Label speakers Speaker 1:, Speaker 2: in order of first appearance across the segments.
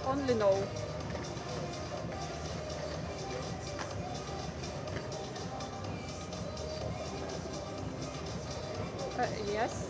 Speaker 1: Only no. Yes.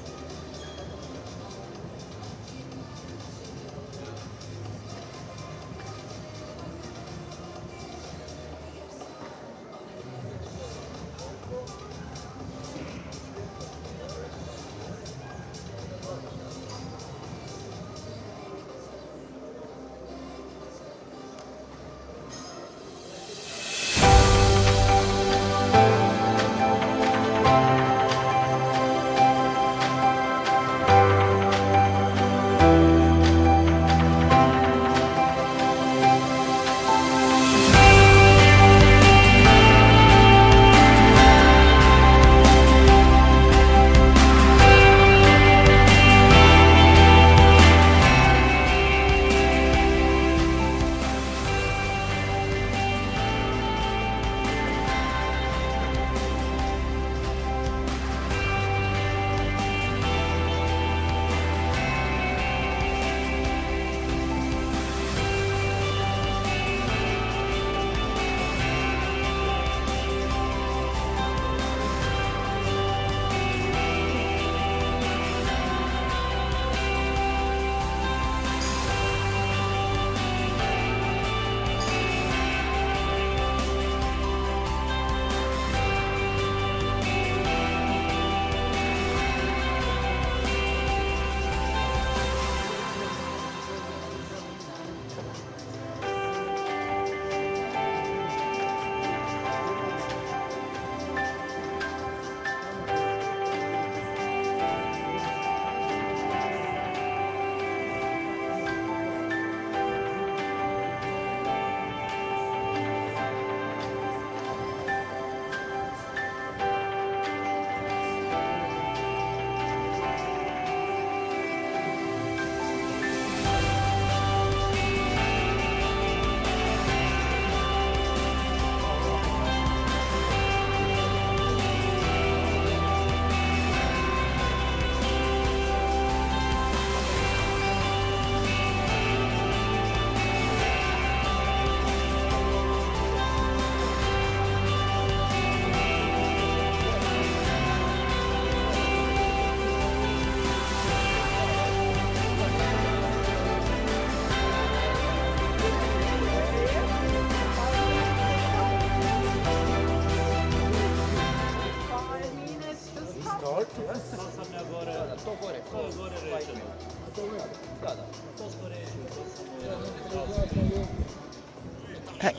Speaker 2: Hey.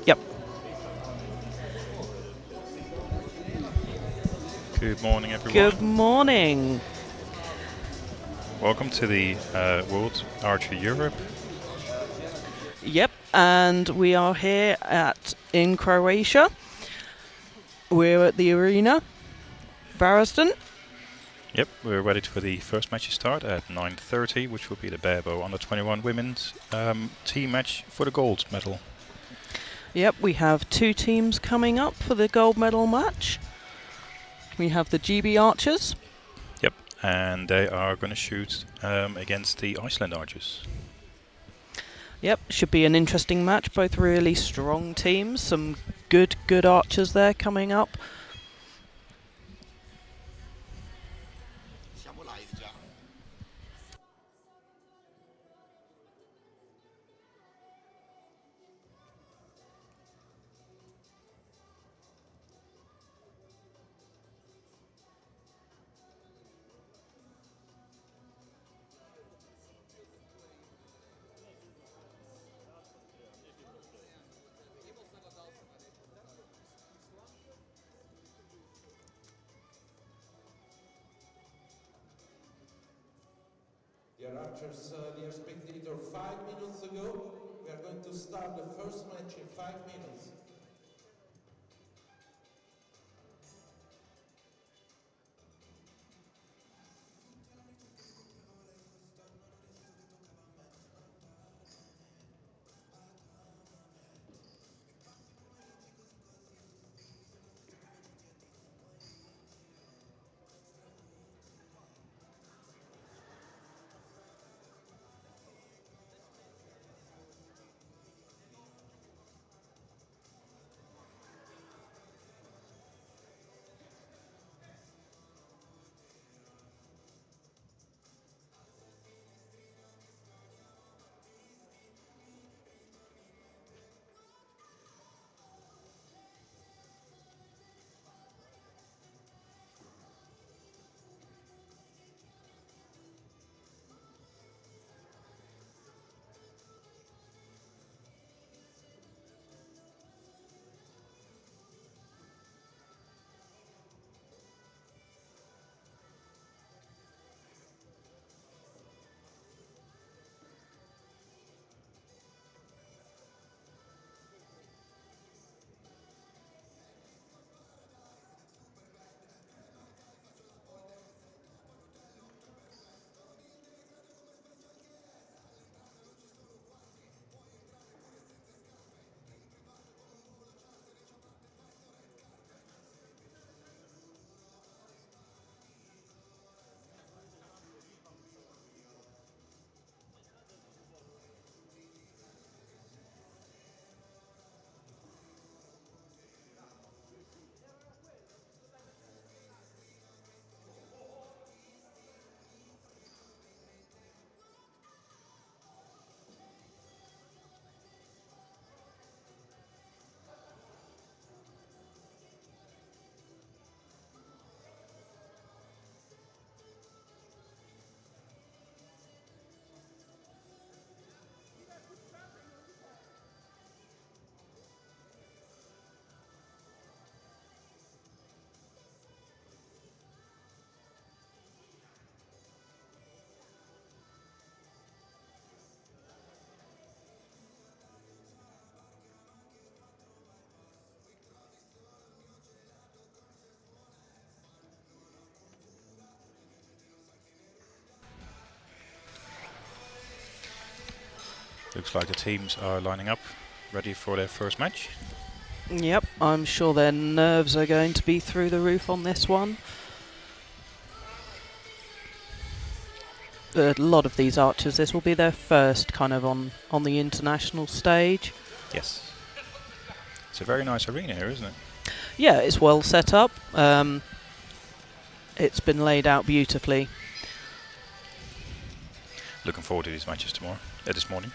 Speaker 2: Yep.
Speaker 3: Good morning, everyone.
Speaker 2: Good morning.
Speaker 3: Welcome to the World Archery Europe.
Speaker 2: Yep, and we are here in Croatia. We're at the arena, Varadzin.
Speaker 3: Yep, we're ready for the first match to start at 9:30, which will be the Barrow Under 21 women's team match for the gold medal.
Speaker 2: Yep, we have two teams coming up for the gold medal match. We have the GB Archers.
Speaker 3: Yep, and they are going to shoot against the Iceland Archers.
Speaker 2: Yep, should be an interesting match. Both really strong teams. Some good archers there coming up.
Speaker 4: Dear archers, dear spectator, 5 minutes ago, we are going to start the first match in 5 minutes.
Speaker 3: Looks like the teams are lining up, ready for their first match.
Speaker 2: Yep, I'm sure their nerves are going to be through the roof on this one. A lot of these archers, this will be their first kind of on the international stage.
Speaker 3: Yes. It's a very nice arena here, isn't it?
Speaker 2: Yeah, it's well set up. It's been laid out beautifully.
Speaker 3: Looking forward to these matches this morning.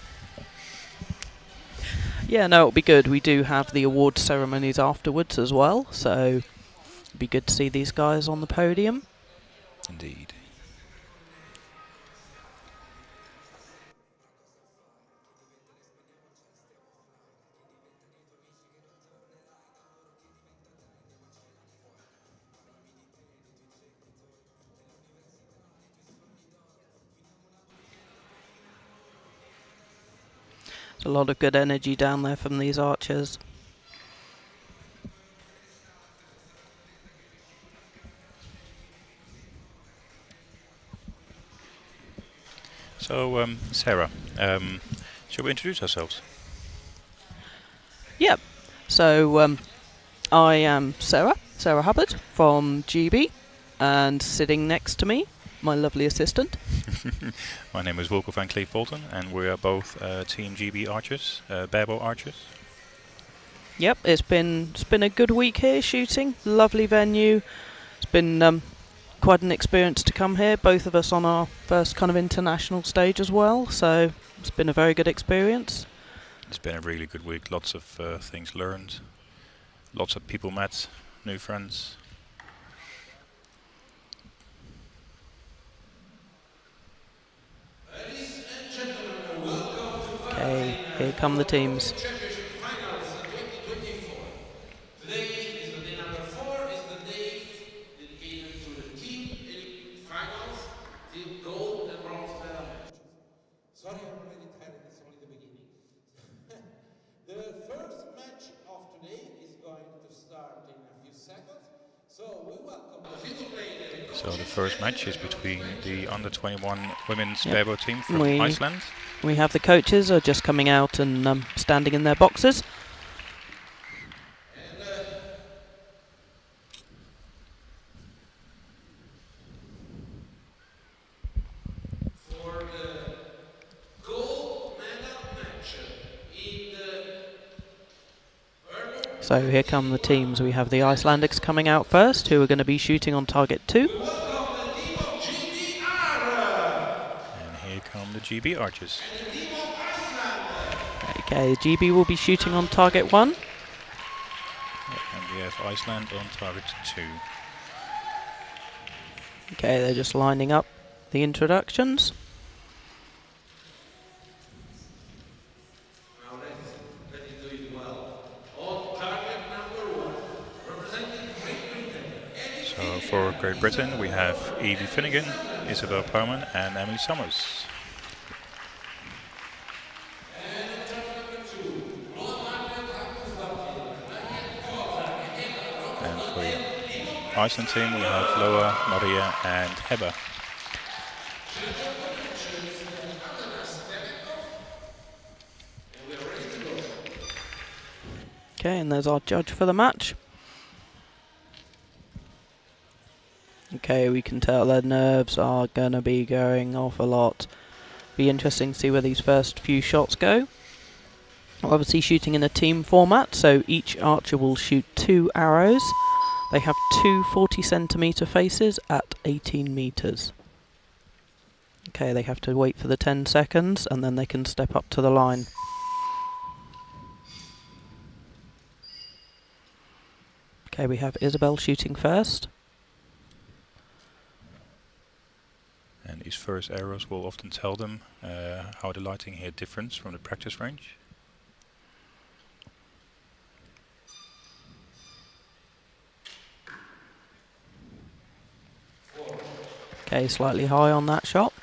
Speaker 2: Yeah, no, it'll be good. We do have the award ceremonies afterwards as well, so it'll be good to see these guys on the podium.
Speaker 3: Indeed.
Speaker 2: There's a lot of good energy down there from these archers.
Speaker 3: So, Sarah, shall we introduce ourselves?
Speaker 2: Yep. So I am Sarah Hubbard from GB, and sitting next to me, my lovely assistant.
Speaker 3: My name is Wilco van Cleef Bolton, and we are both Team GB archers, Barrow archers.
Speaker 2: Yep, it's been a good week here shooting. Lovely venue. It's been quite an experience to come here. Both of us on our first kind of international stage as well, so it's been a very good experience.
Speaker 3: It's been a really good week. Lots of things learned, lots of people met, new friends.
Speaker 4: Ladies and gentlemen, welcome to
Speaker 2: Okay,
Speaker 4: Varadzin
Speaker 2: here come the teams.
Speaker 4: Championship Finals 2024. Today is the day number 4, is the day dedicated to the Team Elite Finals, Team Gold and Bronze medal matches. Sorry, I'm already tired, it's only the beginning. The first match of today is going to start in a few seconds, so we welcome the field player.
Speaker 3: So the first match is between the under-21 women's
Speaker 2: Yep.
Speaker 3: Barrow team from Iceland.
Speaker 2: We have the coaches are just coming out and standing in their boxes.
Speaker 4: And for the gold medal match in the Barrow,
Speaker 2: So here come the teams. We have the Icelandics coming out first, who are going to be shooting on target 2.
Speaker 4: we welcome the team of GDR
Speaker 3: And here come the GB archers.
Speaker 4: and the team of Iceland.
Speaker 2: Okay, GB will be shooting on target 1.
Speaker 3: And we have Iceland on target 2.
Speaker 2: Okay, they're just lining up the introductions.
Speaker 4: Now let's do it well. On target number 1, representing Great Britain.
Speaker 3: So for Great Britain we have Evie Finnegan, Isabel Perman and Emily Summers. And for the Iceland team we have Loa, Maria and Heba.
Speaker 2: Okay, and there's our judge for the match. Okay, we can tell their nerves are going to be going off a lot. Be interesting to see where these first few shots go. We're obviously shooting in a team format, so each archer will shoot 2 arrows. They have 2 40cm faces at 18 meters. Okay, they have to wait for the 10 seconds and then they can step up to the line. Okay, we have Isabel shooting first.
Speaker 3: And these first arrows will often tell them how the lighting here differs from the practice range.
Speaker 2: Okay, slightly high on that shot.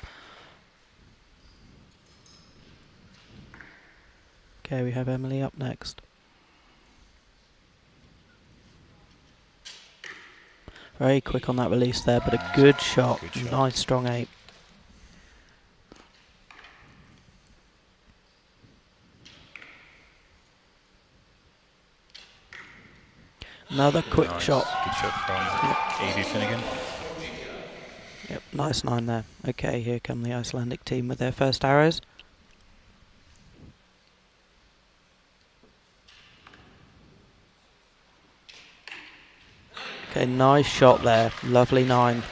Speaker 2: Okay, we have Emily up next. Very quick on that release there, but a good shot.
Speaker 3: Good shot.
Speaker 2: Nice strong 8. Another quick
Speaker 3: Nice.
Speaker 2: shot.
Speaker 3: Good shot from Evie Finnegan.
Speaker 2: Yep, nice 9 there. Okay, here come the Icelandic team with their first arrows. Okay, nice shot there. Lovely 9.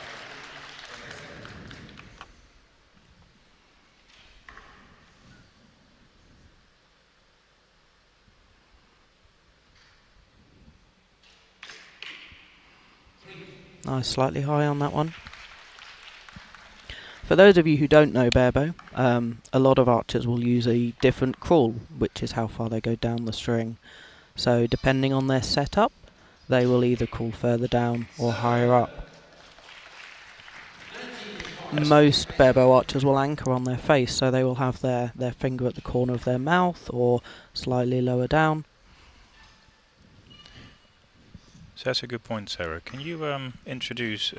Speaker 2: Nice, slightly high on that one. For those of you who don't know Barrow, a lot of archers will use a different crawl, which is how far they go down the string. So depending on their setup, they will either crawl further down or higher up. Most Barrow archers will anchor on their face, so they will have their finger at the corner of their mouth or slightly lower down.
Speaker 3: So that's a good point, Sarah. Can you introduce,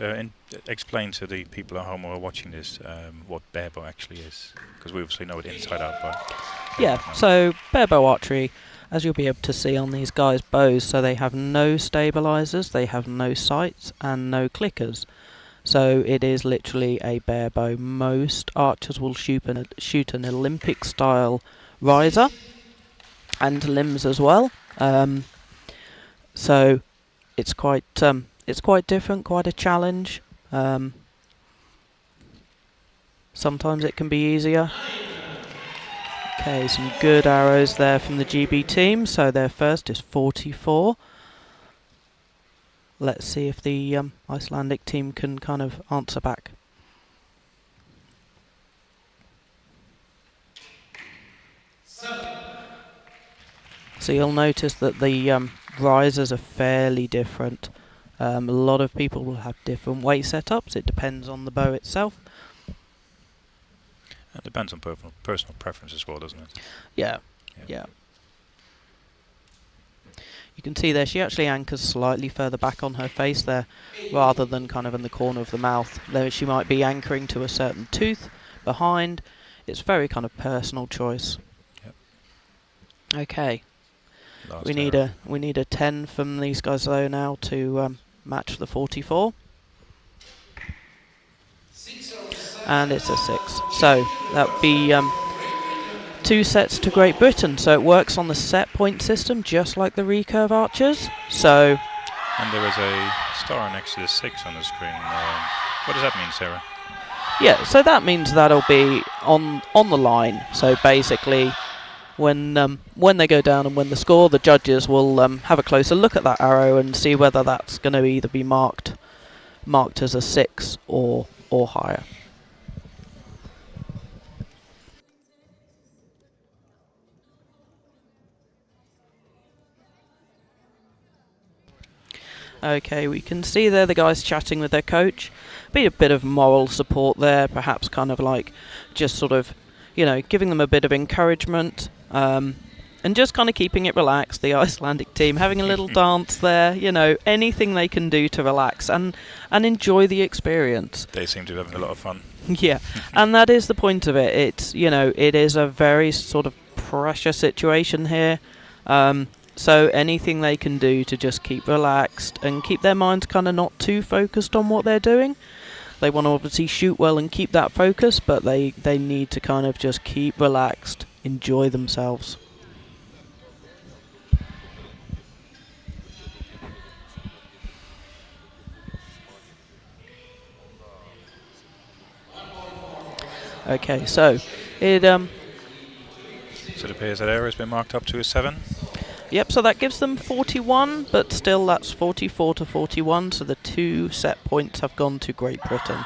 Speaker 3: explain to the people at home who are watching this what barebow actually is? Because we obviously know it inside out, but...
Speaker 2: Yeah, so barebow archery, as you'll be able to see on these guys' bows, so they have no stabilizers, they have no sights and no clickers. So it is literally a barebow. Most archers will shoot an Olympic-style riser and limbs as well. So it's quite different, quite a challenge. Sometimes it can be easier. Okay, some good arrows there from the GB team. So their first is 44. Let's see if the Icelandic team can kind of answer back. So you'll notice that the risers are fairly different. A lot of people will have different weight setups. It depends on the bow itself.
Speaker 3: It depends on personal preference as well, doesn't it?
Speaker 2: Yeah. You can see there she actually anchors slightly further back on her face there, rather than kind of in the corner of the mouth. Though she might be anchoring to a certain tooth behind. It's very kind of personal choice.
Speaker 3: Yep.
Speaker 2: Okay. We need a 10 from these guys though now to match the 44. And it's a 6. So that would be 2 sets to Great Britain. So it works on the set point system, just like the recurve archers. So.
Speaker 3: And there is a star next to the 6 on the screen. What does that mean, Sarah?
Speaker 2: Yeah, so that means that'll be on the line. So basically, when they go down and win the score, the judges will have a closer look at that arrow and see whether that's going to either be marked as a 6 or higher. Okay, we can see there the guys chatting with their coach. Be a bit of moral support there, perhaps kind of like just sort of, giving them a bit of encouragement, and just kind of keeping it relaxed. The Icelandic team having a little dance there, anything they can do to relax and enjoy the experience.
Speaker 3: They seem to be having a lot of fun.
Speaker 2: Yeah, and that is the point of it. It's, it is a very sort of pressure situation here. So anything they can do to just keep relaxed and keep their minds kind of not too focused on what they're doing. They want to obviously shoot well and keep that focus, but they need to kind of just keep relaxed, enjoy themselves. Okay, so it
Speaker 3: So it appears that arrow has been marked up to a 7.
Speaker 2: Yep, so that gives them 41, but still that's 44 to 41, so the 2 set points have gone to Great Britain.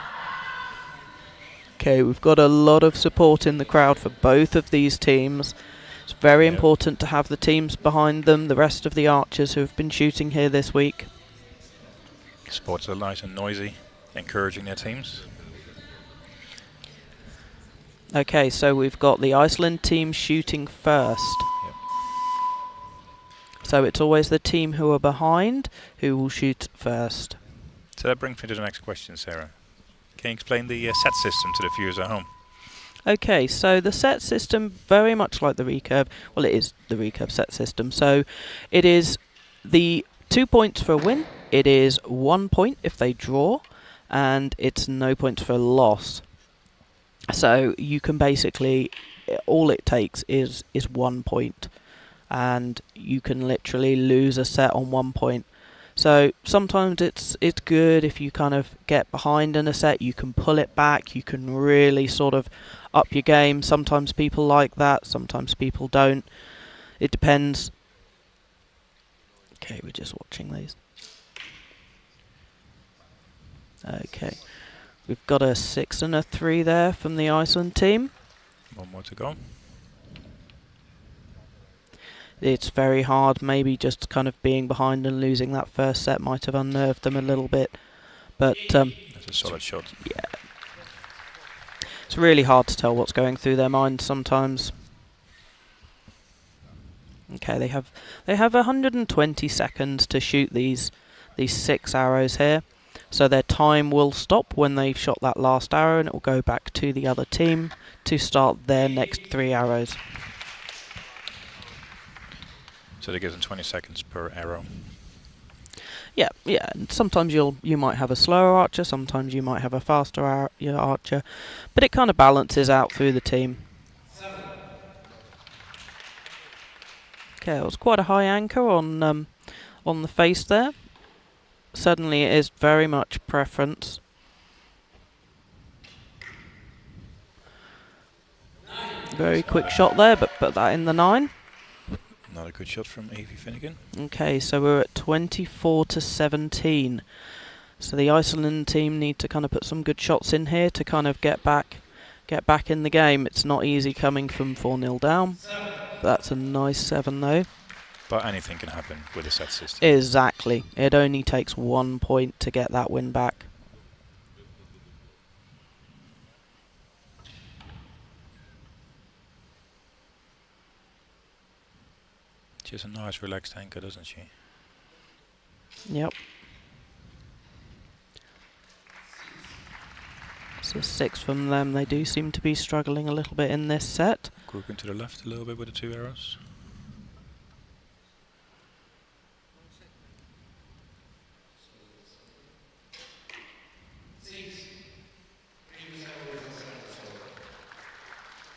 Speaker 2: Okay, we've got a lot of support in the crowd for both of these teams. It's very important to have the teams behind them, the rest of the archers who have been shooting here this week.
Speaker 3: Sports are nice and noisy, encouraging their teams.
Speaker 2: Okay, so we've got the Iceland team shooting first. So it's always the team who are behind who will shoot first.
Speaker 3: So that brings me to the next question, Sarah. Can you explain the set system to the viewers at home?
Speaker 2: Okay, so the set system, very much like the recurve, well, it is the recurve set system. So it is the 2 points for a win, it is 1 point if they draw, and it's no points for a loss. So you can basically, all it takes is 1 point, and you can literally lose a set on 1 point. So sometimes it's good if you kind of get behind in a set, you can pull it back, you can really sort of up your game. Sometimes people like that, sometimes people don't. It depends. Okay, we're just watching these. Okay, we've got a 6 and a 3 there from the Iceland team.
Speaker 3: One more to go.
Speaker 2: It's very hard, maybe just kind of being behind and losing that first set might have unnerved them a little bit. But
Speaker 3: That's a solid shot.
Speaker 2: yeah, it's really hard to tell what's going through their minds sometimes. Okay, they have 120 seconds to shoot these 6 arrows here. So their time will stop when they've shot that last arrow, and it will go back to the other team to start their next 3 arrows.
Speaker 3: So they give them 20 seconds per arrow.
Speaker 2: Yeah, and sometimes you might have a slower archer, sometimes you might have a faster archer, but it kind of balances out through the team. Okay, it was quite a high anchor on the face there. Suddenly it is very much preference. Very quick shot there, but put that in the 9.
Speaker 3: Not a good shot from Evie Finnegan.
Speaker 2: Okay, so we're at 24 to 17. So the Iceland team need to kind of put some good shots in here to kind of get back in the game. It's not easy coming from 4-0 down. That's a nice 7 though.
Speaker 3: But anything can happen with a set system.
Speaker 2: Exactly. It only takes 1 point to get that win back.
Speaker 3: She has a nice relaxed anchor, doesn't she?
Speaker 2: Yep. So 6 from them. They do seem to be struggling a little bit in this set.
Speaker 3: Grouping to the left a little bit with the 2 arrows.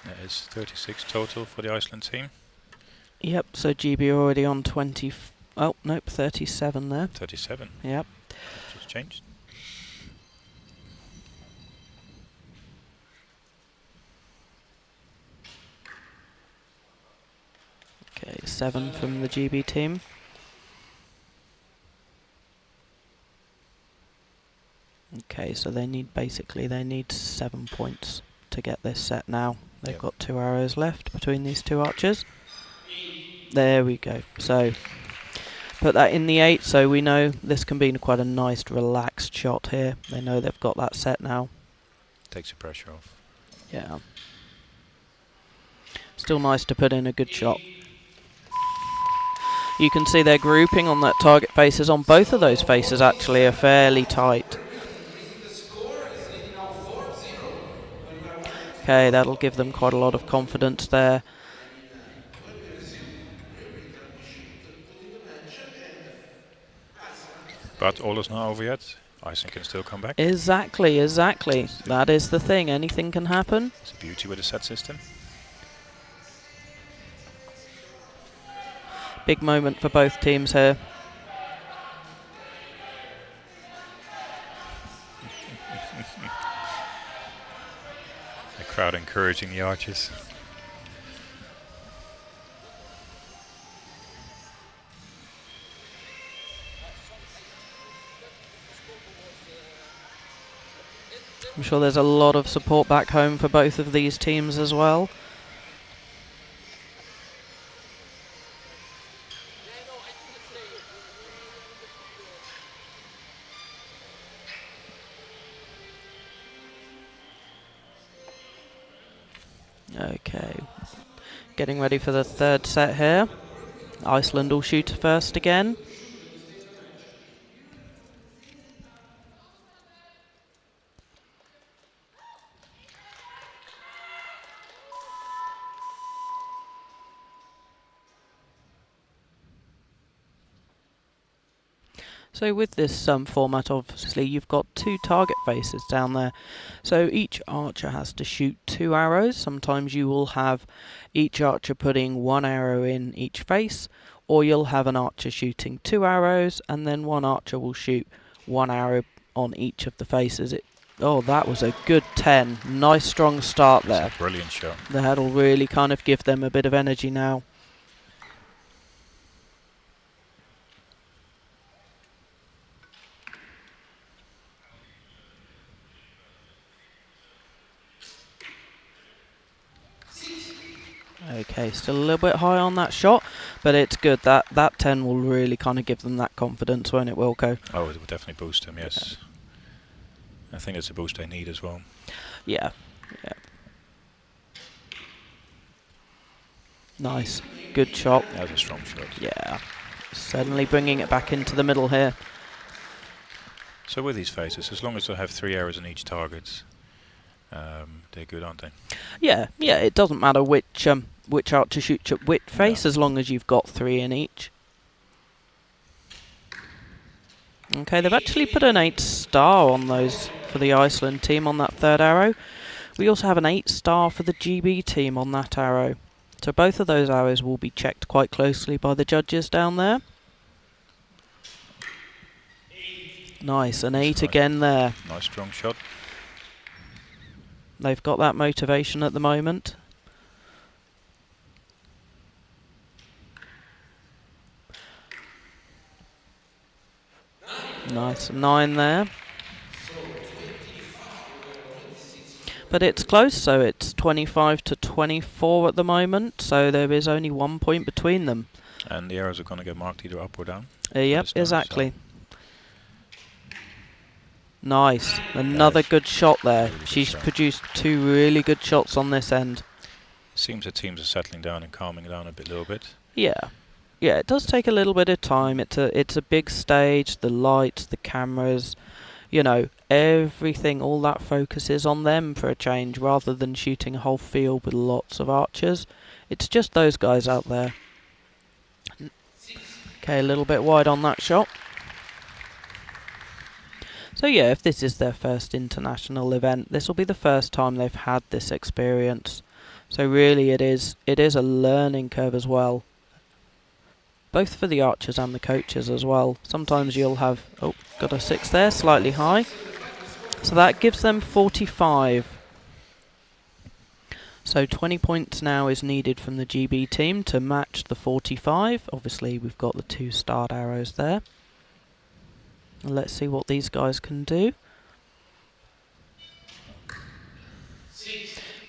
Speaker 3: That is 36 total for the Iceland team.
Speaker 2: Yep, so GB already on 20... Oh, nope, 37 there.
Speaker 3: 37.
Speaker 2: Yep.
Speaker 3: Just changed.
Speaker 2: Okay, 7 from the GB team. Okay, so they need 7 points to get this set now. They've got 2 arrows left between these 2 archers. There we go. So put that in the 8, so we know this can be quite a nice relaxed shot here. They know they've got that set now.
Speaker 3: Takes the pressure off.
Speaker 2: Yeah. Still nice to put in a good shot. You can see their grouping on that target faces on both of those faces actually are fairly tight. Okay, that'll give them quite a lot of confidence there.
Speaker 3: But all is not over yet. Icing can still come back.
Speaker 2: Exactly. That is the thing. Anything can happen.
Speaker 3: It's a beauty with a set system.
Speaker 2: Big moment for both teams here.
Speaker 3: The crowd encouraging the archers.
Speaker 2: I'm sure there's a lot of support back home for both of these teams as well. Okay, getting ready for the 3rd set here. Iceland will shoot first again. So with this format, obviously, you've got 2 target faces down there. So each archer has to shoot 2 arrows. Sometimes you will have each archer putting 1 arrow in each face, or you'll have an archer shooting 2 arrows, and then 1 archer will shoot 1 arrow on each of the faces. Oh, that was a good 10. Nice strong start there.
Speaker 3: That's a brilliant shot.
Speaker 2: That'll really kind of give them a bit of energy now. Okay, still a little bit high on that shot, but it's good. That 10 will really kind of give them that confidence, won't it, Wilco?
Speaker 3: Oh, it will definitely boost them, yes. I think it's a boost they need as well.
Speaker 2: Yeah, yeah. Nice, good shot.
Speaker 3: That was a strong shot.
Speaker 2: Yeah, suddenly bringing it back into the middle here.
Speaker 3: So with these faces, as long as they have 3 arrows in each target, they're good, aren't they?
Speaker 2: Yeah, yeah. It doesn't matter which archer shoots at which face,
Speaker 3: No.
Speaker 2: as long as you've got 3 in each. Okay, they've actually put an 8-star on those for the Iceland team on that 3rd arrow. We also have an 8-star for the GB team on that arrow. So both of those arrows will be checked quite closely by the judges down there. Nice, an 8 again there.
Speaker 3: Nice strong shot.
Speaker 2: They've got that motivation at the moment. Nice, 9 there. But it's close, so it's 25 to 24 at the moment, so there is only 1 point between them.
Speaker 3: And the arrows are going to get marked either up or down.
Speaker 2: Yep,
Speaker 3: Stone,
Speaker 2: exactly.
Speaker 3: so.
Speaker 2: Nice, another good shot there.
Speaker 3: Really good
Speaker 2: She's
Speaker 3: shot.
Speaker 2: produced 2 really good shots on this end.
Speaker 3: It seems the teams are settling down and calming down a little bit.
Speaker 2: Yeah. Yeah, it does take a little bit of time. It's a big stage, the lights, the cameras, you know, everything, all that focus is on them for a change, rather than shooting a whole field with lots of archers. It's just those guys out there. Okay, a little bit wide on that shot. So yeah, if this is their first international event, this will be the first time they've had this experience. So really it is a learning curve as well. Both for the archers and the coaches as well. Sometimes you'll have, oh, got a 6 there, slightly high. So that gives them 45. So 20 points now is needed from the GB team to match the 45. Obviously we've got the 2 starred arrows there. Let's see what these guys can do.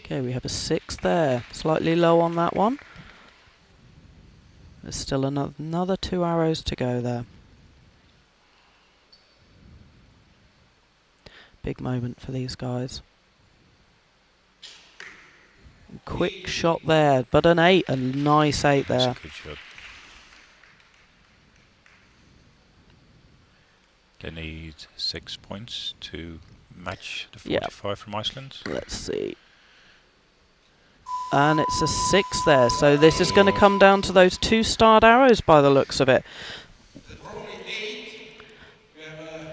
Speaker 2: Okay, we have a 6 there. Slightly low on that one. There's still another 2 arrows to go there. Big moment for these guys. Quick shot there, but an 8, a nice 8 there.
Speaker 3: That's a good shot. They need 6 points to match the 45 from Iceland.
Speaker 2: Let's see. And it's a 6 there, so this is going to come down to those 2 starred arrows by the looks of it.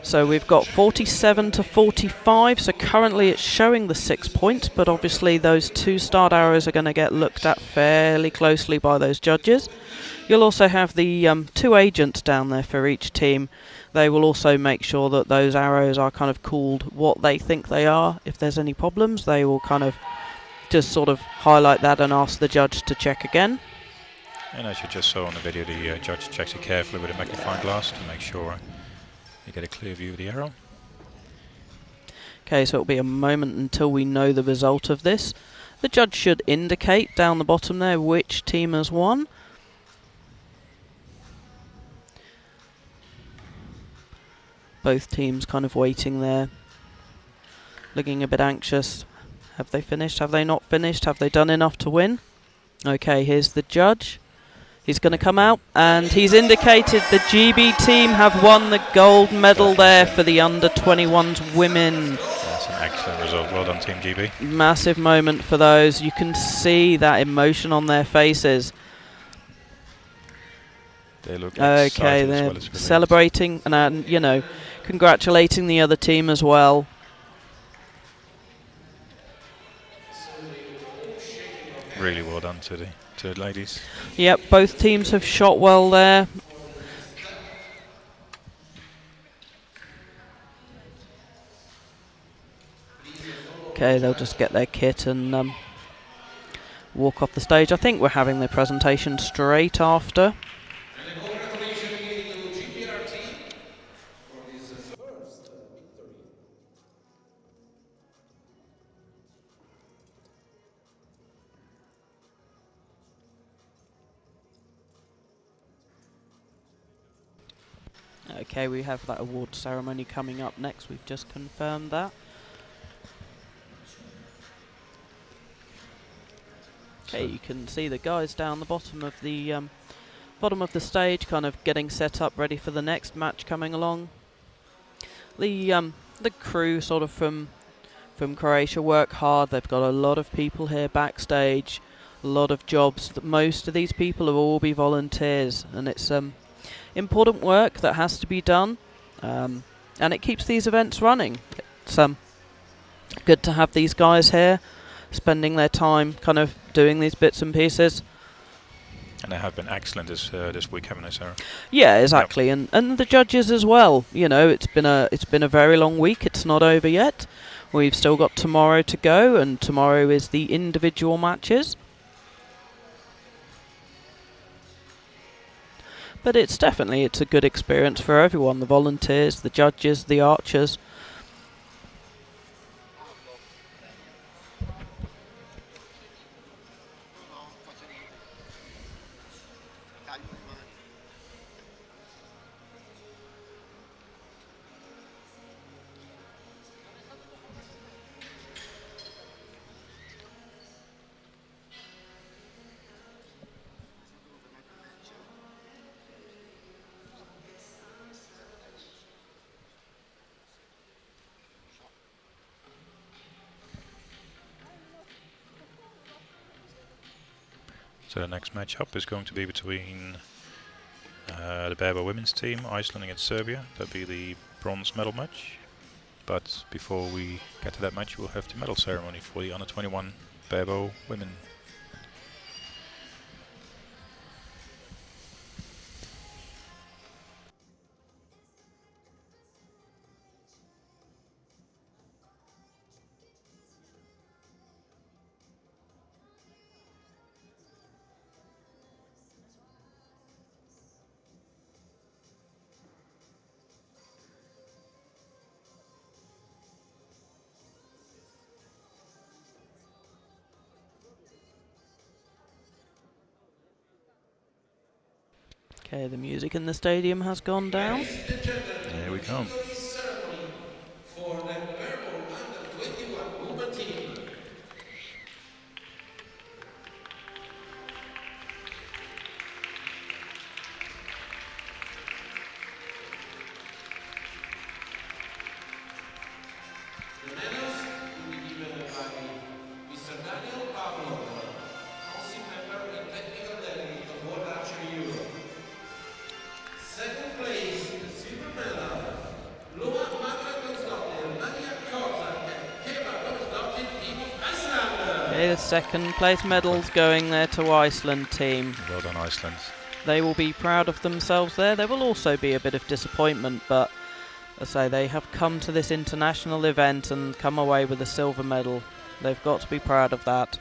Speaker 2: So we've got 47 to 45, so currently it's showing the 6 points, but obviously those 2 starred arrows are going to get looked at fairly closely by those judges. You'll also have the 2 agents down there for each team. They will also make sure that those arrows are kind of called what they think they are. If there's any problems, they will kind of just sort of highlight that and ask the judge to check again.
Speaker 3: And as you just saw on the video, the judge checks it carefully with a magnifying glass to make sure you get a clear view of the arrow.
Speaker 2: Okay, so it'll be a moment until we know the result of this. The judge should indicate down the bottom there which team has won. Both teams kind of waiting there, looking a bit anxious. Have they finished? Have they not finished? Have they done enough to win? Okay, here's the judge. He's going to come out, and he's indicated the GB team have won the gold medal there for the under-21s women.
Speaker 3: That's an excellent result. Well done, Team GB.
Speaker 2: Massive moment for those. You can see that emotion on their faces.
Speaker 3: They look
Speaker 2: Okay,
Speaker 3: excited as
Speaker 2: they're
Speaker 3: well as relieved.
Speaker 2: celebrating and, you know, congratulating the other team as well.
Speaker 3: Really well done to the ladies.
Speaker 2: Yep, both teams have shot well there. Okay, they'll just get their kit and walk off the stage. I think we're having their presentation straight after.
Speaker 4: And a congratulations again to GPR team for this first victory.
Speaker 2: Okay, we have that award ceremony coming up next. We've just confirmed that. Okay, you can see the guys down the bottom of the stage, kind of getting set up, ready for the next match coming along. The crew, sort of from Croatia, work hard. They've got a lot of people here backstage, a lot of jobs. Most of these people will all be volunteers, and it's important work that has to be done, and it keeps these events running. It's good to have these guys here, spending their time kind of doing these bits and pieces.
Speaker 3: And they have been excellent this week, haven't they, Sarah?
Speaker 2: Yeah, exactly, and the judges as well. You know, it's been a very long week. It's not over yet. We've still got tomorrow to go, and tomorrow is the individual matches. But it's a good experience for everyone, the volunteers, the judges, the archers.
Speaker 3: So the next match up is going to be between the Barrow women's team, Iceland against Serbia. That'll be the bronze medal match. But before we get to that match, we'll have the medal ceremony for the under 21 Barrow women.
Speaker 2: Okay, the music in the stadium has gone down.
Speaker 3: Here we come.
Speaker 4: Ceremony for the Barrow under 21 women team. The medals will be given by Mr. Barrow, council member and technical delegate of World Archery Europe. Second place, the silver medal, Loa Magra-Gonsdottir, Maria Koza, and Keva Gonsdottir, team of Iceland.
Speaker 2: Okay, the second place medals going there to Iceland team.
Speaker 3: Well done, Iceland.
Speaker 2: They will be proud of themselves there. There will also be a bit of disappointment, but as I say, they have come to this international event and come away with a silver medal. They've got to be proud of that.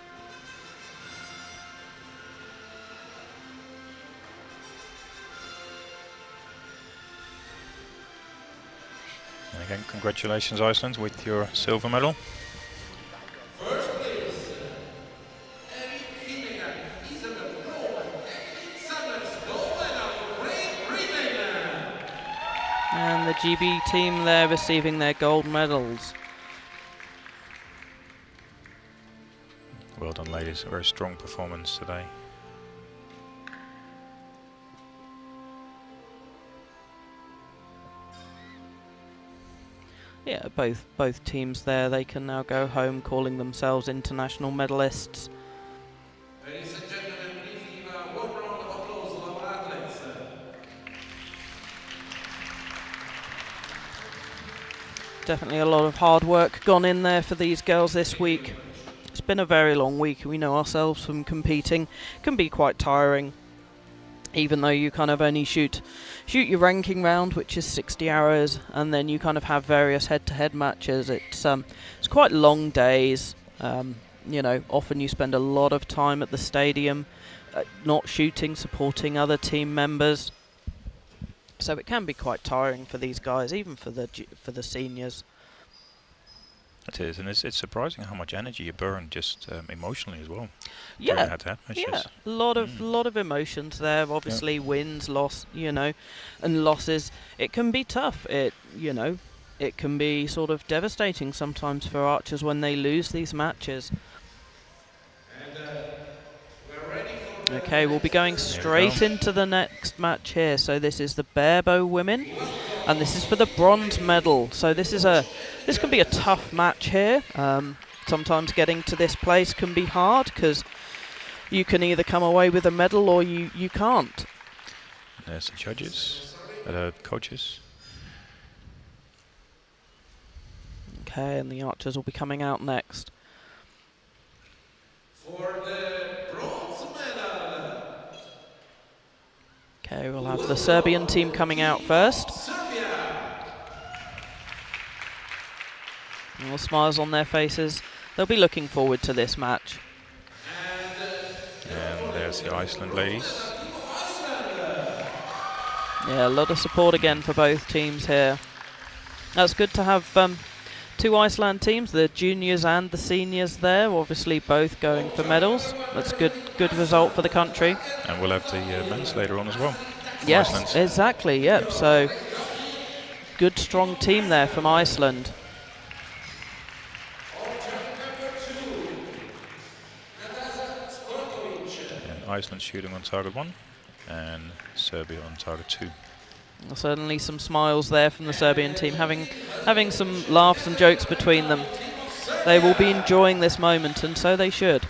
Speaker 3: And again, congratulations, Iceland, with your silver medal.
Speaker 4: First place, Eric Finnegan, Isabel Rowan, and Summers, gold medal for Great Britain.
Speaker 2: And the GB team there receiving their gold medals.
Speaker 3: Well done, ladies. A very strong performance today.
Speaker 2: Yeah, both teams there, they can now go home calling themselves international medalists.
Speaker 4: Ladies and gentlemen, please give a warm round of applause to our athletes.
Speaker 2: Definitely a lot of hard work gone in there for these girls this week. It's been a very long week. We know ourselves from competing. It can be quite tiring, even though you kind of only shoot your ranking round, which is 60 hours, and then you kind of have various head-to-head matches. It's quite long days. Often you spend a lot of time at the stadium, not shooting, supporting other team members. So it can be quite tiring for these guys, even for the seniors.
Speaker 3: It is, and it's surprising how much energy you burn just emotionally as well.
Speaker 2: Yeah,
Speaker 3: Head-to-head matches.
Speaker 2: yeah, a lot of emotions there. Obviously, wins, loss, and losses. It can be tough. It can be sort of devastating sometimes for archers when they lose these matches. Okay, we'll be going straight into the next match here. So this is the Barrow women, and this is for the bronze medal. So this can be a tough match here. Sometimes getting to this place can be hard because you can either come away with a medal or you can't.
Speaker 3: There's the judges, coaches.
Speaker 2: Okay, and the archers will be coming out next.
Speaker 4: For the bronze medal.
Speaker 2: Okay, we'll have the Serbian team coming out first.
Speaker 4: Serbia.
Speaker 2: All smiles on their faces. They'll be looking forward to this match.
Speaker 3: And there's the Iceland ladies.
Speaker 2: Yeah, a lot of support again for both teams here. That's good to have two Iceland teams, the juniors and the seniors there, obviously both going for medals. That's good result for the country.
Speaker 3: And we'll have the men's later on as well.
Speaker 2: Yes,
Speaker 3: Iceland.
Speaker 2: exactly, yep. So, good strong team there from Iceland.
Speaker 3: And Iceland shooting on target 1 and Serbia on target 2.
Speaker 2: Well, certainly some smiles there from the Serbian team, having some laughs and jokes between them. They will be enjoying this moment, and so they should.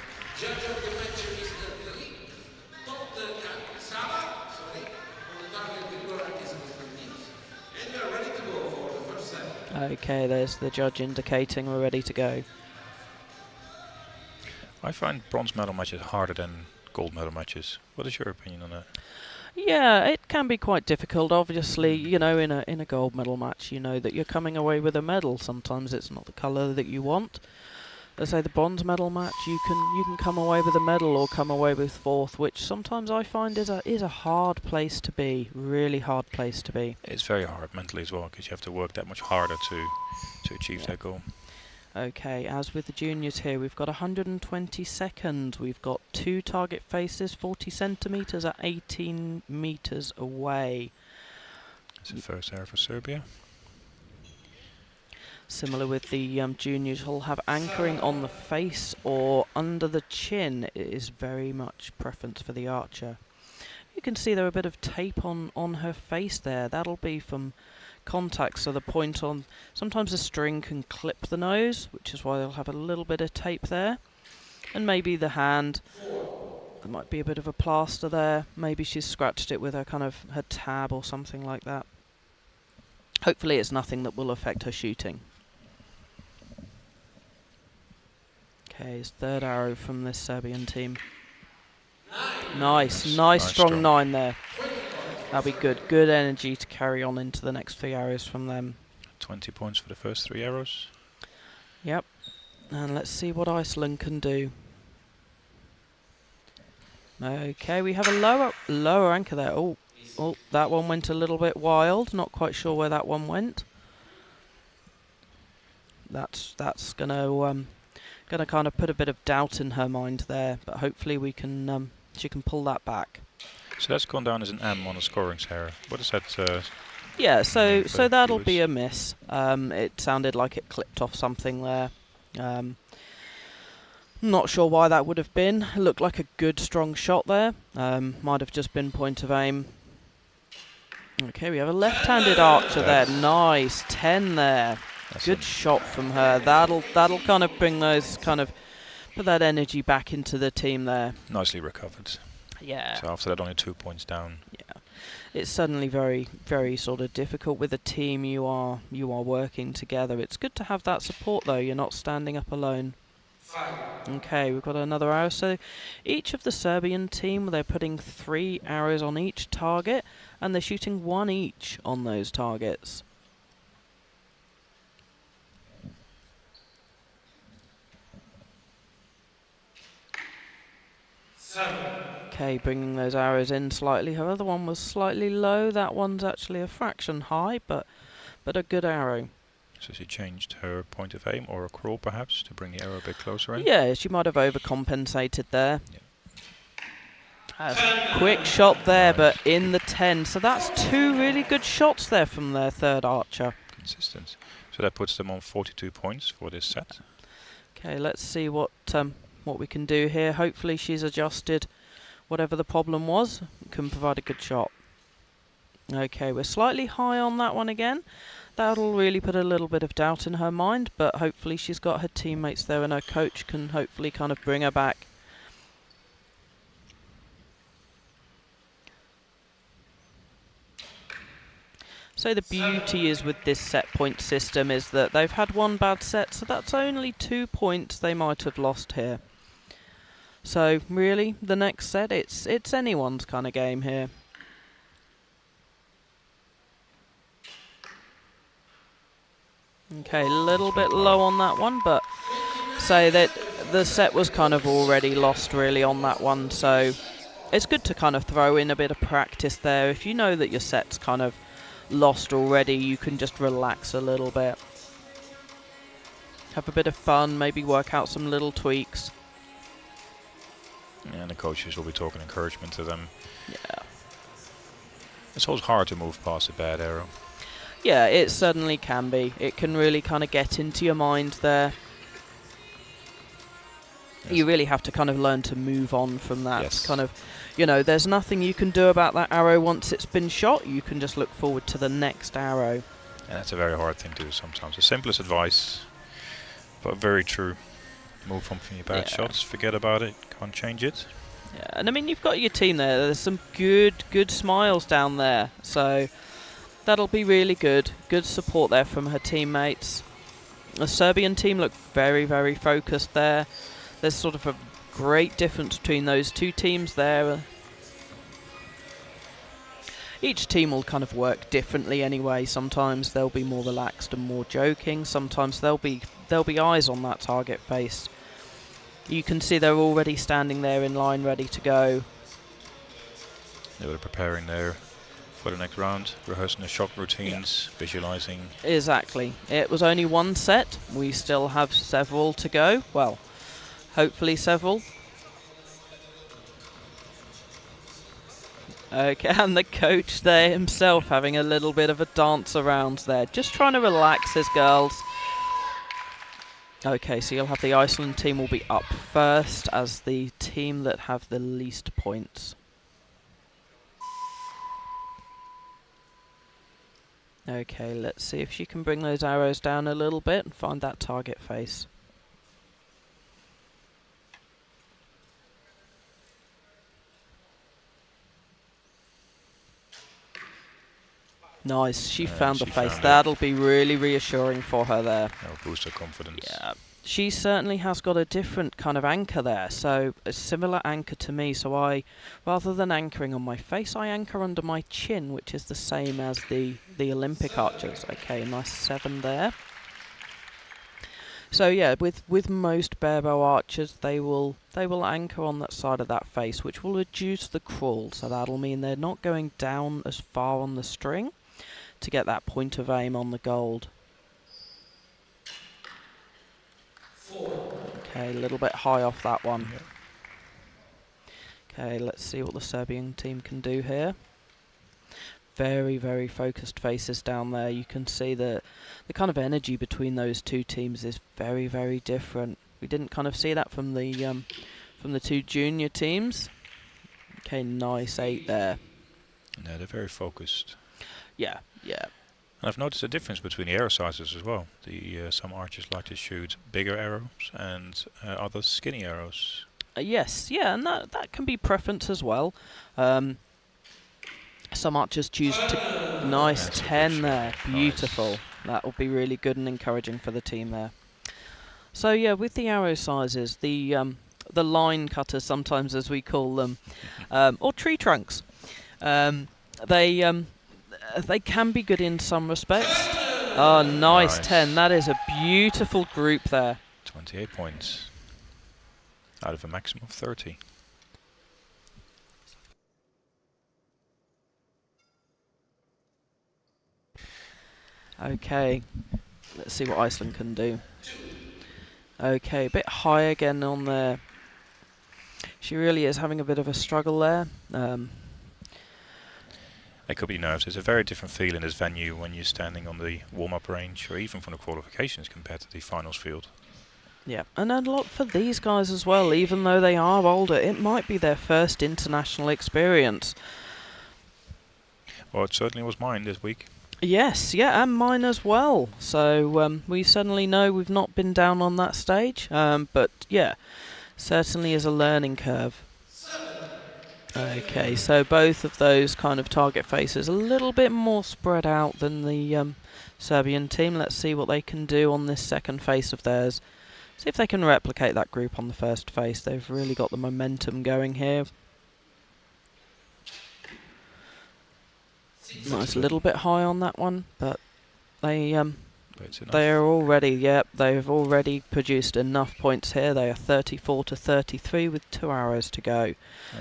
Speaker 2: Okay, there's the judge indicating we're ready to go.
Speaker 3: I find bronze medal matches harder than gold medal matches. What is your opinion on that?
Speaker 2: Yeah, it can be quite difficult. Obviously, in a gold medal match, you know that you're coming away with a medal. Sometimes it's not the colour that you want. Let's say the bronze medal match, you can come away with a medal or come away with fourth, which sometimes I find is a hard place to be. Really hard place to be.
Speaker 3: It's very hard mentally as well because you have to work that much harder to achieve that goal.
Speaker 2: Okay, as with the juniors here, we've got 120 seconds. We've got 2 target faces, 40 centimetres at 18 metres away.
Speaker 3: It's the first error for Serbia.
Speaker 2: Similar with the juniors, who'll have anchoring on the face or under the chin. It is very much preference for the archer. You can see there a bit of tape on her face there. That'll be from contact, so the point on, sometimes a string can clip the nose, which is why they'll have a little bit of tape there. And maybe the hand, there might be a bit of a plaster there. Maybe she's scratched it with her her tab or something like that. Hopefully it's nothing that will affect her shooting. Okay, his third arrow from this Serbian team. Nice strong 9 there. That'll be good. Good energy to carry on into the next 3 arrows from them.
Speaker 3: 20 points for the first 3 arrows.
Speaker 2: Yep. And let's see what Iceland can do. Okay, we have a lower anchor there. Oh, that one went a little bit wild. Not quite sure where that one went. That's gonna kind of put a bit of doubt in her mind there, but hopefully she can pull that back.
Speaker 3: So that's gone down as an M on a scoring error. What is that?
Speaker 2: Yeah, so that'll be a miss. It sounded like it clipped off something there. Not sure why that would have been. It looked like a good strong shot there. Might have just been point of aim. Okay, we have a left-handed archer there. Nice, 10 there. Good shot from her. That'll kind of bring those put that energy back into the team there.
Speaker 3: Nicely recovered.
Speaker 2: Yeah.
Speaker 3: So after that, only 2 points down.
Speaker 2: Yeah. it's suddenly very, very sort of difficult with a team. You are working together. It's good to have that support though. You're not standing up alone.
Speaker 4: 5.
Speaker 2: Okay, we've got another arrow. So each of the Serbian team, they're putting 3 arrows on each target, and they're shooting 1 each on those targets. Okay, bringing those arrows in slightly. Her other one was slightly low. That one's actually a fraction high, but a good arrow.
Speaker 3: So she changed her point of aim or a crawl perhaps to bring the arrow a bit closer in?
Speaker 2: Yeah, she might have overcompensated there.
Speaker 3: Yeah.
Speaker 2: Quick shot there,
Speaker 3: Nice.
Speaker 2: but in the 10. So that's 2 really good shots there from their third archer.
Speaker 3: Consistent. So that puts them on 42 points for this set.
Speaker 2: Okay, let's see what we can do here. Hopefully she's adjusted whatever the problem was, can provide a good shot. Okay, we're slightly high on that one again. That'll really put a little bit of doubt in her mind, but hopefully she's got her teammates there and her coach can hopefully kind of bring her back. So the beauty is with this set point system is that they've had 1 bad set, so that's only 2 points they might have lost here. So really, the next set, it's anyone's kind of game here. Okay, a little bit low on that one, but say that the set was kind of already lost really on that one, so it's good to kind of throw in a bit of practice there. If you know that your set's kind of lost already, you can just relax a little bit. Have a bit of fun, maybe work out some little tweaks.
Speaker 3: And the coaches will be talking encouragement to them.
Speaker 2: Yeah.
Speaker 3: It's always hard to move past a bad arrow.
Speaker 2: Yeah, it certainly can be. It can really kind of get into your mind there.
Speaker 3: Yes.
Speaker 2: You really have to kind of learn to move on from that.
Speaker 3: Yes.
Speaker 2: Kind of, you know, there's nothing you can do about that arrow once it's been shot. You can just look forward to the next arrow.
Speaker 3: And that's a very hard thing to do sometimes. The simplest advice, but very true. Move on from your bad shots, forget about it, can't change it.
Speaker 2: Yeah, and I mean, you've got your team there. There's some good smiles down there. So that'll be really good. Good support there from her teammates. The Serbian team look very, very focused there. There's sort of a great difference between those 2 teams there. Each team will kind of work differently anyway. Sometimes they'll be more relaxed and more joking. Sometimes there'll be eyes on that target face. You can see they're already standing there in line, ready to go.
Speaker 3: They were preparing there for the next round, rehearsing the shot routines, visualizing.
Speaker 2: Exactly. It was only 1 set. We still have several to go. Well, hopefully several. Okay, and the coach there himself having a little bit of a dance around there. Just trying to relax his girls. Okay, so you'll have the Iceland team will be up first as the team that have the least points. Okay, let's see if she can bring those arrows down a little bit and find that target face. Nice, she found the face. That'll be really reassuring for her there.
Speaker 3: That'll boost her confidence.
Speaker 2: Yeah, she certainly has got a different kind of anchor there. So a similar anchor to me. So I, rather than anchoring on my face, I anchor under my chin, which is the same as the Olympic archers. Okay, nice 7 there. So yeah, with most barebow archers, they will anchor on that side of that face, which will reduce the crawl. So that'll mean they're not going down as far on the string to get that point of aim on the gold.
Speaker 4: 4.
Speaker 2: Okay, a little bit high off that one.
Speaker 3: Yep.
Speaker 2: Okay, let's see what the Serbian team can do here. Very, very focused faces down there. You can see the kind of energy between those 2 teams is very, very different. We didn't kind of see that from the 2 junior teams. Okay, nice 8 there.
Speaker 3: No, they're very focused.
Speaker 2: Yeah, yeah.
Speaker 3: And I've noticed a difference between the arrow sizes as well. Some archers like to shoot bigger arrows and others skinny arrows.
Speaker 2: Yes, yeah, and that can be preference as well. Some archers choose to... Nice
Speaker 3: That's a good
Speaker 2: 10
Speaker 3: shot.
Speaker 2: there.
Speaker 3: Nice.
Speaker 2: Beautiful. That will be really good and encouraging for the team there. So yeah, with the arrow sizes, the line cutters, sometimes as we call them, or tree trunks, they can be good in some respects. Oh, nice 10. That is a beautiful group there.
Speaker 3: 28 points out of a maximum of 30.
Speaker 2: Okay, let's see what Iceland can do. Okay, a bit high again on there. She really is having a bit of a struggle there.
Speaker 3: It could be nerves. It's a very different feel in this venue when you're standing on the warm-up range or even from the qualifications compared to the finals field.
Speaker 2: Yeah, and a lot for these guys as well, even though they are older. It might be their first international experience.
Speaker 3: Well, it certainly was mine this week.
Speaker 2: Yes, yeah, and mine as well. So we certainly know we've not been down on that stage, but yeah, certainly is a learning curve. Okay, so both of those kind of target faces a little bit more spread out than the Serbian team. Let's see what they can do on this second face of theirs. See if they can replicate that group on the first face. They've really got the momentum going here. Nice, a little bit high on that one, but they are already, yep, they've already produced enough points here. They are 34 to 33 with 2 arrows to go.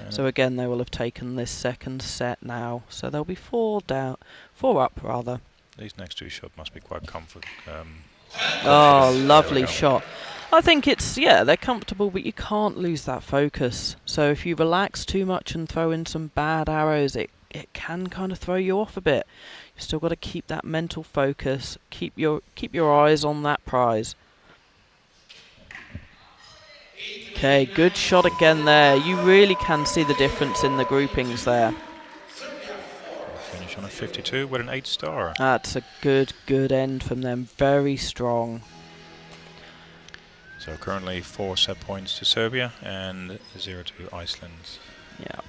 Speaker 2: So again, they will have taken this second set now. So they'll be 4 up rather.
Speaker 3: These next two shots must be quite comfort.
Speaker 2: Oh, lovely shot. I think it's, yeah, they're comfortable, but you can't lose that focus. So if you relax too much and throw in some bad arrows, it can kind of throw you off a bit. You've still got to keep that mental focus, keep your eyes on that prize. Okay, good shot again there. You really can see the difference in the groupings there.
Speaker 3: Finish on a 52 with an 8-star.
Speaker 2: That's a good end from them. Very strong.
Speaker 3: So currently 4 set points to Serbia and 0 to Iceland.
Speaker 2: Yeah.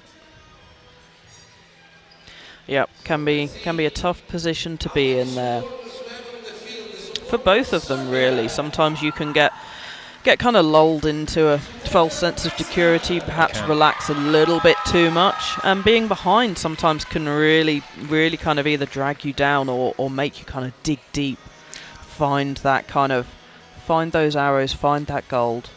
Speaker 2: Yep, can be a tough position to be in there. For both of them, really. Sometimes you can get kind of lulled into a false sense of security, perhaps relax a little bit too much. And being behind sometimes can really kind of either drag you down or make you kind of dig deep. Find those arrows, find that gold.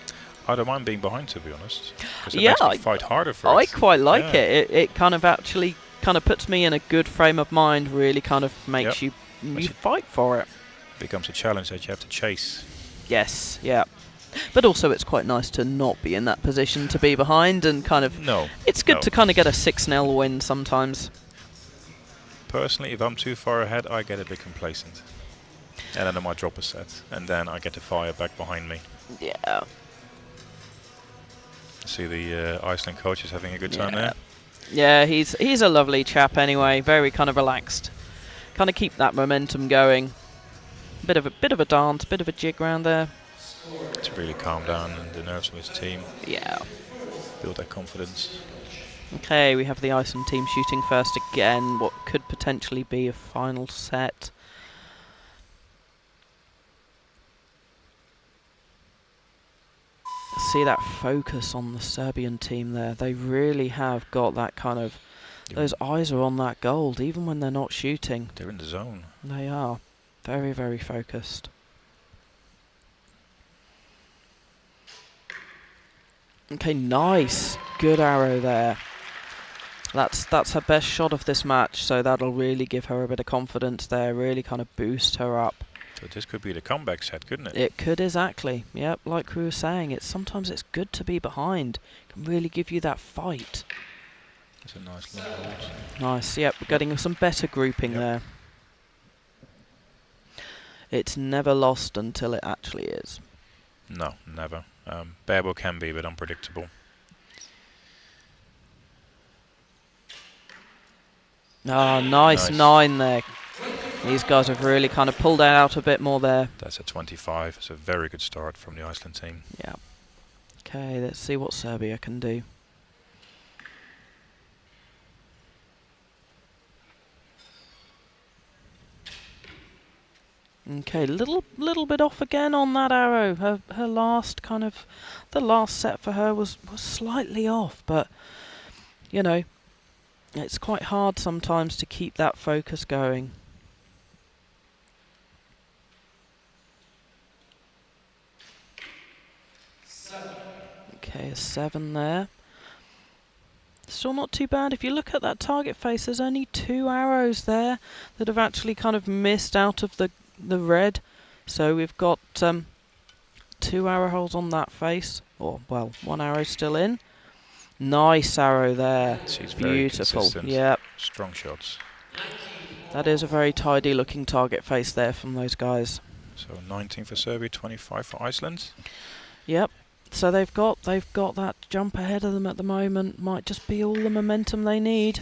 Speaker 3: I don't mind being behind, to be honest. Because it
Speaker 2: Yeah,
Speaker 3: makes me fight harder for it.
Speaker 2: I quite like it. It kind of actually kind of puts me in a good frame of mind, really kind of makes you fight for it.
Speaker 3: Becomes a challenge that you have to chase.
Speaker 2: Yes, yeah. But also it's quite nice to not be in that position, to be behind and kind of...
Speaker 3: No.
Speaker 2: It's good to kind of get a 6-0 win sometimes.
Speaker 3: Personally, if I'm too far ahead, I get a bit complacent. And then I might drop a set. And then I get the fire back behind me.
Speaker 2: Yeah.
Speaker 3: See the Iceland coach is having a good time there.
Speaker 2: Yeah, he's a lovely chap anyway, very kind of relaxed. Kind of keep that momentum going. Bit of a dance, bit of a jig round there.
Speaker 3: To really calm down the nerves of his team.
Speaker 2: Yeah.
Speaker 3: Build that confidence.
Speaker 2: Okay, we have the Iceland team shooting first again, what could potentially be a final set. See that focus on the Serbian team there. They really have got that kind of... Those eyes are on that gold, even when they're not shooting.
Speaker 3: They're in the zone.
Speaker 2: They are. Very, very focused. Okay, nice. Good arrow there. That's her best shot of this match, so that'll really give her a bit of confidence there, really kind of boost her up.
Speaker 3: So this could be the comeback set, couldn't it?
Speaker 2: It could, exactly. Yep, like we were saying, sometimes it's good to be behind. It can really give you that fight.
Speaker 3: That's a nice long hold.
Speaker 2: Nice, yep, we're getting some better grouping there. It's never lost until it actually is.
Speaker 3: No, never. Barrow can be, but unpredictable.
Speaker 2: Ah, nice 9 there. These guys have really kind of pulled out a bit more there.
Speaker 3: That's a 25. It's a very good start from the Iceland team.
Speaker 2: Yeah. Okay, let's see what Serbia can do. Okay, little bit off again on that arrow. Her last the last set for her was slightly off, but you know, it's quite hard sometimes to keep that focus going. Okay, a 7 there. Still not too bad. If you look at that target face, there's only 2 arrows there that have actually kind of missed out of the red. So we've got 2 arrow holes on that face. Or, well, 1 arrow still in. Nice arrow there.
Speaker 3: She's
Speaker 2: Beautiful.
Speaker 3: Very consistent.
Speaker 2: Yep.
Speaker 3: Strong shots.
Speaker 2: That is a very tidy looking target face there from those guys.
Speaker 3: So 19 for Serbia, 25 for Iceland.
Speaker 2: Yep. So they've got that jump ahead of them at the moment. Might just be all the momentum they need.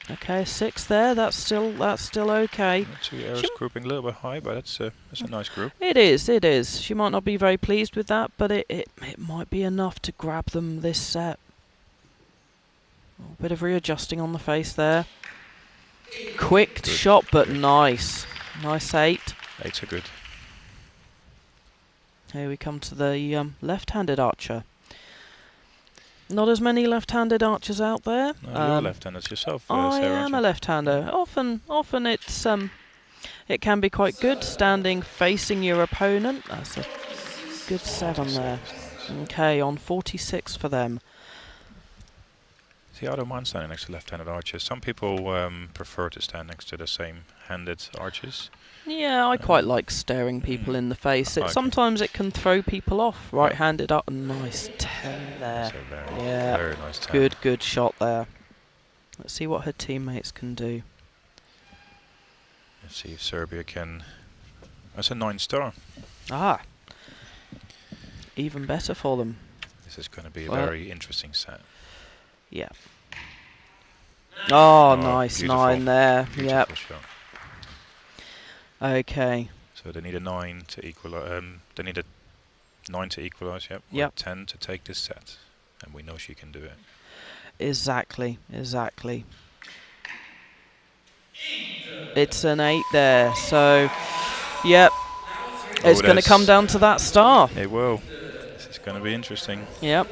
Speaker 2: Okay, 6 there. That's still okay.
Speaker 3: 2 arrows grouping a little bit high, but that's a nice group.
Speaker 2: It is. She might not be very pleased with that, but it might be enough to grab them this set. A bit of readjusting on the face there. Quick
Speaker 3: Good.
Speaker 2: shot, but nice. Nice 8.
Speaker 3: 8's are good.
Speaker 2: Here we come to the left-handed archer. Not as many left-handed archers out there.
Speaker 3: No, you're left-handed yourself,
Speaker 2: I
Speaker 3: Sarah,
Speaker 2: am a left-hander. Often it's it can be quite good standing facing your opponent. That's a good 7 there. Okay, on 46 for them.
Speaker 3: See, I don't mind standing next to left-handed archers. Some people prefer to stand next to the same-handed archers.
Speaker 2: Yeah, I quite like staring people in the face.
Speaker 3: Okay.
Speaker 2: Sometimes it can throw people off. Right-handed up, nice 10 there.
Speaker 3: So
Speaker 2: Very
Speaker 3: nice 10.
Speaker 2: good shot there. Let's see what her teammates can do.
Speaker 3: Let's see if Serbia can... That's a 9-star.
Speaker 2: Ah, even better for them.
Speaker 3: This is going to be a very interesting set.
Speaker 2: Yeah. Oh,
Speaker 3: Oh,
Speaker 2: nice
Speaker 3: beautiful.
Speaker 2: 9 there.
Speaker 3: Beautiful
Speaker 2: Yep.
Speaker 3: shot.
Speaker 2: Okay.
Speaker 3: So they need a 9 to equalize. They need a 9 to equalize. Yep.
Speaker 2: Yep.
Speaker 3: Or 10 to take this set, and we know she can do it.
Speaker 2: Exactly. It's an 8 there. So, yep. It's going to come down to that star.
Speaker 3: It will. This is going to be interesting.
Speaker 2: Yep.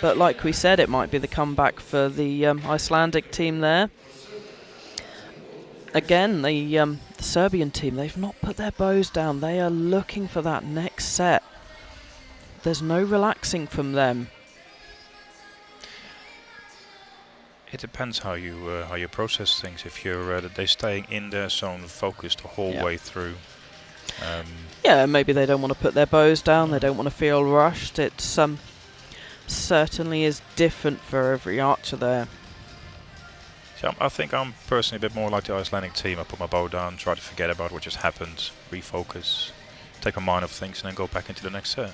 Speaker 2: But like we said, it might be the comeback for the Icelandic team there. Again, the Serbian team, they've not put their bows down. They are looking for that next set. There's no relaxing from them.
Speaker 3: It depends how you process things. If you're they're staying in their zone, focused the whole way through.
Speaker 2: Yeah, maybe they don't want to put their bows down. They don't want to feel rushed. It's certainly is different for every archer there.
Speaker 3: So I think I'm personally a bit more like the Icelandic team. I put my bow down, try to forget about what just happened, refocus, take my mind off things, and then go back into the next set.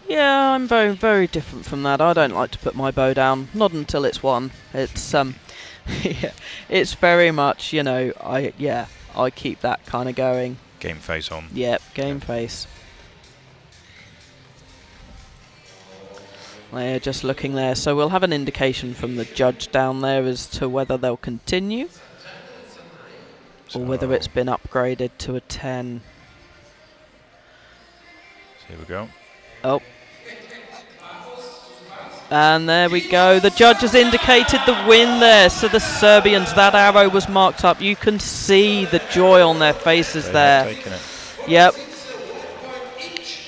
Speaker 2: Yeah, I'm very, very different from that. I don't like to put my bow down, not until it's won. It's yeah, it's very much, you know, I keep that kind of going.
Speaker 3: Game face on.
Speaker 2: Yep, game face. They're just looking there, so we'll have an indication from the judge down there as to whether they'll continue or whether it's been upgraded to a 10.
Speaker 3: So here we go.
Speaker 2: Oh. And there we go. The judge has indicated the win there. So the Serbians, that arrow was marked up. You can see the joy on their faces there.
Speaker 3: Taking it.
Speaker 2: Yep.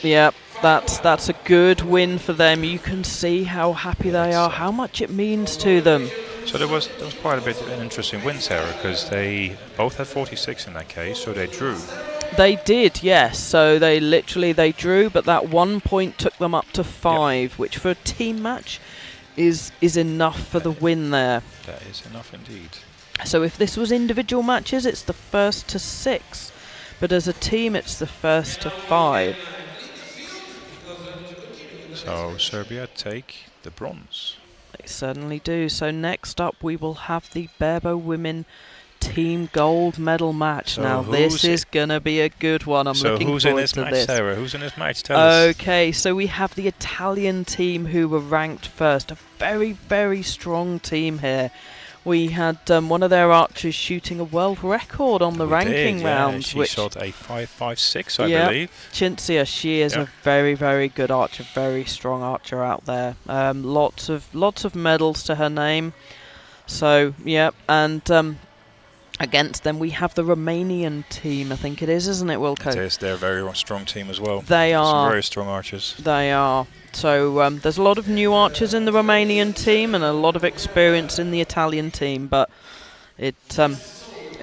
Speaker 2: Yep. That's a good win for them. You can see how happy they are, how much it means to them.
Speaker 3: So there was quite a bit of an interesting win, Sarah, because they both had 46 in that case, so they drew.
Speaker 2: They did, yes. So they drew, but that 1 point took them up to 5, which for a team match is enough for the win there.
Speaker 3: That is enough indeed.
Speaker 2: So if this was individual matches, it's the first to 6, but as a team, it's the first to 5.
Speaker 3: So Serbia take the bronze.
Speaker 2: They certainly do. So next up, we will have the Barrow women team gold medal match.
Speaker 3: So
Speaker 2: now this is gonna be a good one. I'm looking forward to this.
Speaker 3: So who's in this match, Sarah? Who's in this match? Tell us.
Speaker 2: Okay, so we have the Italian team who were ranked first. A very, very strong team here. We had one of their archers shooting a world record on the
Speaker 3: We
Speaker 2: ranking
Speaker 3: did, yeah.
Speaker 2: round.
Speaker 3: She
Speaker 2: which
Speaker 3: shot a 5.56, I
Speaker 2: yeah,
Speaker 3: believe.
Speaker 2: Cinzia, she is
Speaker 3: Yeah.
Speaker 2: a very, very good archer, very strong archer out there. Lots of medals to her name. So yeah, and against them we have the Romanian team. I think it is, isn't it, Wilco?
Speaker 3: It is. They're a very strong team as well.
Speaker 2: They
Speaker 3: Some
Speaker 2: are.
Speaker 3: very strong archers.
Speaker 2: They are. So there's a lot of new archers in the Romanian team and a lot of experience in the Italian team, but it's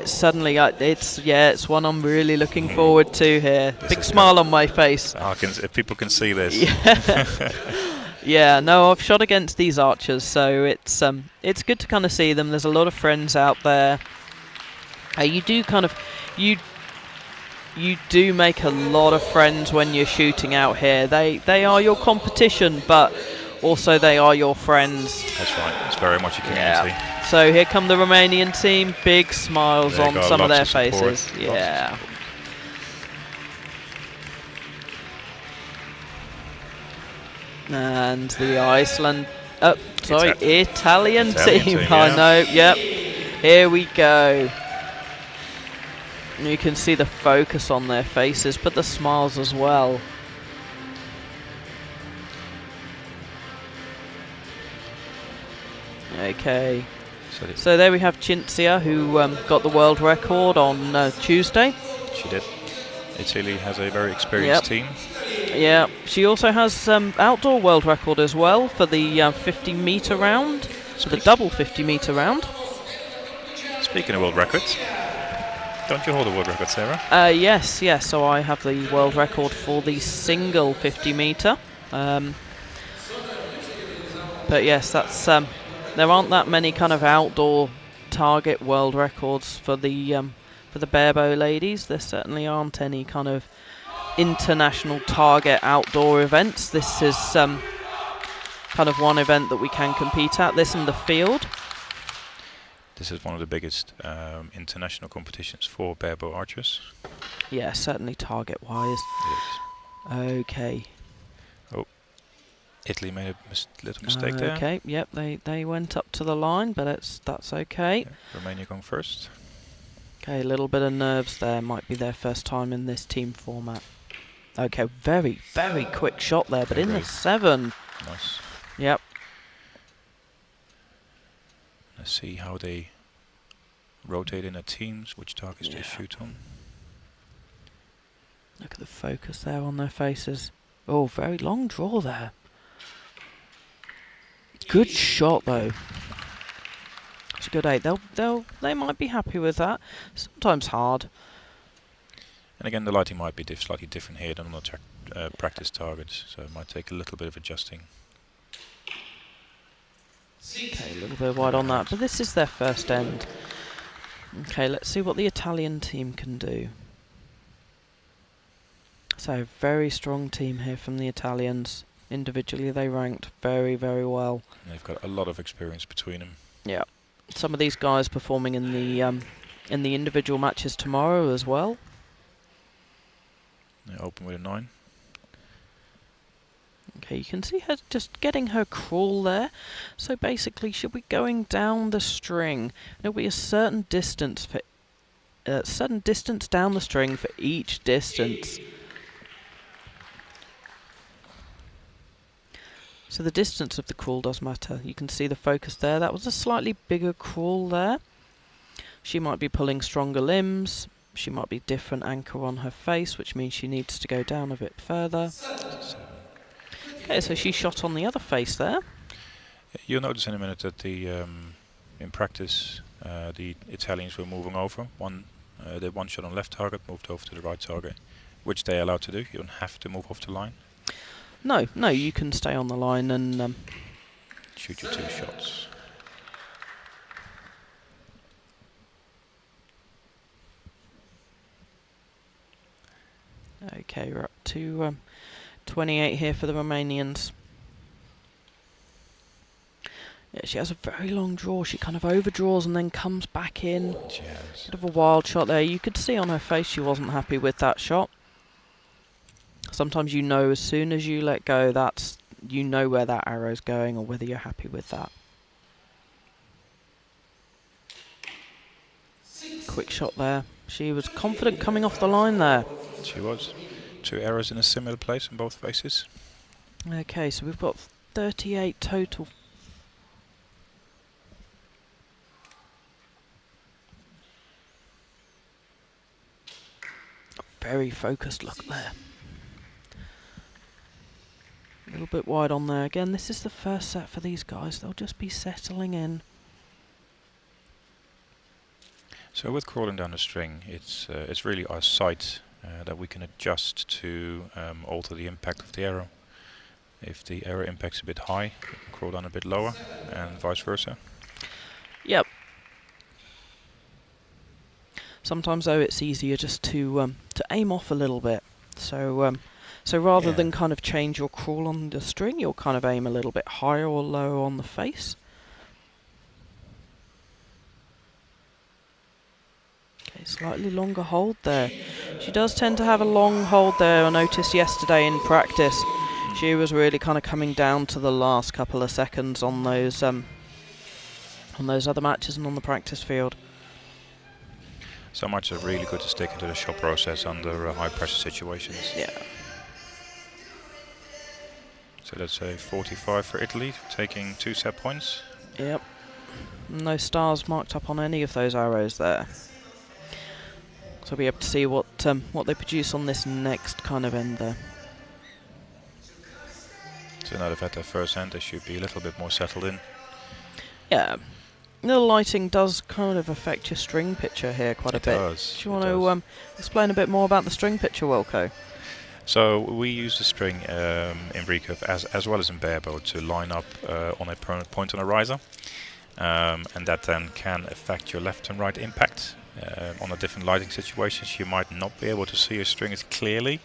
Speaker 2: suddenly it's one I'm really looking forward to here.
Speaker 3: This
Speaker 2: Big
Speaker 3: is
Speaker 2: smile on my face.
Speaker 3: If people can see this.
Speaker 2: Yeah. Yeah, no, I've shot against these archers, so it's good to kind of see them. There's a lot of friends out there. You do kind of you do make a lot of friends when you're shooting out here. They are your competition, but also they are your friends.
Speaker 3: That's right. It's very much a community.
Speaker 2: Yeah. So here come the Romanian team. Big smiles
Speaker 3: They
Speaker 2: on
Speaker 3: got
Speaker 2: some of
Speaker 3: lots
Speaker 2: their
Speaker 3: of support.
Speaker 2: faces. Yeah. And the Italian team.
Speaker 3: Yeah.
Speaker 2: I know. Yep. Here we go. You can see the focus on their faces, but the smiles as well. Okay. So there we have Cinzia, who got the world record on Tuesday.
Speaker 3: She did. Italy has a very experienced team.
Speaker 2: Yeah, she also has outdoor world record as well for the 50-meter round, for the double 50-meter round.
Speaker 3: Speaking of world records, don't you hold a world record, Sarah?
Speaker 2: Yes. So I have the world record for the single 50-meter. But yes, that's there aren't that many kind of outdoor target world records for the barebow ladies. There certainly aren't any kind of international target outdoor events. This is kind of one event that we can compete at. This in the field.
Speaker 3: This is one of the biggest international competitions for barebow archers.
Speaker 2: Yeah, certainly target-wise. Okay.
Speaker 3: Oh, Italy made a little mistake there.
Speaker 2: Okay, yep, they went up to the line, but that's okay.
Speaker 3: Yeah, Romania going first.
Speaker 2: Okay, a little bit of nerves there. Might be their first time in this team format. Okay, very, very quick shot there, but in the 7.
Speaker 3: Nice.
Speaker 2: Yep.
Speaker 3: Let's see how they rotate in their teams, which targets they shoot on.
Speaker 2: Look at the focus there on their faces. Oh, very long draw there. Good shot though. It's a good 8. They might be happy with that. Sometimes hard.
Speaker 3: And again, the lighting might be slightly different here than on the practice targets, so it might take a little bit of adjusting.
Speaker 2: Okay, a little bit wide on that, but this is their first end. Okay, let's see what the Italian team can do. So, very strong team here from the Italians. Individually, they ranked very, very well.
Speaker 3: And they've got a lot of experience between them.
Speaker 2: Yeah, some of these guys performing in the individual matches tomorrow as well.
Speaker 3: They open with a 9.
Speaker 2: Okay, you can see her just getting her crawl there. So basically, she'll be going down the string. There'll be a certain distance down the string for each distance. So the distance of the crawl does matter. You can see the focus there. That was a slightly bigger crawl there. She might be pulling stronger limbs. She might be different anchor on her face, which means she needs to go down a bit further. Okay, so she shot on the other face there.
Speaker 3: You'll notice in a minute that in practice the Italians were moving over. They one shot on left target, moved over to the right target, which they are allowed to do. You don't have to move off the line.
Speaker 2: No, you can stay on the line and
Speaker 3: shoot your 2 shots.
Speaker 2: Okay, we're up to 28 here for the Romanians. Yeah, she has a very long draw. She kind of overdraws and then comes back in.
Speaker 3: Yes.
Speaker 2: Bit of a wild shot there. You could see on her face she wasn't happy with that shot. Sometimes you know as soon as you let go, you know where that arrow's going or whether you're happy with that. quick shot there. She was confident coming off the line there.
Speaker 3: She was. 2 errors in a similar place in both faces.
Speaker 2: Okay, so we've got 38 total. Very focused look there. A little bit wide on there. Again, this is the first set for these guys. They'll just be settling in.
Speaker 3: So with crawling down the string, it's really our sight that we can adjust to alter the impact of the arrow. If the arrow impact's a bit high, we can crawl down a bit lower, and vice versa.
Speaker 2: Yep. Sometimes though it's easier just to aim off a little bit. So rather than kind of change your crawl on the string, you'll kind of aim a little bit higher or lower on the face. Okay, slightly longer hold there. She does tend to have a long hold there. I noticed yesterday in practice, she was really kind of coming down to the last couple of seconds on those other matches and on the practice field.
Speaker 3: So much are really good to stick into the shot process under high pressure situations.
Speaker 2: Yeah.
Speaker 3: So let's say 45 for Italy, taking 2 set points.
Speaker 2: Yep. No stars marked up on any of those arrows there. So we'll be able to see what they produce on this next kind of end there.
Speaker 3: So now they've had their first end, they should be a little bit more settled in.
Speaker 2: Yeah. The lighting does kind of affect your string picture here quite a bit.
Speaker 3: It does.
Speaker 2: Do you want to explain a bit more about the string picture, Wilco?
Speaker 3: So we use the string in recurve as well as in barebow to line up on a permanent point on a riser, and that then can affect your left and right impact. On the different lighting situations, you might not be able to see your string as clearly.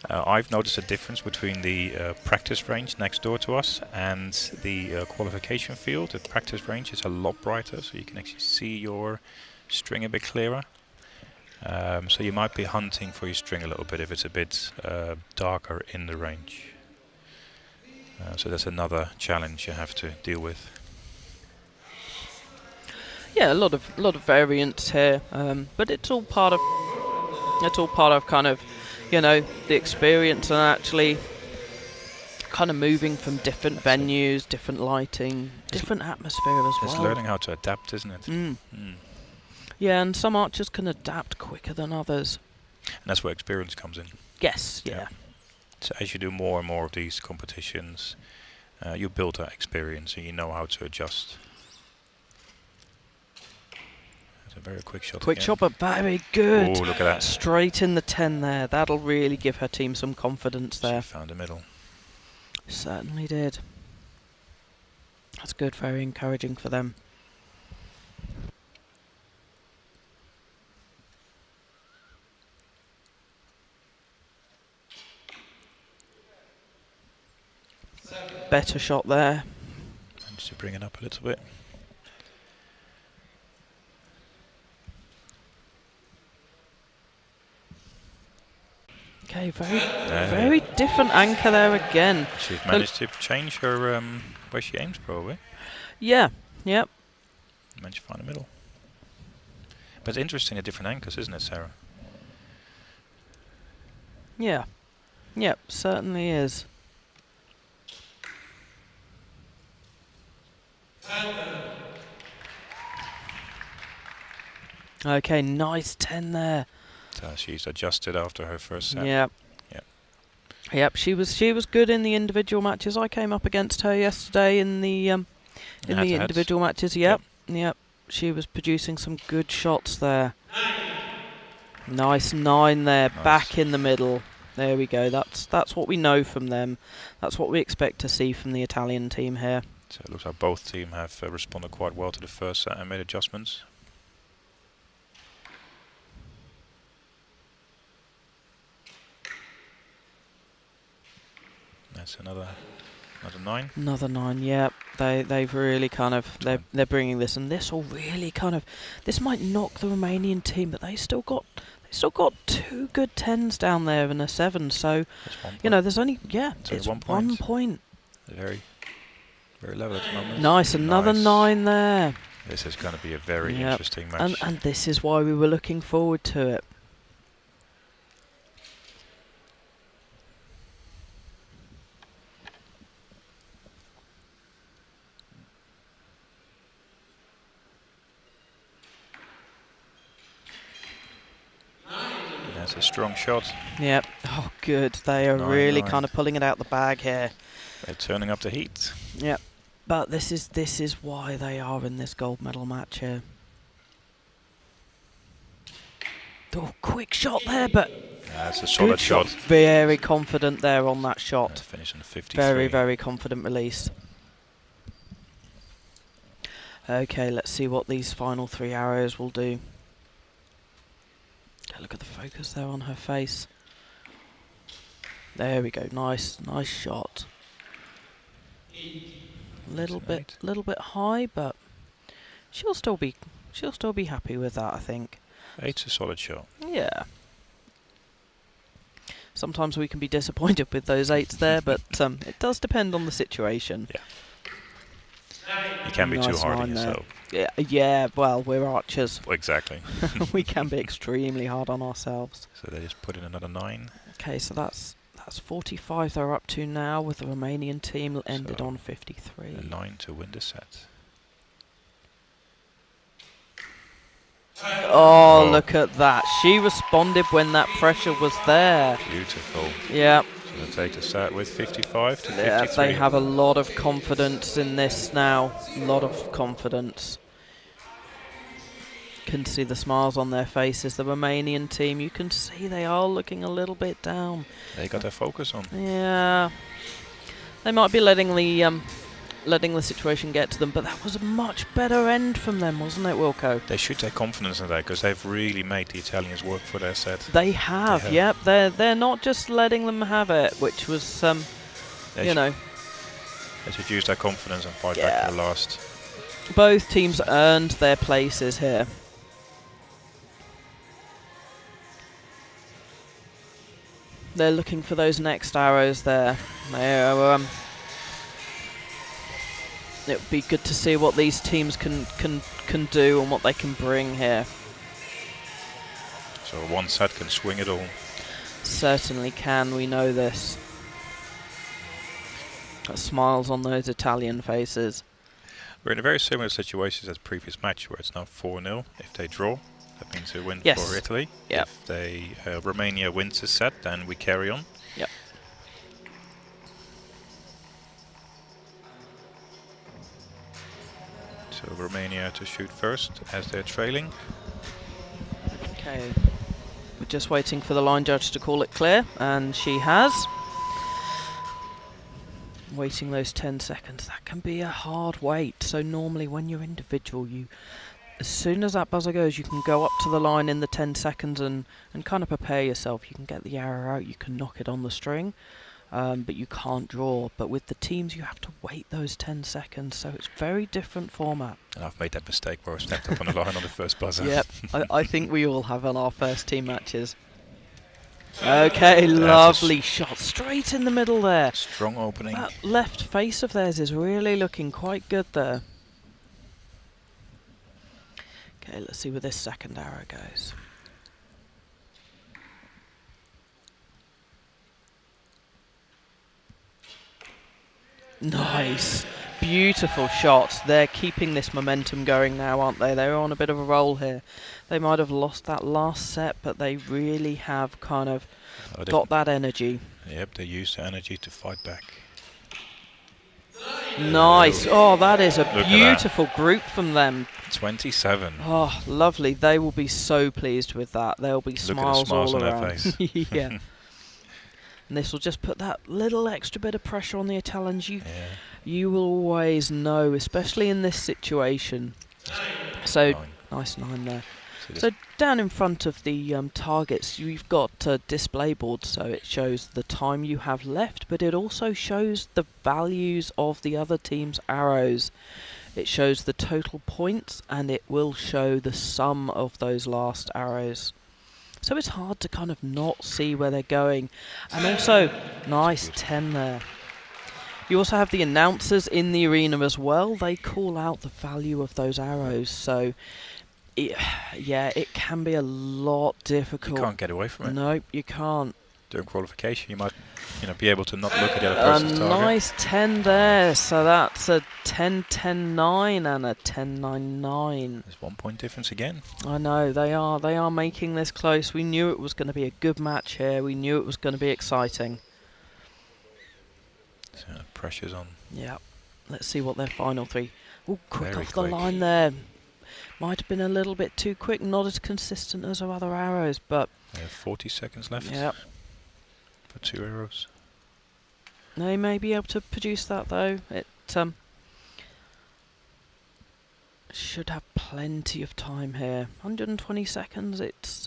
Speaker 3: I've noticed a difference between the practice range next door to us and the qualification field. The practice range is a lot brighter, so you can actually see your string a bit clearer. So you might be hunting for your string a little bit if it's a bit darker in the range. So that's another challenge you have to deal with.
Speaker 2: Yeah, a lot of variance here, but it's all part of kind of, you know, the experience and actually kind of moving from different venues, different lighting, different atmosphere as well.
Speaker 3: It's learning how to adapt, isn't it?
Speaker 2: Yeah, and some archers can adapt quicker than others.
Speaker 3: And that's where experience comes in.
Speaker 2: Yes, yeah.
Speaker 3: So as you do more and more of these competitions, you build that experience and you know how to adjust. That's a very quick shot.
Speaker 2: Quick
Speaker 3: again.
Speaker 2: shot, but very good.
Speaker 3: Oh, look at that.
Speaker 2: Straight in the 10 there. That'll really give her team some confidence there.
Speaker 3: She found the middle.
Speaker 2: Certainly did. That's good, very encouraging for them. Better shot there.
Speaker 3: Managed to bring it up a little bit.
Speaker 2: Okay, very different anchor there again.
Speaker 3: She's managed to change her where she aims, probably.
Speaker 2: Yeah, yep.
Speaker 3: Managed to find the middle. But it's interesting, the different anchors, isn't it, Sarah?
Speaker 2: Yeah. Yep, certainly is. Okay, nice 10 there.
Speaker 3: So she's adjusted after her first set.
Speaker 2: Yep.
Speaker 3: Yep.
Speaker 2: Yep, she was good in the individual matches. I came up against her yesterday in the individual matches. Yep. She was producing some good shots there. Nice 9 there,
Speaker 3: Nice.
Speaker 2: back in the middle. There we go. That's what we know from them. That's what we expect to see from the Italian team here.
Speaker 3: So it looks like both teams have responded quite well to the first set and made adjustments. That's another 9.
Speaker 2: Another 9. Yep. They've really kind of they're bringing this, and this will really kind of, this might knock the Romanian team, but they still got 2 good 10s down there and a 7. So you know, there's only it's
Speaker 3: 1
Speaker 2: point.
Speaker 3: Very level at the moment.
Speaker 2: Nice, another 9 there.
Speaker 3: This is going to be a very
Speaker 2: Yep.
Speaker 3: interesting match.
Speaker 2: And this is why we were looking forward to it.
Speaker 3: That's a strong shot.
Speaker 2: Yep. Oh, good. They are really
Speaker 3: 9-9.
Speaker 2: kind of pulling it out the bag here.
Speaker 3: They're turning up the heat.
Speaker 2: Yep. But this is why they are in this gold medal match here. Oh, quick shot there, but
Speaker 3: That's a solid
Speaker 2: good
Speaker 3: shot.
Speaker 2: Very confident there on that shot.
Speaker 3: Finish on 53.
Speaker 2: Very, very confident release. Okay, let's see what these final 3 arrows will do. Okay, look at the focus there on her face. There we go. Nice shot. Little bit high, but she'll still be happy with that, I think.
Speaker 3: 8's a solid shot.
Speaker 2: Yeah. Sometimes we can be disappointed with those 8s there, but it does depend on the situation.
Speaker 3: Yeah. You can be too
Speaker 2: Nice
Speaker 3: hard on
Speaker 2: line there.
Speaker 3: yourself.
Speaker 2: Yeah, well, we're archers.
Speaker 3: Exactly.
Speaker 2: We can be extremely hard on ourselves.
Speaker 3: So they just put in another 9.
Speaker 2: Okay, so that's 45 they're up to now, with the Romanian team ended
Speaker 3: So
Speaker 2: on 53.
Speaker 3: A 9 to win the set.
Speaker 2: Oh, look at that. She responded when that pressure was there.
Speaker 3: Beautiful.
Speaker 2: Yeah.
Speaker 3: So they take the set with 55 to 53.
Speaker 2: Yeah, they have a lot of confidence in this now. A lot of confidence. Can see the smiles on their faces. The Romanian team, you can see they are looking a little bit down.
Speaker 3: They got their focus on.
Speaker 2: Yeah. They might be letting the situation get to them, but that was a much better end from them, wasn't it, Wilco?
Speaker 3: They should take confidence in that, because they've really made the Italians work for their set.
Speaker 2: They have, yep. They're not just letting them have it, which was,
Speaker 3: They should use their confidence and fight back for the last.
Speaker 2: Both teams earned their places here. They're looking for those next arrows there. It would be good to see what these teams can do and what they can bring here.
Speaker 3: So one set can swing it all.
Speaker 2: Certainly can, we know this. Smiles on those Italian faces.
Speaker 3: We're in a very similar situation as the previous match, where it's now 4-0. If they draw, that means a win
Speaker 2: Yes.
Speaker 3: for Italy.
Speaker 2: Yep.
Speaker 3: If they Romania wins the set, then we carry on.
Speaker 2: Yep.
Speaker 3: So Romania to shoot first as they're trailing.
Speaker 2: Okay. We're just waiting for the line judge to call it clear, and she has. Waiting those 10 seconds, that can be a hard wait. So normally when you're individual, as soon as that buzzer goes, you can go up to the line in the 10 seconds and kind of prepare yourself. You can get the arrow out, you can knock it on the string, but you can't draw. But with the teams, you have to wait those 10 seconds, so it's very different format.
Speaker 3: And I've made that mistake where I stepped up on the line on the first buzzer.
Speaker 2: Yep, I think we all have on our first team matches. Okay, lovely shot, straight in the middle there.
Speaker 3: Strong opening.
Speaker 2: That left face of theirs is really looking quite good there. Okay, let's see where this second arrow goes. Nice. Beautiful shots. They're keeping this momentum going now, aren't they? They're on a bit of a roll here. They might have lost that last set, but they really have kind of got that energy.
Speaker 3: Yep, they use the energy to fight back.
Speaker 2: Nice. Oh, that is a beautiful group from them.
Speaker 3: 27.
Speaker 2: Oh, lovely. They will be so pleased with that. There'll be smiles all
Speaker 3: on
Speaker 2: around.
Speaker 3: their face.
Speaker 2: Yeah. And this will just put that little extra bit of pressure on the Italians. You will always know, especially in this situation. So, nice 9 there. So down in front of the targets, you've got a display board, so it shows the time you have left, but it also shows the values of the other team's arrows. It shows the total points, and it will show the sum of those last arrows. So it's hard to kind of not see where they're going. And also, nice 10 there. You also have the announcers in the arena as well. They call out the value of those arrows. So, yeah, it can be a lot difficult.
Speaker 3: You can't get away from it.
Speaker 2: Nope, you can't.
Speaker 3: During qualification, you might, be able to not look at the other person's target.
Speaker 2: Nice 10 there. So that's a 10-10-9 and a 10-9-9.
Speaker 3: There's 1 point difference again.
Speaker 2: I know they are making this close. We knew it was going to be a good match here. We knew it was going to be exciting.
Speaker 3: So pressure's on.
Speaker 2: Yeah. Let's see what their final 3. Oh, quick
Speaker 3: Very
Speaker 2: off the
Speaker 3: quick.
Speaker 2: line there. Might have been a little bit too quick. Not as consistent as our other arrows, but
Speaker 3: They have 40 seconds left.
Speaker 2: yeah.
Speaker 3: For 2 arrows.
Speaker 2: They may be able to produce that though. It should have plenty of time here. 120 seconds. It's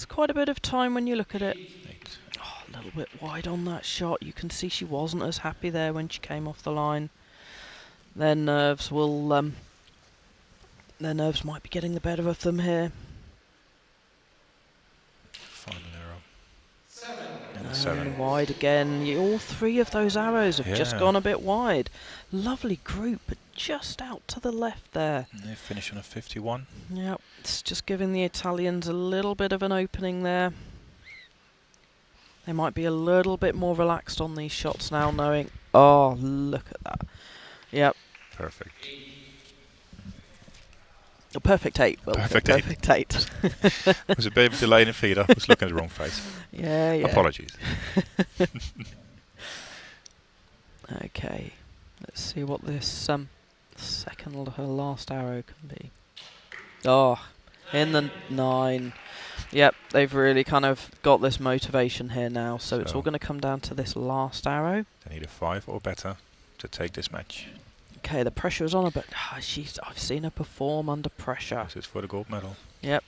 Speaker 2: quite a bit of time when you look at it.
Speaker 3: 8.
Speaker 2: Oh, a little bit wide on that shot. You can see she wasn't as happy there when she came off the line. Their nerves will their nerves might be getting the better of them here.
Speaker 3: Final arrow.
Speaker 4: 7.
Speaker 3: And 7.
Speaker 2: Wide again. All 3 of those arrows have just
Speaker 3: Yeah.
Speaker 2: gone a bit wide. Lovely group, but just out to the left there.
Speaker 3: And they finish on a 51.
Speaker 2: Yep, it's just giving the Italians a little bit of an opening there. They might be a little bit more relaxed on these shots now, knowing... Oh, look at that. Yep.
Speaker 3: Perfect.
Speaker 2: A perfect 8. Well,
Speaker 3: Perfect 8.
Speaker 2: Perfect 8.
Speaker 3: It was a bit of a delay in the feed. I was looking at the wrong face.
Speaker 2: Yeah.
Speaker 3: Apologies.
Speaker 2: Okay. Let's see what this second her last arrow can be. Oh, in the 9. Yep, they've really kind of got this motivation here now, so it's all going to come down to this last arrow.
Speaker 3: They need a 5 or better to take this match.
Speaker 2: Okay, the pressure is on her, but I've seen her perform under pressure.
Speaker 3: This is for the gold medal.
Speaker 2: Yep.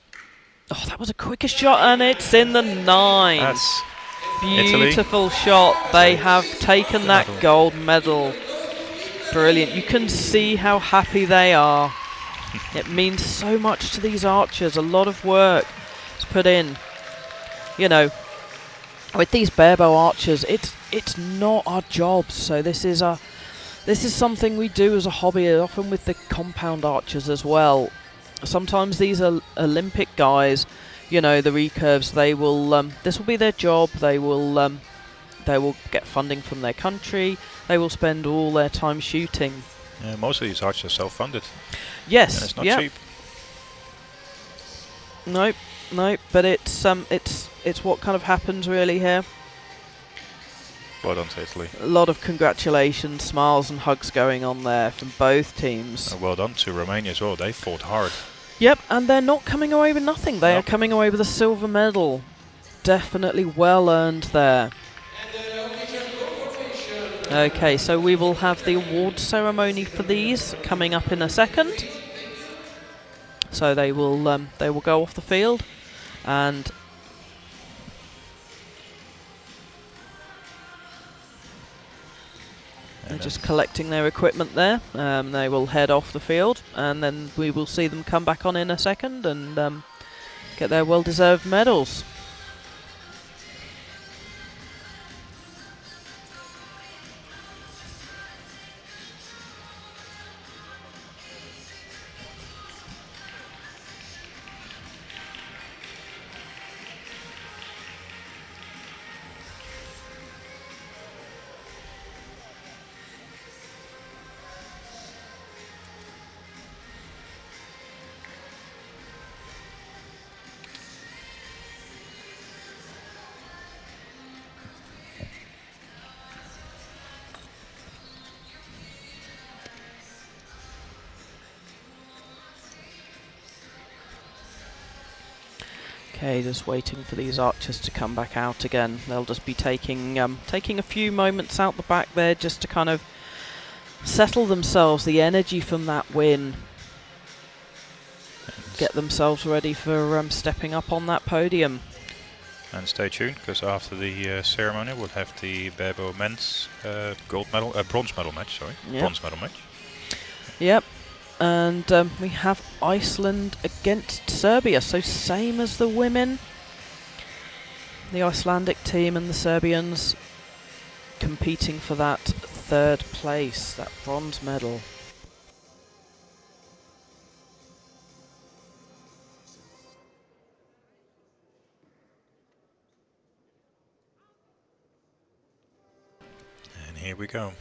Speaker 2: Oh, that was a quickest shot, and it's in the 9.
Speaker 3: That's
Speaker 2: Beautiful shot. They have taken that gold medal. Brilliant. You can see how happy they are. It means so much to these archers. A lot of work is put in. You know, with these barebow archers, it's not our job. So this is something we do as a hobby, often with the compound archers as well. Sometimes these are Olympic guys, you know, the recurves, they will this will be their job. They will get funding from their country. They will spend all their time shooting.
Speaker 3: Yeah, most of these archers are self-funded.
Speaker 2: Yes,
Speaker 3: And it's not
Speaker 2: yep.
Speaker 3: cheap.
Speaker 2: Nope, but it's what kind of happens really here.
Speaker 3: Well done to Italy.
Speaker 2: A lot of congratulations, smiles and hugs going on there from both teams.
Speaker 3: And well done to Romania as well. They fought hard.
Speaker 2: Yep, and they're not coming away with nothing. They are
Speaker 3: Nope.
Speaker 2: coming away with a silver medal. Definitely well earned there. Okay, so we will have the award ceremony for these coming up in a second. So they will go off the field, and they're just collecting their equipment there. They will head off the field, and then we will see them come back on in a second and get their well-deserved medals. Okay, just waiting for these archers to come back out again. They'll just be taking a few moments out the back there just to kind of settle themselves, the energy from that win. Get themselves ready for stepping up on that podium.
Speaker 3: And stay tuned, because after the ceremony we'll have the barebow men's bronze medal match. Sorry,
Speaker 2: Yep.
Speaker 3: bronze medal match.
Speaker 2: Yep. And we have Iceland against Serbia, so same as the women. The Icelandic team and the Serbians competing for that third place, that bronze medal.
Speaker 3: And here we go.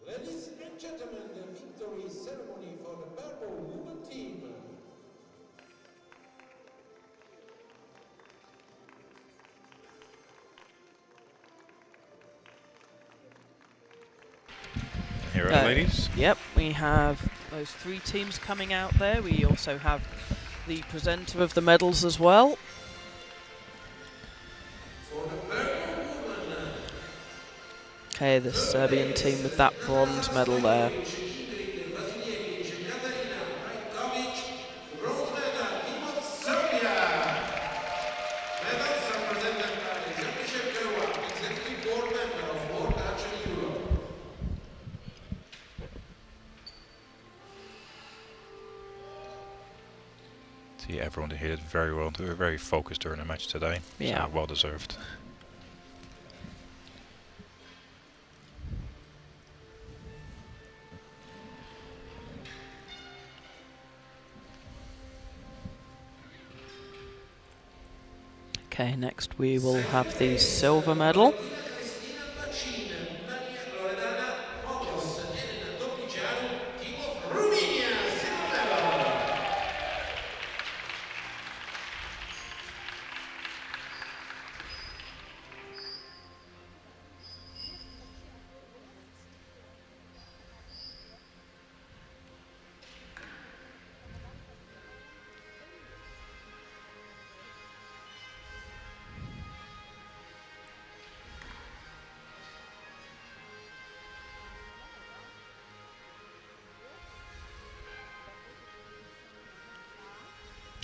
Speaker 4: Ladies and gentlemen, the victory ceremony for the Barrow women team.
Speaker 3: Here are the ladies.
Speaker 2: Yep, we have those 3 teams coming out there. We also have the presenter of the medals as well. Okay, the Serbian team with that bronze medal there.
Speaker 3: See, everyone here did very well. They were very focused during the match today.
Speaker 2: Yeah.
Speaker 3: So well deserved.
Speaker 2: Okay, next we will have the silver medal.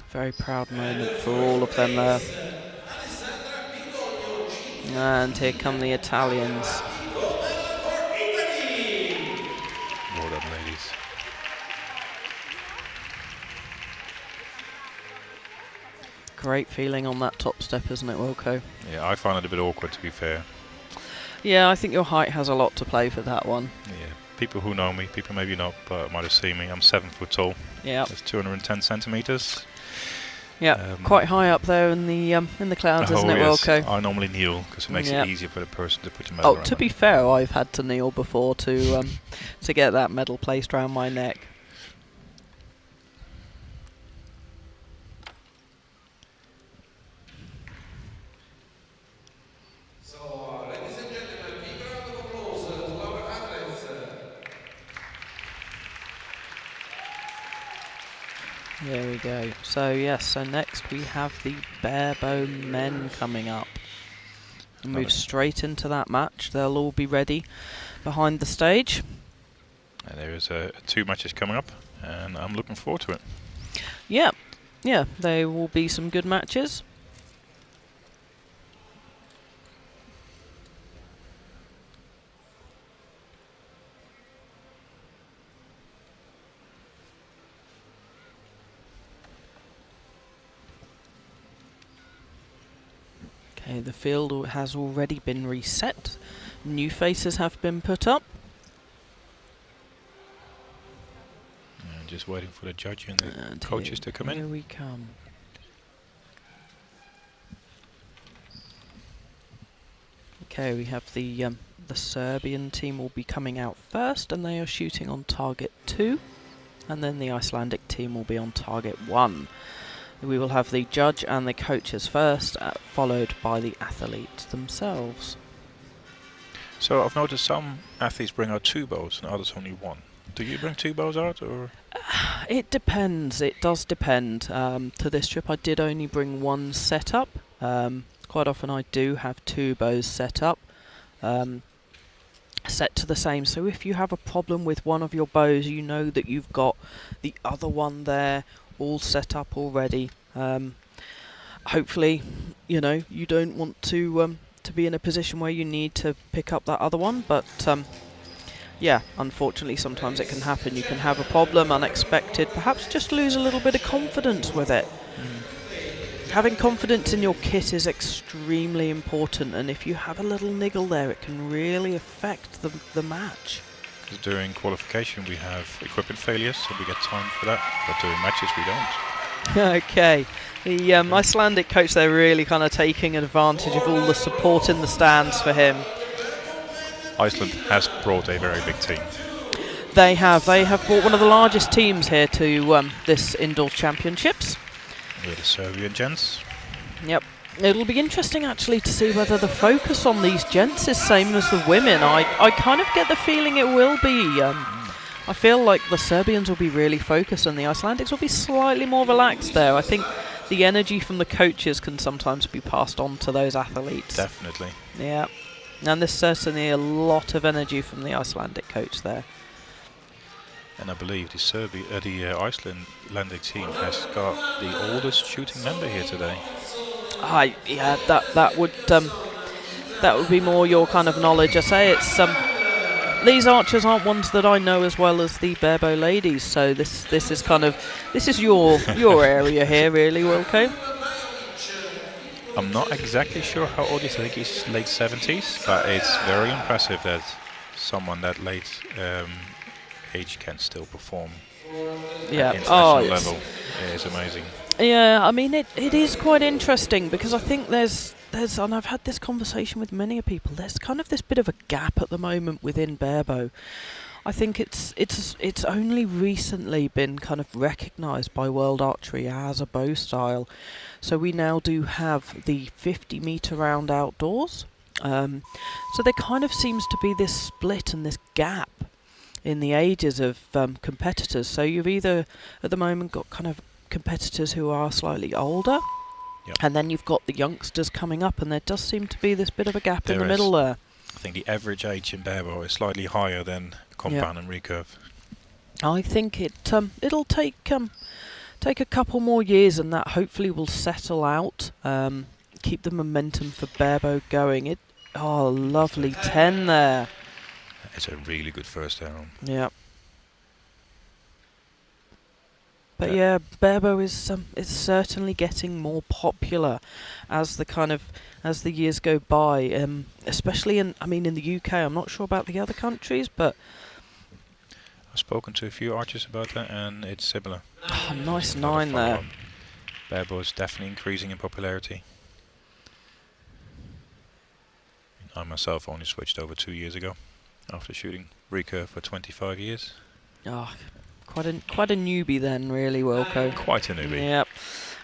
Speaker 2: Very proud moment for all of them there. And here come the Italians.
Speaker 3: Well done, ladies.
Speaker 2: Great feeling on that top step, isn't it, Wilco?
Speaker 3: Yeah, I find it a bit awkward, to be fair.
Speaker 2: Yeah, I think your height has a lot to play for that one.
Speaker 3: Yeah, people who know me, people maybe not, but might have seen me. I'm 7 foot tall.
Speaker 2: Yeah.
Speaker 3: That's 210 centimeters.
Speaker 2: Yeah, quite high up there in the clouds, isn't it,
Speaker 3: yes.
Speaker 2: Wilco?
Speaker 3: I normally kneel because it makes
Speaker 2: Yep.
Speaker 3: it easier for the person to put the medal
Speaker 2: Oh,
Speaker 3: around
Speaker 2: to
Speaker 3: them.
Speaker 2: be fair, I've had to kneel before to get that medal placed around my neck.
Speaker 4: So, ladies and gentlemen, big round of applause to our athletes.
Speaker 2: There we go. So yes, so next we have the Barrow men coming up. And move straight into that match. They'll all be ready behind the stage.
Speaker 3: And there is 2 matches coming up, and I'm looking forward to it.
Speaker 2: Yeah, there will be some good matches. Okay, the field has already been reset. New faces have been put up.
Speaker 3: And just waiting for the judge and the
Speaker 2: And
Speaker 3: coaches to come
Speaker 2: Here
Speaker 3: in.
Speaker 2: we come. Okay, we have the Serbian team will be coming out first, and they are shooting on target 2, and then the Icelandic team will be on target 1. We will have the judge and the coaches first, followed by the athletes themselves.
Speaker 3: So I've noticed some athletes bring out 2 bows and others only 1. Do you bring 2 bows out, or?
Speaker 2: It depends. It does depend. To this trip, I did only bring 1 setup. quite often I do have 2 bows set up, set to the same. So if you have a problem with one of your bows, you know that you've got the other one there all set up already. Hopefully, you know, you don't want to be in a position where you need to pick up that other one, but yeah, unfortunately sometimes it can happen. You can have a problem, unexpected, perhaps just lose a little bit of confidence with it. Having confidence in your kit is extremely important, and if you have a little niggle there, it can really affect the match.
Speaker 3: During qualification we have equipment failures, so we get time for that, but during matches we don't.
Speaker 2: Okay, the Icelandic coach, they're really kind of taking advantage of all the support in the stands for him.
Speaker 3: Iceland has brought a very big team.
Speaker 2: They have brought one of the largest teams here to this indoors championships.
Speaker 3: With the Serbian gents.
Speaker 2: Yep. It'll be interesting actually to see whether the focus on these gents is same as the women. I kind of get the feeling it will be. I feel like the Serbians will be really focused and the Icelandics will be slightly more relaxed there. I think the energy from the coaches can sometimes be passed on to those athletes.
Speaker 3: Definitely.
Speaker 2: Yeah. And there's certainly a lot of energy from the Icelandic coach there.
Speaker 3: And I believe the Icelandic team has got the oldest shooting member here today.
Speaker 2: Yeah, that would be more your kind of knowledge. I say it's these archers aren't ones that I know as well as the Barrow ladies, so this is your area here, really, Wilco.
Speaker 3: I'm not exactly sure how old he's. I think he's late 70s, but it's very impressive that someone that late age can still perform at international level. It is amazing.
Speaker 2: Yeah, I mean it is quite interesting because I think there's and I've had this conversation with many people. There's kind of this bit of a gap at the moment within Barrow. I think it's only recently been kind of recognised by World Archery as a bow style. So we now do have the 50-metre round outdoors. So there kind of seems to be this split and this gap in the ages of competitors. So you've either at the moment got kind of competitors who are slightly older,
Speaker 3: yep,
Speaker 2: and then you've got the youngsters coming up, and there does seem to be this bit of a gap in the middle there.
Speaker 3: I think the average age in Barrow is slightly higher than compound and recurve.
Speaker 2: I think it'll take a couple more years, and that hopefully will settle out. Keep the momentum for Barrow going. Lovely 10 there.
Speaker 3: It's a really good first arrow.
Speaker 2: Yeah. But yeah, Barrow is certainly getting more popular as the years go by. Especially in the UK. I'm not sure about the other countries, but
Speaker 3: I've spoken to a few archers about that, and it's similar.
Speaker 2: Nice 9 there.
Speaker 3: Barrow is definitely increasing in popularity. I myself only switched over 2 years ago, after shooting recurve for 25 years.
Speaker 2: Quite a newbie then, really, Wilco.
Speaker 3: Quite a newbie.
Speaker 2: Yep.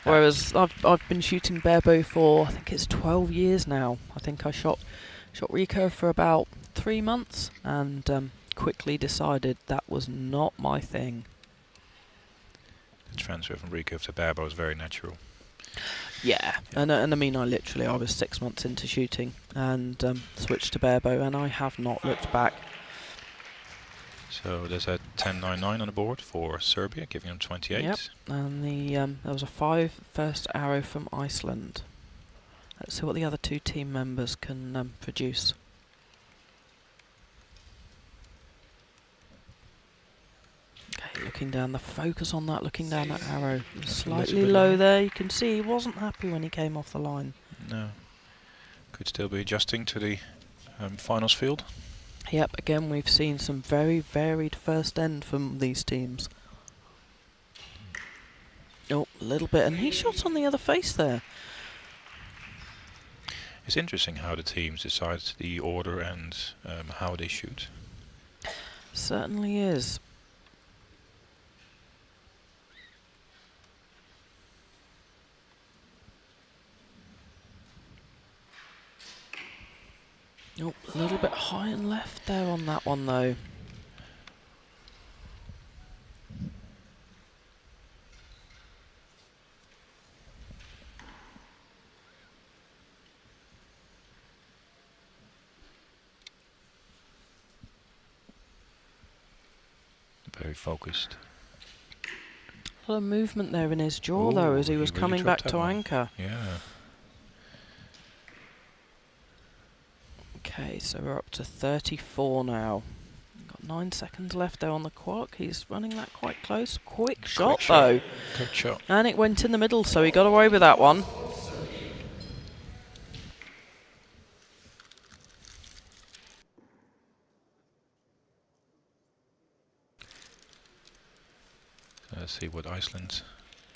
Speaker 2: Whereas I've been shooting Barrow for, I think it's 12 years now. I think I shot recurve for about 3 months and quickly decided that was not my thing.
Speaker 3: The transfer from recurve to Barrow is very natural.
Speaker 2: Yeah, and I mean, I was 6 months into shooting and switched to Barrow, and I have not looked back.
Speaker 3: So there's a 10.99 on the board for Serbia, giving them 28.
Speaker 2: Yep, and there was a 5 first arrow from Iceland. Let's see what the other 2 team members can produce. Okay, looking down, the focus on that, looking down that arrow. Slightly low there, you can see he wasn't happy when he came off the line.
Speaker 3: No. Could still be adjusting to the finals field.
Speaker 2: Yep, again we've seen some very varied first end from these teams. Oh, a little bit, and he shot on the other face there.
Speaker 3: It's interesting how the teams decide the order and how they shoot.
Speaker 2: Certainly is. Oh, a little bit high and left there on that one though.
Speaker 3: focused.
Speaker 2: A lot of movement there in his jaw, though, as he was
Speaker 3: really
Speaker 2: coming
Speaker 3: dropped
Speaker 2: back
Speaker 3: that
Speaker 2: to
Speaker 3: one.
Speaker 2: anchor.
Speaker 3: Yeah.
Speaker 2: Okay, so we're up to 34 now. Got 9 seconds left there on the clock. He's running that quite close. Quick shot, though.
Speaker 3: Quick shot.
Speaker 2: And it went in the middle, so he got away with that one.
Speaker 3: Let's see what Iceland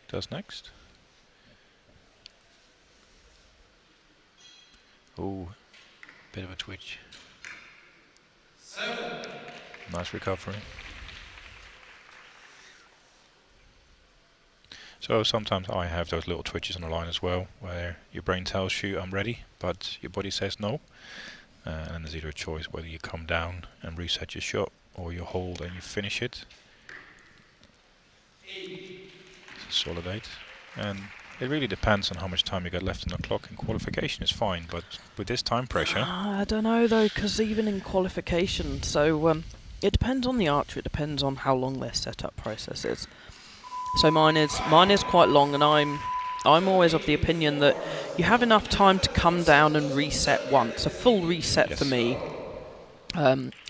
Speaker 3: does next. Oh, bit of a twitch.
Speaker 4: 7.
Speaker 3: Nice recovery. So sometimes I have those little twitches on the line as well, where your brain tells you I'm ready, but your body says no. And there's either a choice whether you come down and reset your shot, or you hold and you finish it. It's a solid 8. And it really depends on how much time you got left on the clock. In qualification is fine, but with this time pressure...
Speaker 2: I don't know, though, because even in qualification, so it depends on the archer, it depends on how long their setup process is. So mine is quite long, and I'm always of the opinion that you have enough time to come down and reset once. A full reset for me,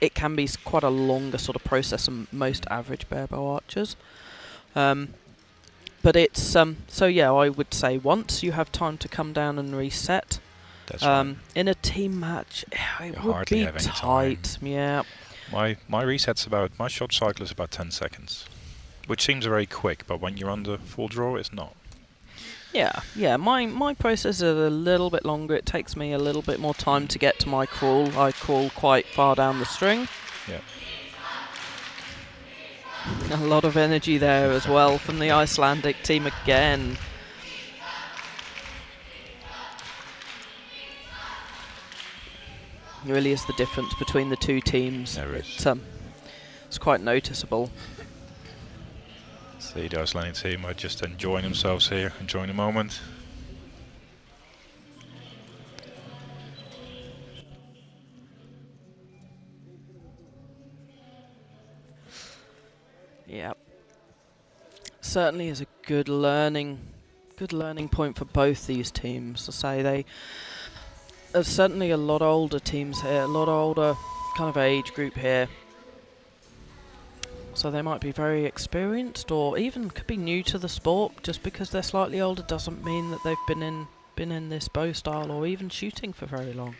Speaker 2: it can be quite a longer sort of process than most average barebow archers. But it's so yeah, I would say once you have time to come down and reset.
Speaker 3: That's right.
Speaker 2: In a team match, it
Speaker 3: You
Speaker 2: would
Speaker 3: hardly
Speaker 2: be
Speaker 3: have any
Speaker 2: tight. Yeah.
Speaker 3: My reset's my shot cycle is about 10 seconds, which seems very quick, but when you're on the full draw, it's not.
Speaker 2: Yeah. My process is a little bit longer. It takes me a little bit more time to get to my crawl. I crawl quite far down the string.
Speaker 3: Yeah.
Speaker 2: A lot of energy there as well from the Icelandic team again. It really is the difference between the two teams.
Speaker 3: There is.
Speaker 2: It's quite noticeable.
Speaker 3: See, the Icelandic team are just enjoying themselves here, enjoying the moment.
Speaker 2: Yeah. Certainly is a good learning point for both these teams. To say there's certainly a lot of older teams here, a lot of older kind of age group here. So they might be very experienced, or even could be new to the sport. Just because they're slightly older doesn't mean that they've been in this bow style or even shooting for very long.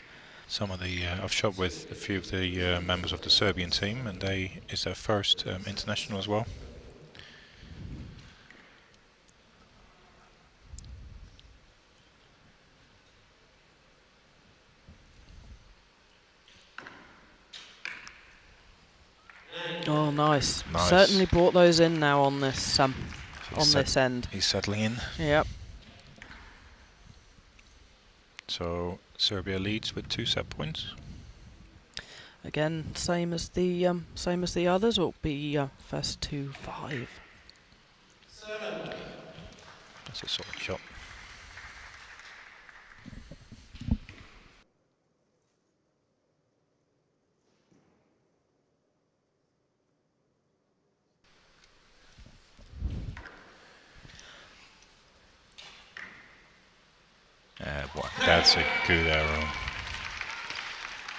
Speaker 3: Some of the I've shot with a few of the members of the Serbian team, and it's their first international as well.
Speaker 2: Oh, nice. Certainly brought those in now on this this end.
Speaker 3: He's settling in.
Speaker 2: Yep.
Speaker 3: So Serbia leads with 2 set points.
Speaker 2: Again, same as the others. Will be first to 5.
Speaker 4: 7.
Speaker 3: That's a solid shot. That's a good arrow.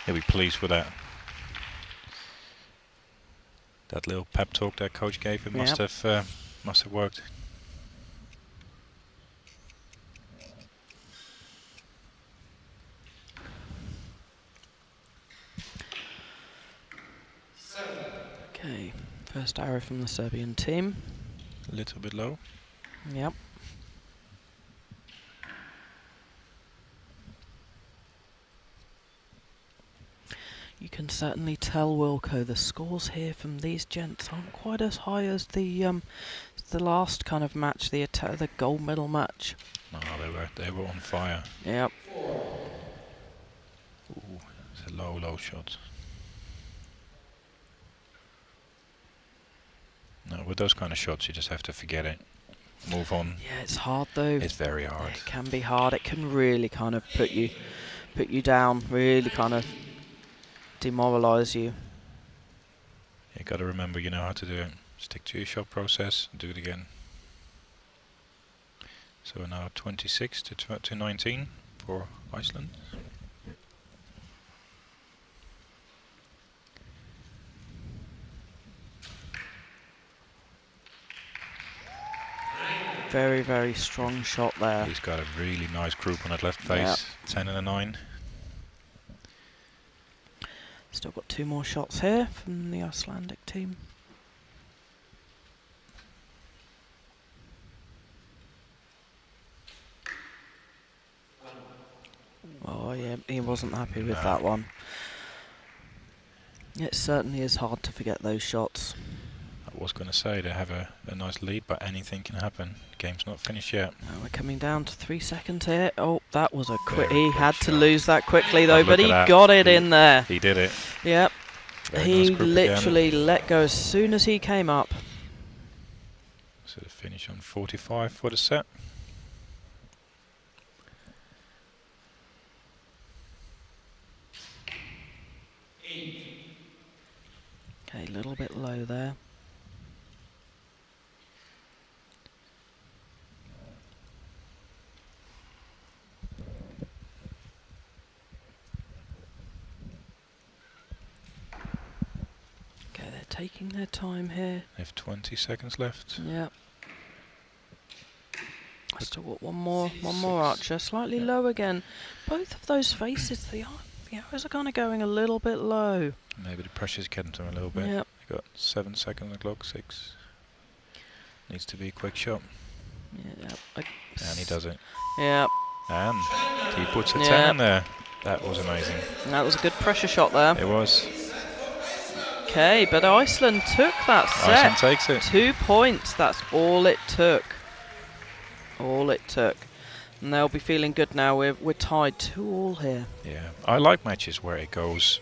Speaker 3: He'll be pleased with that. That little pep talk that coach gave him must have worked.
Speaker 2: Okay, first arrow from the Serbian team.
Speaker 3: A little bit low.
Speaker 2: Yep. You can certainly tell, Wilco, the scores here from these gents aren't quite as high as the last kind of match, the gold medal match.
Speaker 3: No, they were on fire.
Speaker 2: Yep.
Speaker 3: Ooh, it's a low shot. No, with those kind of shots, you just have to forget it. Move on.
Speaker 2: Yeah, it's hard though.
Speaker 3: It's very hard.
Speaker 2: Yeah, it can be hard. It can really kind of put you down. Really kind of demoralise you.
Speaker 3: You got to remember, you know how to do it. Stick to your shot process. Do it again. So we're now 26 to 19 for Iceland.
Speaker 2: Very, very strong shot there.
Speaker 3: He's got a really nice group on that left face. 10 and a 9.
Speaker 2: Still got 2 more shots here from the Icelandic team. Oh yeah, he wasn't happy with that one. It certainly is hard to forget those shots.
Speaker 3: I was going to say they have a nice lead, but anything can happen. The game's not finished yet.
Speaker 2: We're coming down to 3 seconds here. Oh, that was a quick.
Speaker 3: Very
Speaker 2: He
Speaker 3: quick
Speaker 2: had to
Speaker 3: shot.
Speaker 2: lose that quickly though,
Speaker 3: Look
Speaker 2: but
Speaker 3: at
Speaker 2: he
Speaker 3: that.
Speaker 2: got it in there.
Speaker 3: He did it.
Speaker 2: Yep.
Speaker 3: Very
Speaker 2: He
Speaker 3: nice group
Speaker 2: literally
Speaker 3: again.
Speaker 2: let go as soon as he came up.
Speaker 3: So the finish on 45 for the set.
Speaker 2: Okay, a little bit low there. Okay, they're taking their time here.
Speaker 3: They have 20 seconds left.
Speaker 2: Yeah. Still got one more archer, slightly low again. Both of those faces, the arrows are kind of going a little bit low.
Speaker 3: Maybe the pressure's getting to him a little bit.
Speaker 2: Yep.
Speaker 3: They got 7 seconds on the clock, 6. Needs to be a quick shot.
Speaker 2: Yeah,
Speaker 3: And he does it.
Speaker 2: Yeah,
Speaker 3: And he puts a 10
Speaker 2: Yeah.
Speaker 3: in there. That was amazing.
Speaker 2: that was a good pressure shot there.
Speaker 3: It was.
Speaker 2: Okay, but Iceland took that set.
Speaker 3: Iceland takes it.
Speaker 2: 2 points, that's all it took. All it took. And they'll be feeling good now. We're tied 2-2 here.
Speaker 3: Yeah. I like matches where it goes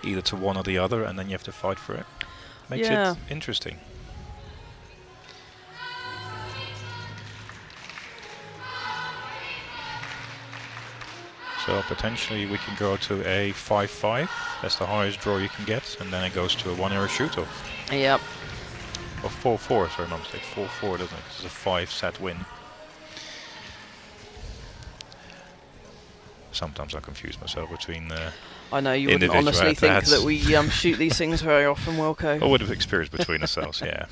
Speaker 3: either to one or the other and then you have to fight for it. Makes
Speaker 2: Yeah.
Speaker 3: it interesting. So potentially we can go to a 5-5. That's the highest draw you can get, and then it goes to a 1-arrow shoot-off.
Speaker 2: Yep.
Speaker 3: Or 4-4, sorry, my mistake. 4-4, doesn't it? It's a 5-set win. Sometimes I confuse myself between
Speaker 2: I know you wouldn't
Speaker 3: individual
Speaker 2: honestly think
Speaker 3: at-bats.
Speaker 2: that we shoot these things very often, Wilco.
Speaker 3: a bit of experience between ourselves, yeah.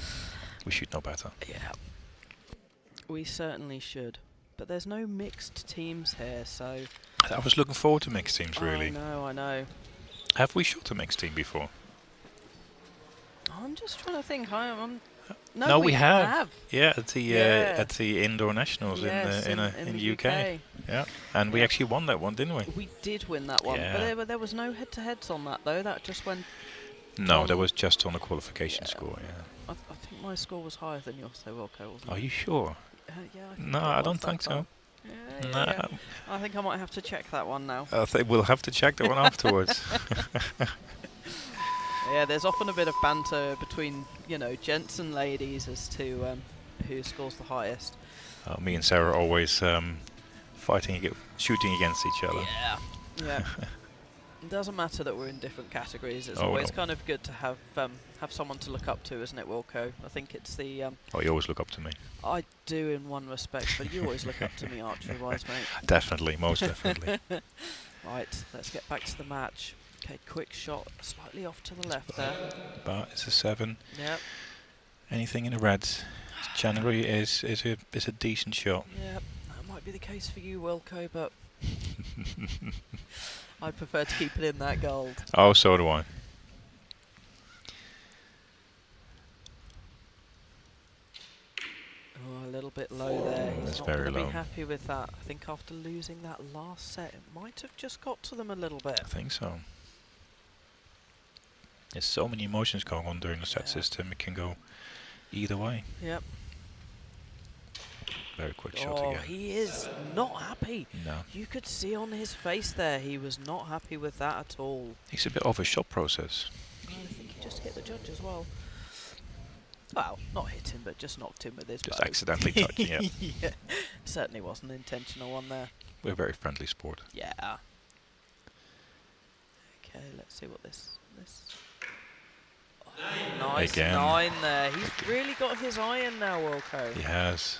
Speaker 3: We should know better.
Speaker 2: Yeah. We certainly should. But there's no mixed teams here, so...
Speaker 3: I was looking forward to mixed teams, really.
Speaker 2: I know.
Speaker 3: Have we shot a mixed team before?
Speaker 2: I'm just trying to think.
Speaker 3: No, we have.
Speaker 2: have.
Speaker 3: Yeah, at
Speaker 2: Yeah.
Speaker 3: the indoor nationals
Speaker 2: Yes,
Speaker 3: in the UK. Yeah, and we actually won that one, didn't we?
Speaker 2: We did win that one,
Speaker 3: Yeah.
Speaker 2: but there was no head-to-heads on that though. That just went.
Speaker 3: No, that was just on the qualification
Speaker 2: Yeah.
Speaker 3: score. Yeah.
Speaker 2: I think my score was higher than yours, though, Wilco, wasn't
Speaker 3: Are
Speaker 2: it?
Speaker 3: you sure?
Speaker 2: Yeah. I think
Speaker 3: No,
Speaker 2: it
Speaker 3: I
Speaker 2: was
Speaker 3: don't
Speaker 2: that
Speaker 3: think so.
Speaker 2: time. Yeah,
Speaker 3: No,
Speaker 2: yeah. I think I might have to check that one now.
Speaker 3: I think we'll have to check that one afterwards.
Speaker 2: Yeah, there's often a bit of banter between, gents and ladies as to who scores the highest.
Speaker 3: Me and Sarah are always shooting against each other.
Speaker 2: Yeah. Yeah. It doesn't matter that we're in different categories. It's
Speaker 3: Oh,
Speaker 2: always
Speaker 3: no.
Speaker 2: kind of good to have someone to look up to, isn't it, Wilco? I think it's the...
Speaker 3: Oh, you always look up to me.
Speaker 2: I do in one respect, but you always look up to me archery-wise, mate.
Speaker 3: Definitely, most definitely.
Speaker 2: Right, let's get back to the match. Okay, quick shot, slightly off to the left there.
Speaker 3: But it's a 7.
Speaker 2: Yep,
Speaker 3: Anything in the reds generally is a decent shot.
Speaker 2: yep. That might be the case for you, Wilco, but I'd prefer to keep it in that gold.
Speaker 3: Oh, so do I.
Speaker 2: Oh, a little bit low there. He's
Speaker 3: That's
Speaker 2: not
Speaker 3: very
Speaker 2: going to
Speaker 3: low.
Speaker 2: be happy with that. I think after losing that last set, it might have just got to them a little bit.
Speaker 3: I think so. There's so many emotions going on during the set
Speaker 2: Yeah.
Speaker 3: system, it can go either way.
Speaker 2: Yep.
Speaker 3: Very quick shot
Speaker 2: Oh,
Speaker 3: again.
Speaker 2: he is not happy.
Speaker 3: No.
Speaker 2: You could see on his face there, he was not happy with that at all.
Speaker 3: He's a bit off his shot process.
Speaker 2: I think he just hit the judge as well. Well, not hit him, but just knocked him with his
Speaker 3: Just
Speaker 2: bow.
Speaker 3: accidentally touching it.
Speaker 2: Yeah, certainly wasn't an intentional one there.
Speaker 3: We're a very friendly sport.
Speaker 2: Yeah. Okay, let's see what this. Oh, Nice
Speaker 3: Again.
Speaker 2: 9 there. He's really got his eye in now, Wilco.
Speaker 3: He has.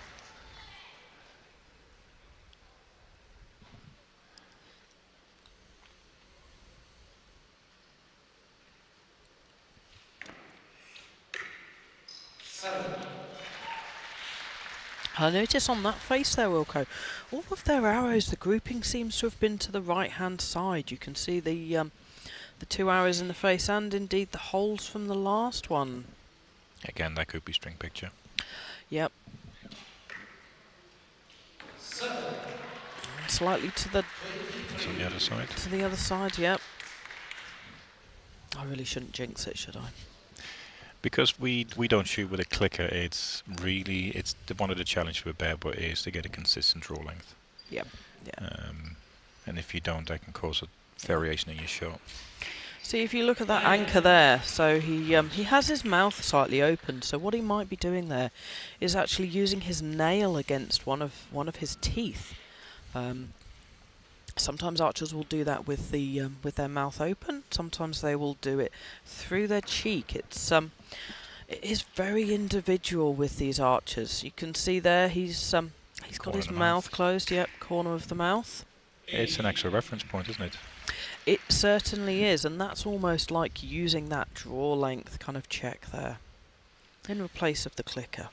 Speaker 2: I notice on that face there, Wilco, all of their arrows, the grouping seems to have been to the right-hand side. You can see the 2 arrows in the face and indeed the holes from the last one.
Speaker 3: Again, that could be string picture.
Speaker 2: Yep. Slightly to the
Speaker 3: It's on the other side.
Speaker 2: to the other side, yep. I really shouldn't jinx it, should I?
Speaker 3: Because we don't shoot with a clicker, it's really one of the challenges with Barrow is to get a consistent draw length.
Speaker 2: Yep. Yeah.
Speaker 3: And if you don't, that can cause a variation in your shot.
Speaker 2: See, if you look at that anchor there, so he has his mouth slightly open. So what he might be doing there is actually using his nail against one of his teeth. Sometimes archers will do that with their mouth open. Sometimes they will do it through their cheek. It is very individual with these archers. You can see there he's got his mouth closed. Yep, corner of the mouth.
Speaker 3: It's an extra reference point, isn't it?
Speaker 2: It certainly is, and that's almost like using that draw length kind of check there in place of the clicker.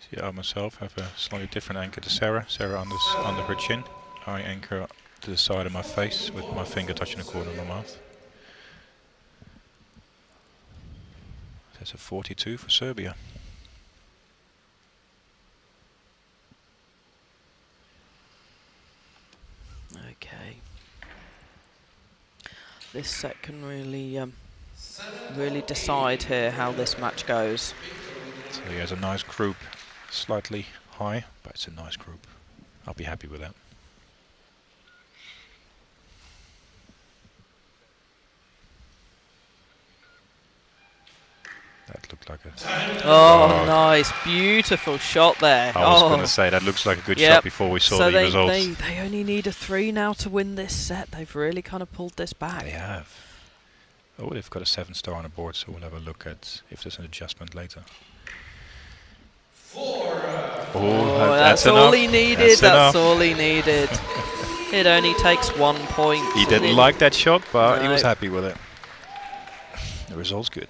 Speaker 3: See, I myself have a slightly different anchor to Sarah. Sarah under her chin. I anchor to the side of my face with my finger touching the corner of my mouth. That's a 42 for Serbia.
Speaker 2: Okay. This set can really decide here how this match goes.
Speaker 3: So he has a nice group, slightly high, but it's a nice group. I'll be happy with that. That looked like a...
Speaker 2: Oh, nice, beautiful shot there.
Speaker 3: I was going to say, that looks like a good shot before we saw the results.
Speaker 2: They only need a 3 now to win this set. They've really kind of pulled this back.
Speaker 3: They have. Oh, they've got a 7-star on the board, so we'll have a look at if there's an adjustment later.
Speaker 2: Oh, that's all he needed. That's all he needed. It only takes 1 point.
Speaker 3: He didn't like that shot, but he was happy with it. The result's good.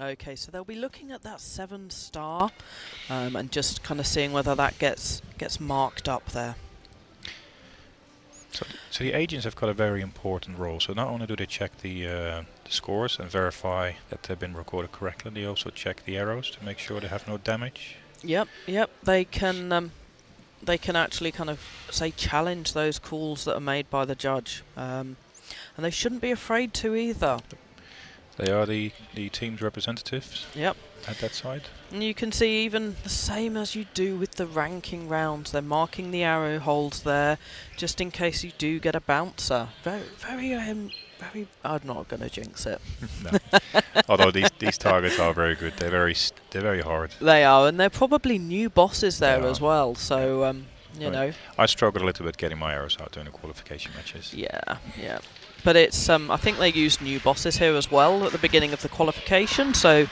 Speaker 2: Okay, so they'll be looking at that 7-star and just kind of seeing whether that gets marked up there.
Speaker 3: So the agents have got a very important role. So not only do they check the scores and verify that they've been recorded correctly, they also check the arrows to make sure they have no damage.
Speaker 2: Yep. They can actually kind of say challenge those calls that are made by the judge, and they shouldn't be afraid to either.
Speaker 3: They are the team's representatives.
Speaker 2: Yep.
Speaker 3: At that side.
Speaker 2: And you can see even the same as you do with the ranking rounds. They're marking the arrow holes there, just in case you do get a bouncer. Very. I'm not going to jinx it.
Speaker 3: No. Although these targets are very good. They're very hard.
Speaker 2: They are, and they're probably new bosses there as well. So you know.
Speaker 3: I struggled a little bit getting my arrows out during the qualification matches.
Speaker 2: Yeah. But it's I think they used new bosses here as well at the beginning of the qualification, so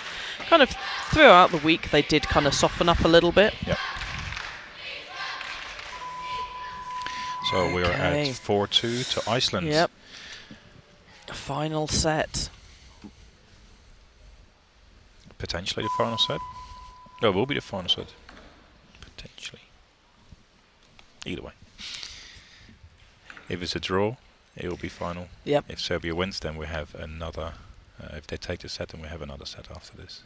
Speaker 2: kind of throughout the week they did kind of soften up a little bit.
Speaker 3: Yep. So we're at 4-2 to Iceland.
Speaker 2: Yep. Final set.
Speaker 3: Potentially the final set. No, it will be the final set. Potentially. Either way. If it's a draw, it will be final.
Speaker 2: Yep.
Speaker 3: If Serbia wins, then we have another. If they take the set, then we have another set after this.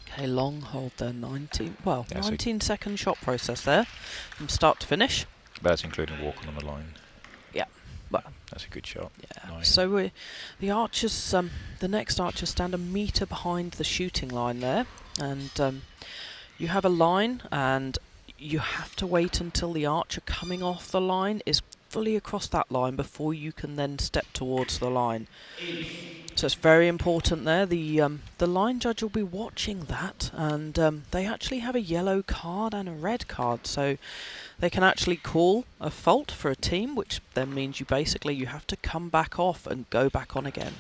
Speaker 2: Okay, long hold there, 19-second shot process there, from start to finish.
Speaker 3: That's including walking on the line.
Speaker 2: Yeah. Well,
Speaker 3: that's a good shot.
Speaker 2: Yeah.
Speaker 3: Nice.
Speaker 2: So the archers, the next archers stand a metre behind the shooting line there, and you have a line, and you have to wait until the archer coming off the line is fully across that line before you can then step towards the line. So it's very important there. The line judge will be watching that, and they actually have a yellow card and a red card, so they can actually call a fault for a team, which then means you have to come back off and go back on again.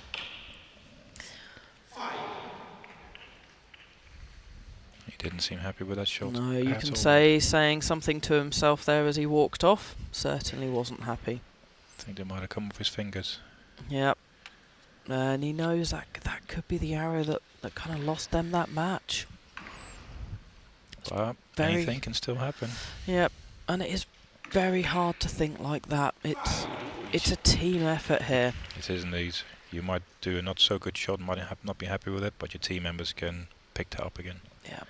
Speaker 3: He didn't seem happy with that shot.
Speaker 2: No, you can say saying something to himself there as he walked off. Certainly wasn't happy.
Speaker 3: I think they might have come off his fingers.
Speaker 2: Yep. And he knows that that could be the arrow that kind of lost them that match.
Speaker 3: But anything can still happen.
Speaker 2: Yep. And it is very hard to think like that. It's a team effort here.
Speaker 3: It is indeed. You might do a not so good shot, might not be happy with it, but your team members can pick that up again.
Speaker 2: Yeah.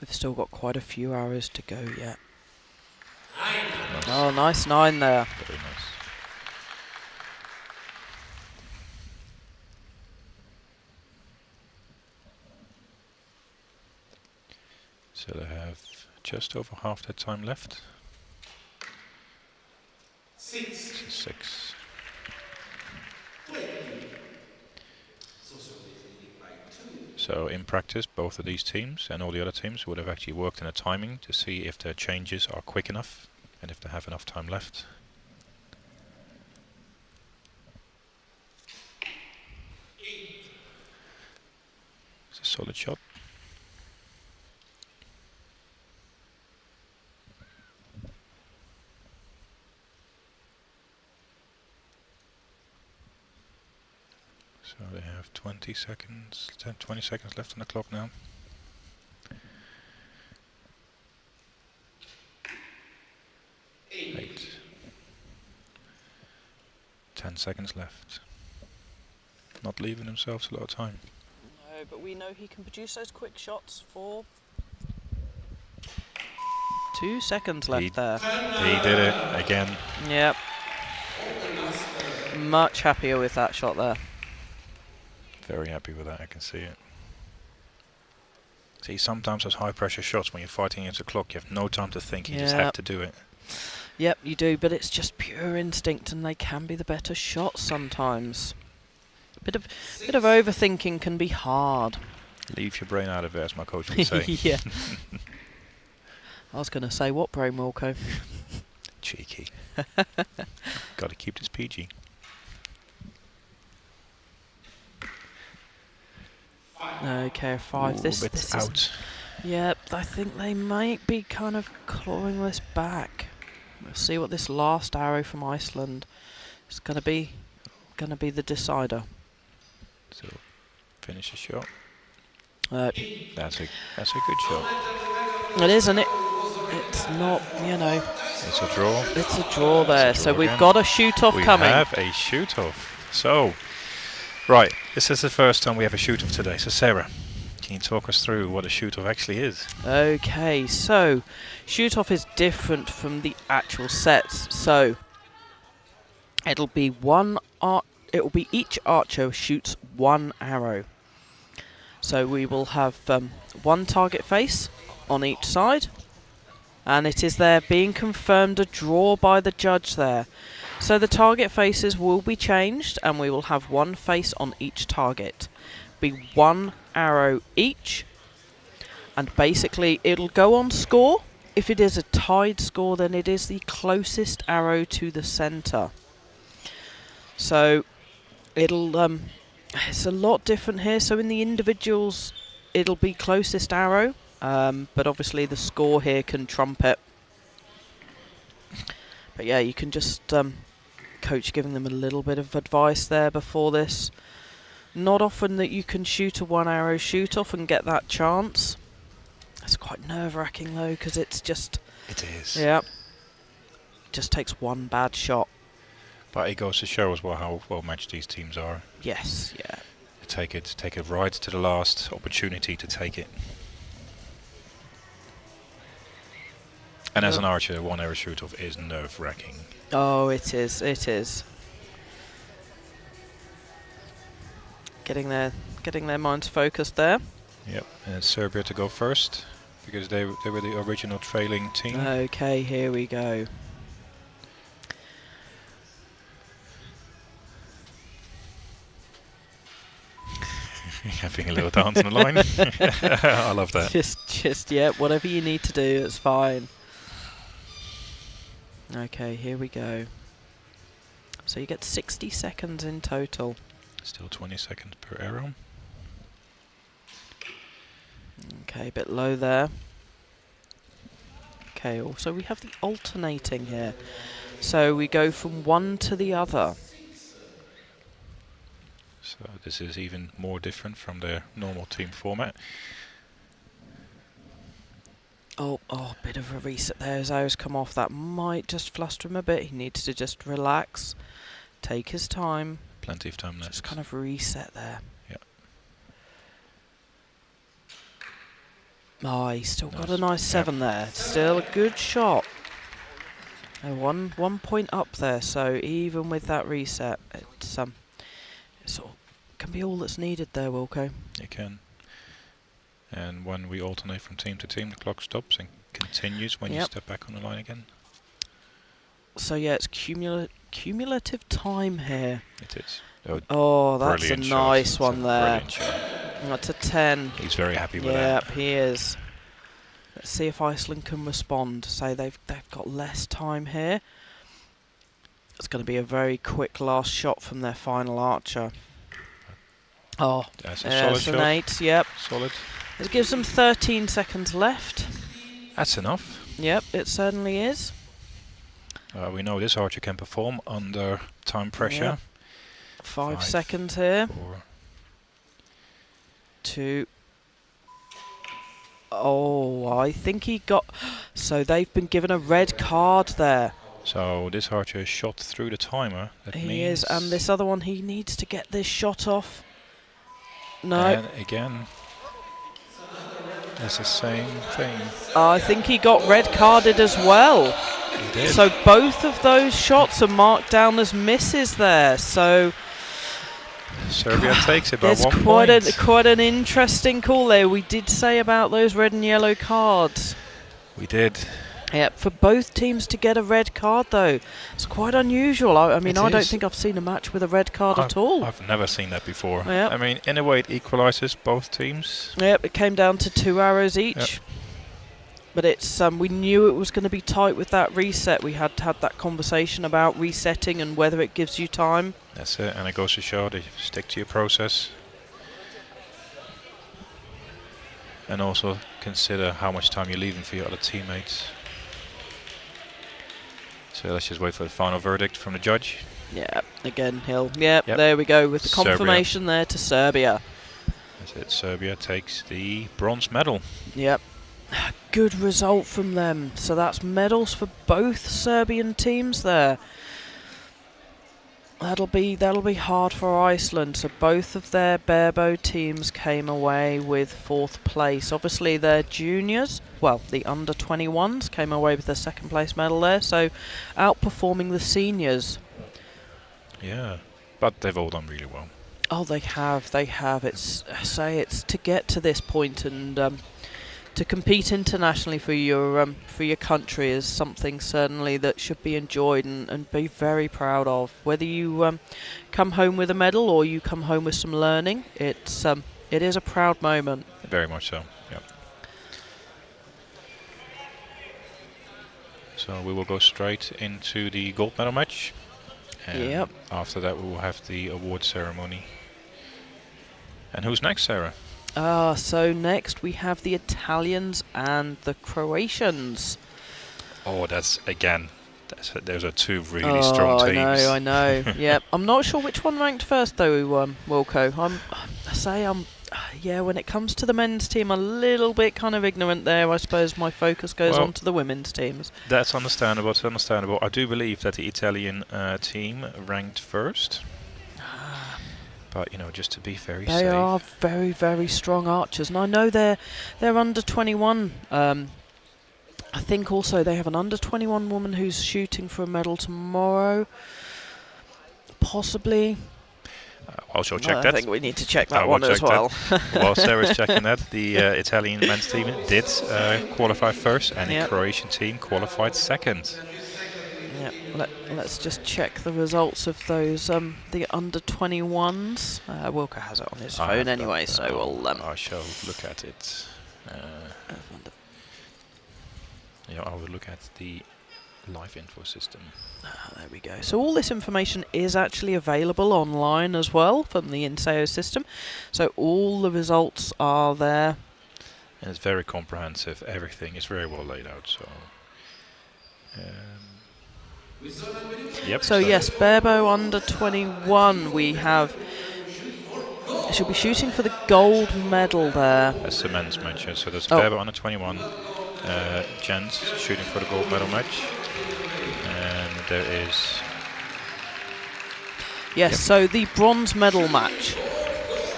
Speaker 2: We've still got quite a few arrows to go yet.
Speaker 3: Nice.
Speaker 2: Oh, nice 9 there.
Speaker 3: Very nice. So they have just over half their time left. 6. So in practice, both of these teams and all the other teams would have actually worked in a timing to see if their changes are quick enough and if they have enough time left. It's a solid shot. So they have 20 seconds left on the clock now. 8. 10 seconds left. Not leaving themselves a lot of time.
Speaker 2: No, but we know he can produce those quick shots for 2 seconds left there.
Speaker 3: He did it again.
Speaker 2: Yep. Much happier with that shot there.
Speaker 3: Very happy with that, I can see it. See, sometimes those high pressure shots when you're fighting against the clock, you have no time to think, you just have to do it.
Speaker 2: Yep, you do, but it's just pure instinct and they can be the better shots sometimes. A bit of overthinking can be hard.
Speaker 3: Leave your brain out of it, as my coach would say.
Speaker 2: Yeah. I was going to say, what brain, Wilco?
Speaker 3: Cheeky. Got to keep this PG.
Speaker 2: Okay, 5.
Speaker 3: Ooh,
Speaker 2: This
Speaker 3: it's
Speaker 2: is
Speaker 3: out.
Speaker 2: Yep, I think they might be kind of clawing this back. We'll see what this last arrow from Iceland is going to be the decider.
Speaker 3: So, finish the shot.
Speaker 2: That's
Speaker 3: a good shot.
Speaker 2: It is, and it's not,
Speaker 3: It's a draw.
Speaker 2: It's a draw there.
Speaker 3: It's a
Speaker 2: So
Speaker 3: draw
Speaker 2: we've
Speaker 3: again.
Speaker 2: got a shoot-off coming.
Speaker 3: We have a shoot-off. So, right, this is the first time we have a shoot-off today. So, Sarah, can you talk us through what a shoot-off actually is?
Speaker 2: Okay, so shoot-off is different from the actual sets. So it'll be each archer shoots 1 arrow. So we will have 1 target face on each side, and it is there being confirmed a draw by the judge there. So the target faces will be changed, and we will have 1 face on each target. Be 1 arrow each, and basically it'll go on score. If it is a tied score, then it is the closest arrow to the center. So it'll it's a lot different here. So in the individuals, it'll be closest arrow, but obviously the score here can trump it. But yeah, you can just coach giving them a little bit of advice there before this. Not often that you can shoot a 1 arrow shoot off and get that chance. It's quite nerve-wracking though, because it's just...
Speaker 3: It is.
Speaker 2: Yeah. Just takes 1 bad shot.
Speaker 3: But it goes to show as well how well matched these teams are.
Speaker 2: Yes, yeah.
Speaker 3: Take it right to the last opportunity to take it. And as an archer, 1 arrow shoot off is nerve-wracking.
Speaker 2: Oh, it is, it is. getting their minds focused there.
Speaker 3: Yep, and it's Serbia to go first because they were the original trailing team.
Speaker 2: Okay, here we go.
Speaker 3: Having a little dance on the line. I love that.
Speaker 2: Just yeah, whatever you need to do, it's fine. Okay, here we go. So you get 60 seconds in total.
Speaker 3: Still 20 seconds per arrow.
Speaker 2: Okay, a bit low there. Okay, also we have the alternating here. So we go from one to the other.
Speaker 3: So this is even more different from their normal team format.
Speaker 2: Oh, bit of a reset there as O's come off. That might just fluster him a bit. He needs to just relax, take his time.
Speaker 3: Plenty of time left.
Speaker 2: Just kind of reset there.
Speaker 3: Yeah.
Speaker 2: Oh, he's still got a nice 7 there. Still a good shot. One point up there. So even with that reset, it's sort of can be all that's needed there, Wilco.
Speaker 3: You can. And when we alternate from team to team, the clock stops and continues when you step back on the line again.
Speaker 2: So yeah, it's cumulative time here.
Speaker 3: It is.
Speaker 2: Oh, that's a nice one there.
Speaker 3: Shot.
Speaker 2: That's a 10.
Speaker 3: He's very happy with that.
Speaker 2: Yep, he is. Let's see if Iceland can respond. Say they've got less time here. It's going to be a very quick last shot from their final archer. Oh,
Speaker 3: that's a solid shot.
Speaker 2: An 8. Yep.
Speaker 3: Solid.
Speaker 2: It gives them 13 seconds left.
Speaker 3: That's enough.
Speaker 2: Yep, it certainly is.
Speaker 3: We know this archer can perform under time pressure.
Speaker 2: Yep. 5 seconds here.
Speaker 3: 4.
Speaker 2: 2. Oh, I think he got... So they've been given a red card there.
Speaker 3: So this archer is shot through the timer.
Speaker 2: He is, and this other one, he needs to get this shot off. No.
Speaker 3: And again, it's the same thing.
Speaker 2: I think he got red carded as well.
Speaker 3: He did.
Speaker 2: So both of those shots are marked down as misses there. So
Speaker 3: Serbia takes it by 1
Speaker 2: point.
Speaker 3: point.
Speaker 2: Quite an interesting call there. We did say about those red and yellow cards.
Speaker 3: We did.
Speaker 2: Yep, for both teams to get a red card though, it's quite unusual. I mean, I don't think I've seen a match with a red card at all.
Speaker 3: I've never seen that before.
Speaker 2: Yep.
Speaker 3: I mean, in a way it equalises both teams.
Speaker 2: Yep, it came down to 2 arrows each.
Speaker 3: Yep.
Speaker 2: But it's we knew it was going to be tight with that reset. We had had that conversation about resetting and whether it gives you time.
Speaker 3: That's it, and it goes to show that you stick to your process. And also consider how much time you're leaving for your other teammates. So let's just wait for the final verdict from the judge.
Speaker 2: Yeah, again, Hill. Yep, there we go with the confirmation there to Serbia.
Speaker 3: That's it, Serbia takes the bronze medal.
Speaker 2: Yep, good result from them. So that's medals for both Serbian teams there. That'll be hard for Iceland. So both of their barebow teams came away with 4th place. Obviously their juniors, well, the under 21s came away with their 2nd place medal there. So outperforming the seniors.
Speaker 3: Yeah, but they've all done really well.
Speaker 2: Oh, they have. It's to get to this point and to compete internationally for your country is something certainly that should be enjoyed and be very proud of. Whether you come home with a medal or you come home with some learning, it is a proud moment.
Speaker 3: Very much so. Yeah. So we will go straight into the gold medal match. And after that we will have the award ceremony. And who's next, Sarah?
Speaker 2: So next we have the Italians and the Croatians.
Speaker 3: Oh, those are 2 really strong teams.
Speaker 2: I know. Yep. I'm not sure which one ranked first though, Wilco. When it comes to the men's team, a little bit kind of ignorant there. I suppose my focus goes on to the women's teams.
Speaker 3: That's understandable. It's understandable. I do believe that the Italian team ranked first. But, just to be very safe.
Speaker 2: They are very, very strong archers. And I know they're under 21. I think also they have an under 21 woman who's shooting for a medal tomorrow. Possibly.
Speaker 3: I'll also check
Speaker 2: I
Speaker 3: that.
Speaker 2: think we need to check
Speaker 3: I
Speaker 2: that
Speaker 3: will
Speaker 2: one as
Speaker 3: check
Speaker 2: well.
Speaker 3: While Sarah's checking that, the Italian men's team did qualify first, and
Speaker 2: Yep.
Speaker 3: the Croatian team qualified second.
Speaker 2: Yep. Let's just check the results of those the under 21s. Wilco has it on his phone anyway, so we'll.
Speaker 3: I shall look at it. Yeah, I will look at the live info system.
Speaker 2: There we go. So all this information is actually available online as well from the INSEO system. So all the results are there.
Speaker 3: And it's very comprehensive. Everything is very well laid out. So. Yep.
Speaker 2: So yes, Barrow under 21. We have. She'll be shooting for the gold medal there.
Speaker 3: That's the men's match. So that's Barrow under 21. Gents shooting for the gold medal match. And there is.
Speaker 2: Yes, so the bronze medal match.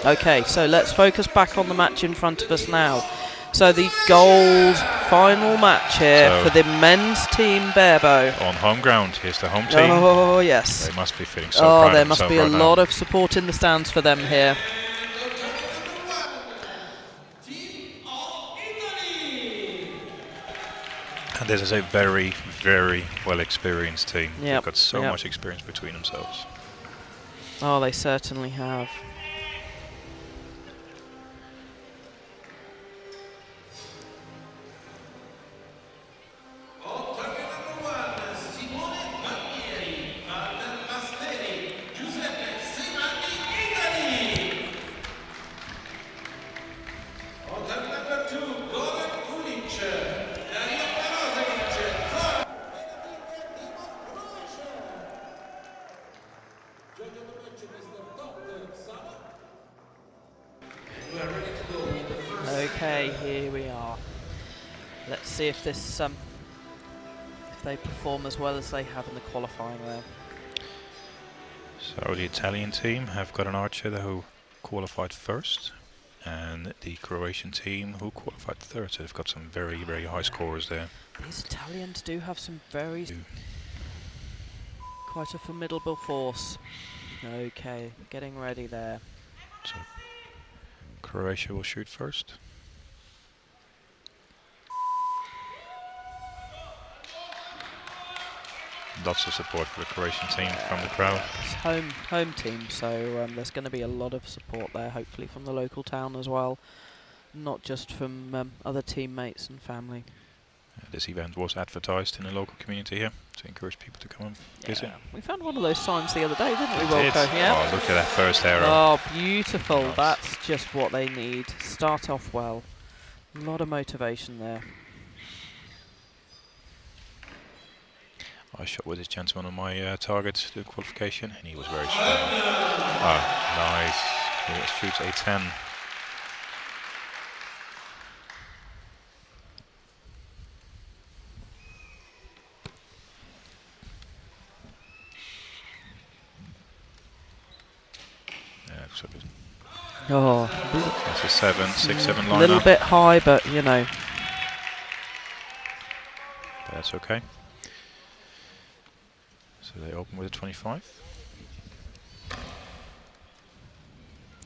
Speaker 2: Okay, so let's focus back on the match in front of us now. So the gold final match here for the men's team Barrow.
Speaker 3: On home ground, here's the home team.
Speaker 2: Oh, yes.
Speaker 3: They must be feeling so proud.
Speaker 2: Oh, there must be a
Speaker 3: right
Speaker 2: lot
Speaker 3: now.
Speaker 2: of support in the stands for them here.
Speaker 3: And this is a very, very well experienced team.
Speaker 2: Yep.
Speaker 3: They've got so much experience between themselves.
Speaker 2: Oh, they certainly have. Okay, here we are. Let's see if this if they perform as well as they have in the qualifying there.
Speaker 3: So the Italian team have got an archer who qualified first, and the Croatian team who qualified third. So they've got some very, very high scores there.
Speaker 2: These Italians do have some quite a formidable force. Okay, getting ready there.
Speaker 3: So Croatia will shoot first. Lots of support for the Croatian team from the crowd.
Speaker 2: It's home team, so there's going to be a lot of support there, hopefully from the local town as well, not just from other teammates and family.
Speaker 3: This event was advertised in the local community here to encourage people to come and visit.
Speaker 2: We found one of those signs the other day, didn't we,
Speaker 3: Did.
Speaker 2: Wilco? Yeah.
Speaker 3: Oh, look at that first arrow.
Speaker 2: Oh, beautiful.
Speaker 3: Nice.
Speaker 2: That's just what they need. Start off well. A lot of motivation there.
Speaker 3: I shot with this gentleman on my target, the qualification, and he was very strong. Oh, nice. He shoots a 10.
Speaker 2: Oh,
Speaker 3: that's a 6-7 lineup.
Speaker 2: a little bit high, but you know.
Speaker 3: But that's okay. So they open with a 25.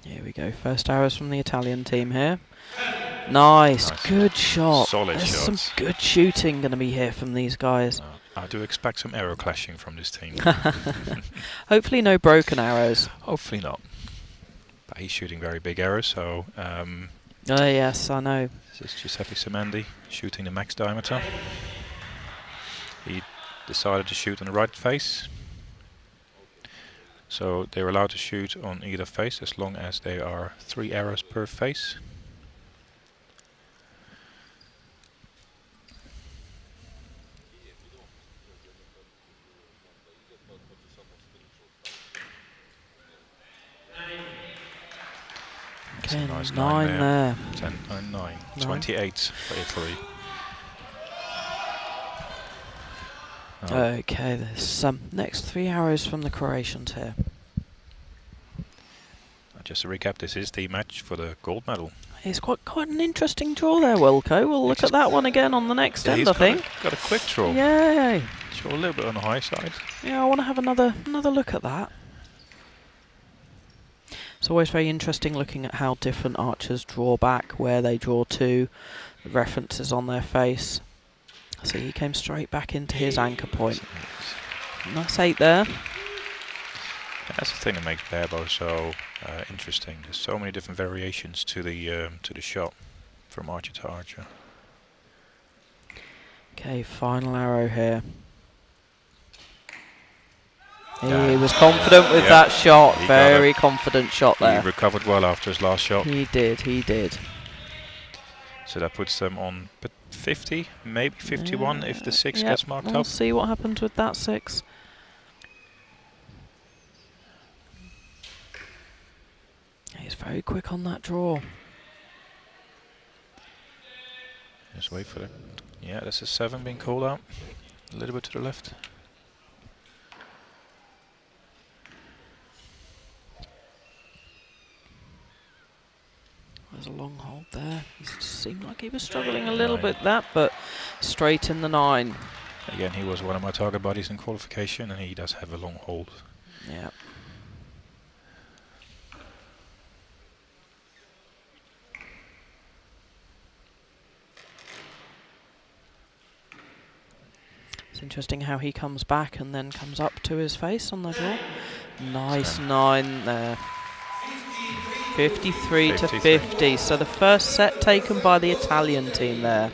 Speaker 2: Here we go. First arrows from the Italian team here. Nice. Good shot.
Speaker 3: Solid
Speaker 2: There's
Speaker 3: shots.
Speaker 2: some good shooting going to be here from these guys.
Speaker 3: I do expect some arrow clashing from this team.
Speaker 2: Hopefully no broken arrows.
Speaker 3: Hopefully not. But he's shooting very big arrows, so...
Speaker 2: Oh yes, I know.
Speaker 3: This is Giuseppe Semendi shooting the max diameter. He decided to shoot on the right face. So they're allowed to shoot on either face as long as there are 3 arrows per face.
Speaker 2: Okay,
Speaker 3: nice
Speaker 2: 9 there.
Speaker 3: 10, 9, 28 for Italy.
Speaker 2: Okay, there's some next 3 arrows from the Croatians here.
Speaker 3: Just to recap, this is the match for the gold medal.
Speaker 2: It's quite an interesting draw there, Wilco. We'll look at that one again on the next end, I think.
Speaker 3: Got a quick draw.
Speaker 2: Yay!
Speaker 3: Sure, a little bit on the high side.
Speaker 2: Yeah, I want to have another look at that. It's always very interesting looking at how different archers draw back, where they draw to, the references on their face. So he came straight back into his anchor point. Nice 8 there.
Speaker 3: That's the thing that makes Barrow so interesting. There's so many different variations to the shot from archer to archer.
Speaker 2: Okay, final arrow here. He was confident with that shot. Very confident shot there.
Speaker 3: He recovered well after his last shot.
Speaker 2: He did.
Speaker 3: So that puts them on 50, maybe 51 if the 6 gets marked
Speaker 2: we'll
Speaker 3: up.
Speaker 2: see what happens with that 6. He's very quick on that draw.
Speaker 3: Just wait for it. Yeah, that's a 7 being called out. A little bit to the left.
Speaker 2: There's a long hold there. He seemed like he was struggling a little bit that, but straight in the 9.
Speaker 3: Again, he was one of my target buddies in qualification, and he does have a long hold.
Speaker 2: Yeah. It's interesting how he comes back and then comes up to his face on the draw. Nice 9 there. 53 to 50. So the first set taken by the Italian team there.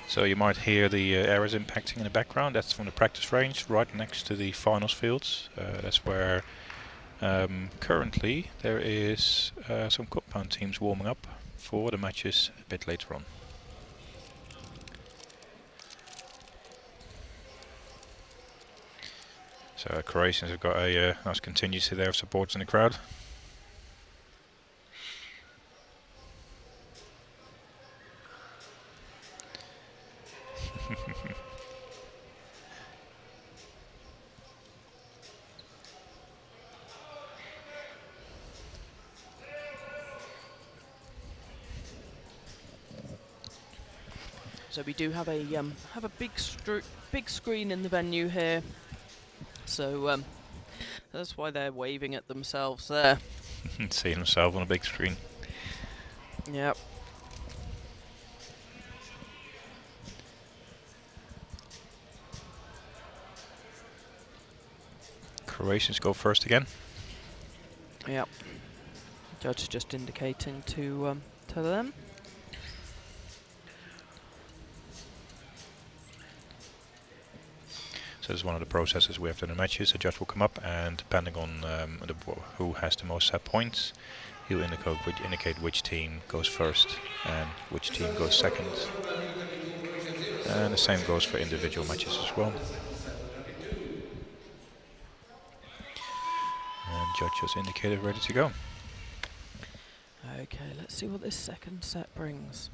Speaker 3: So you might hear the arrows impacting in the background. That's from the practice range right next to the finals fields. That's where currently there is some compound teams warming up for the matches a bit later on. So Croatians have got a nice contingency there of support in the crowd.
Speaker 2: So we do have a big screen in the venue here. So that's why they're waving at themselves there.
Speaker 3: See himself on a big screen.
Speaker 2: Yep.
Speaker 3: Croatians go first again.
Speaker 2: Yep. Judge just indicating to them.
Speaker 3: So this is one of the processes we have to do in the matches. The judge will come up, and depending on who has the most set points, he'll indicate which team goes first and which team goes second. And the same goes for individual matches as well. And judge has indicated ready to go.
Speaker 2: Okay, let's see what this second set brings.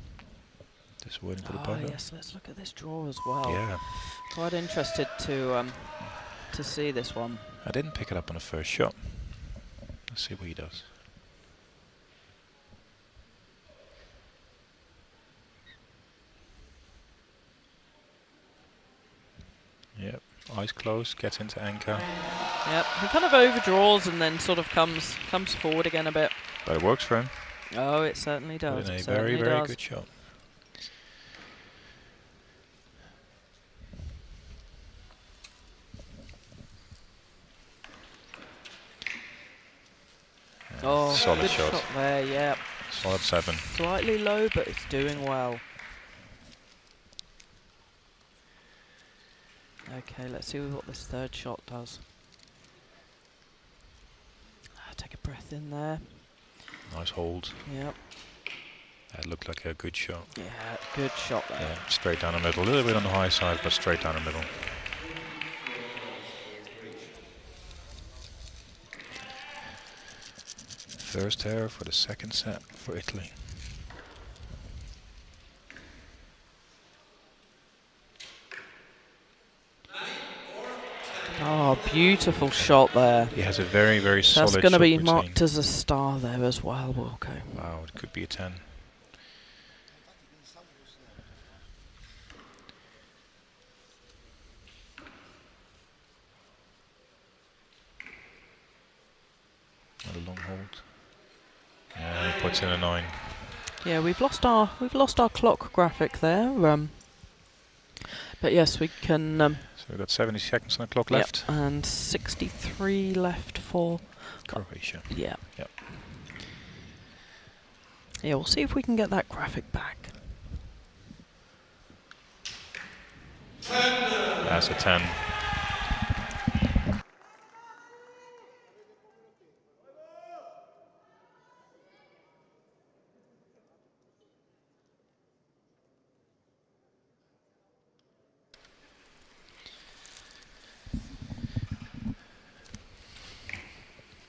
Speaker 3: Just waiting for the partner.
Speaker 2: Yes, let's look at this draw as well.
Speaker 3: Yeah.
Speaker 2: Quite interested to see this one.
Speaker 3: I didn't pick it up on the first shot. Let's see what he does. Yep, eyes closed, gets into anchor.
Speaker 2: Yep, he kind of overdraws and then sort of comes forward again a bit.
Speaker 3: But it works for him.
Speaker 2: Oh, it certainly does.
Speaker 3: But in a
Speaker 2: It
Speaker 3: very,
Speaker 2: certainly
Speaker 3: very
Speaker 2: does.
Speaker 3: good shot.
Speaker 2: Oh,
Speaker 3: solid
Speaker 2: good
Speaker 3: shot.
Speaker 2: there, yeah.
Speaker 3: Solid 7.
Speaker 2: Slightly low, but it's doing well. Okay, let's see what this third shot does. Take a breath in there.
Speaker 3: Nice hold.
Speaker 2: Yep.
Speaker 3: That looked like a good shot.
Speaker 2: Yeah, good shot there.
Speaker 3: Yeah, straight down the middle. A little bit on the high side, but straight down the middle. First error for the second set for Italy.
Speaker 2: Oh, beautiful shot there.
Speaker 3: He has a very, very solid
Speaker 2: That's going to be
Speaker 3: shot
Speaker 2: marked
Speaker 3: routine.
Speaker 2: as a star there as well, Wilco.
Speaker 3: Wow, it could be a 10. a long hold. And he puts in a 9.
Speaker 2: Yeah, we've lost our clock graphic there. But yes, we can.
Speaker 3: So we've got 70 seconds on the clock
Speaker 2: Yep,
Speaker 3: left.
Speaker 2: and 63 left for
Speaker 3: Croatia.
Speaker 2: Yeah.
Speaker 3: Yep.
Speaker 2: Yeah, we'll see if we can get that graphic back.
Speaker 3: That's a 10.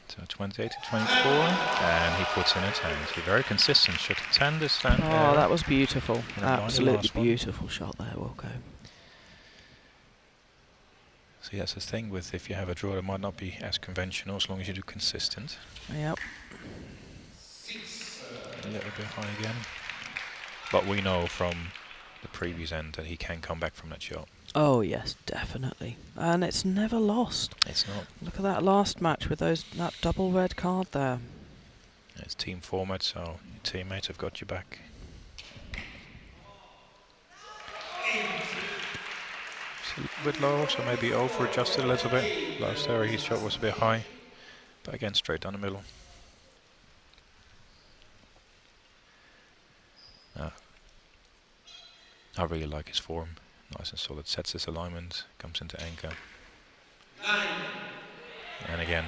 Speaker 3: So 28 to 24, and he puts in a 10. So very consistent. Shot a 10 this time.
Speaker 2: Oh, that was beautiful.
Speaker 3: And a 9 the
Speaker 2: Absolutely
Speaker 3: last one.
Speaker 2: beautiful shot there, Wilco.
Speaker 3: So that's the thing with if you have a draw that might not be as conventional as long as you do consistent.
Speaker 2: Yep.
Speaker 3: A little bit high again. But we know from the previous end that he can come back from that shot.
Speaker 2: Oh yes, definitely. And it's never lost.
Speaker 3: It's not.
Speaker 2: Look at that last match with that double red card there.
Speaker 3: It's team format, so your teammates have got you back. It's a little bit low, so maybe over adjusted a little bit. Last area his shot was a bit high. But again, straight down the middle. I really like his form. Nice and solid. Sets his alignment, comes into anchor. And again,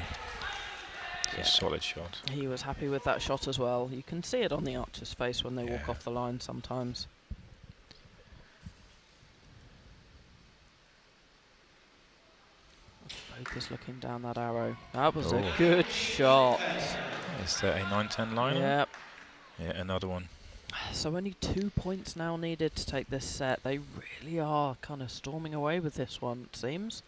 Speaker 3: it's a solid shot.
Speaker 2: He was happy with that shot as well. You can see it on the archer's face when they walk off the line sometimes. Focus looking down that arrow. That was a good shot.
Speaker 3: Is there a 9-10 line?
Speaker 2: Yep.
Speaker 3: Yeah, another one.
Speaker 2: So only 2 points now needed to take this set. They really are kind of storming away with this one, it seems.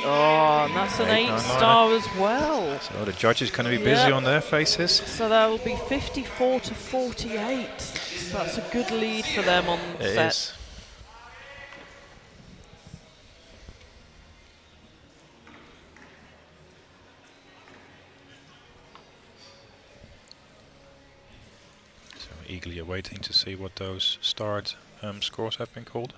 Speaker 2: Oh, and that's an 8-star as well.
Speaker 3: So the judges going to be busy on their faces.
Speaker 2: So that will be 54 to 48. That's a good lead for them on the set.
Speaker 3: Is. So eagerly awaiting to see what those starred scores have been called.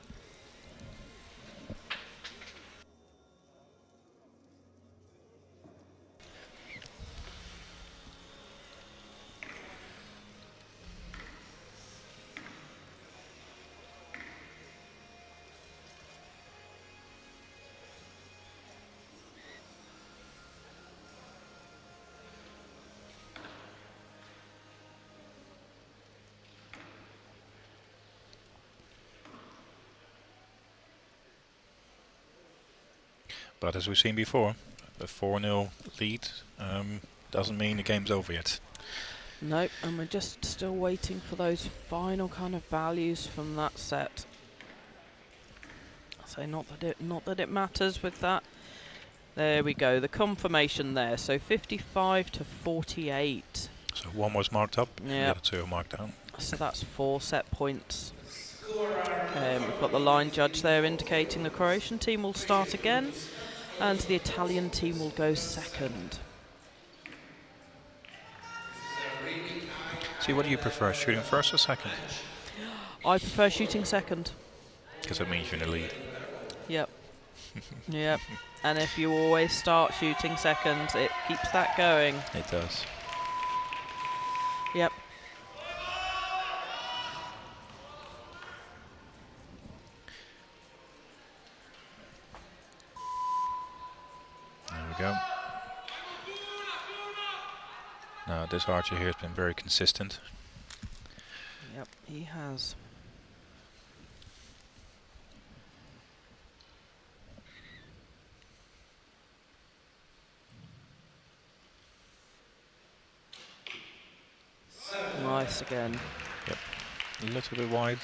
Speaker 3: But as we've seen before, a 4-0 lead doesn't mean the game's over yet.
Speaker 2: Nope, and we're just still waiting for those final kind of values from that set. So not that it matters with that. There we go, the confirmation there. So 55 to 48.
Speaker 3: So one was marked up, and the
Speaker 2: Yep.
Speaker 3: other two are marked down.
Speaker 2: So that's 4 set points. We've got the line judge there indicating the Croatian team will start again, and the Italian team will go second.
Speaker 3: See, what do you prefer, shooting first or second?
Speaker 2: I prefer shooting second.
Speaker 3: Because it means you're in the lead.
Speaker 2: Yep. Yep. And if you always start shooting second, it keeps that going.
Speaker 3: It does.
Speaker 2: Yep.
Speaker 3: There we go. Now this archer here has been very consistent.
Speaker 2: Yep, he has. Nice again.
Speaker 3: Yep. A little bit wide.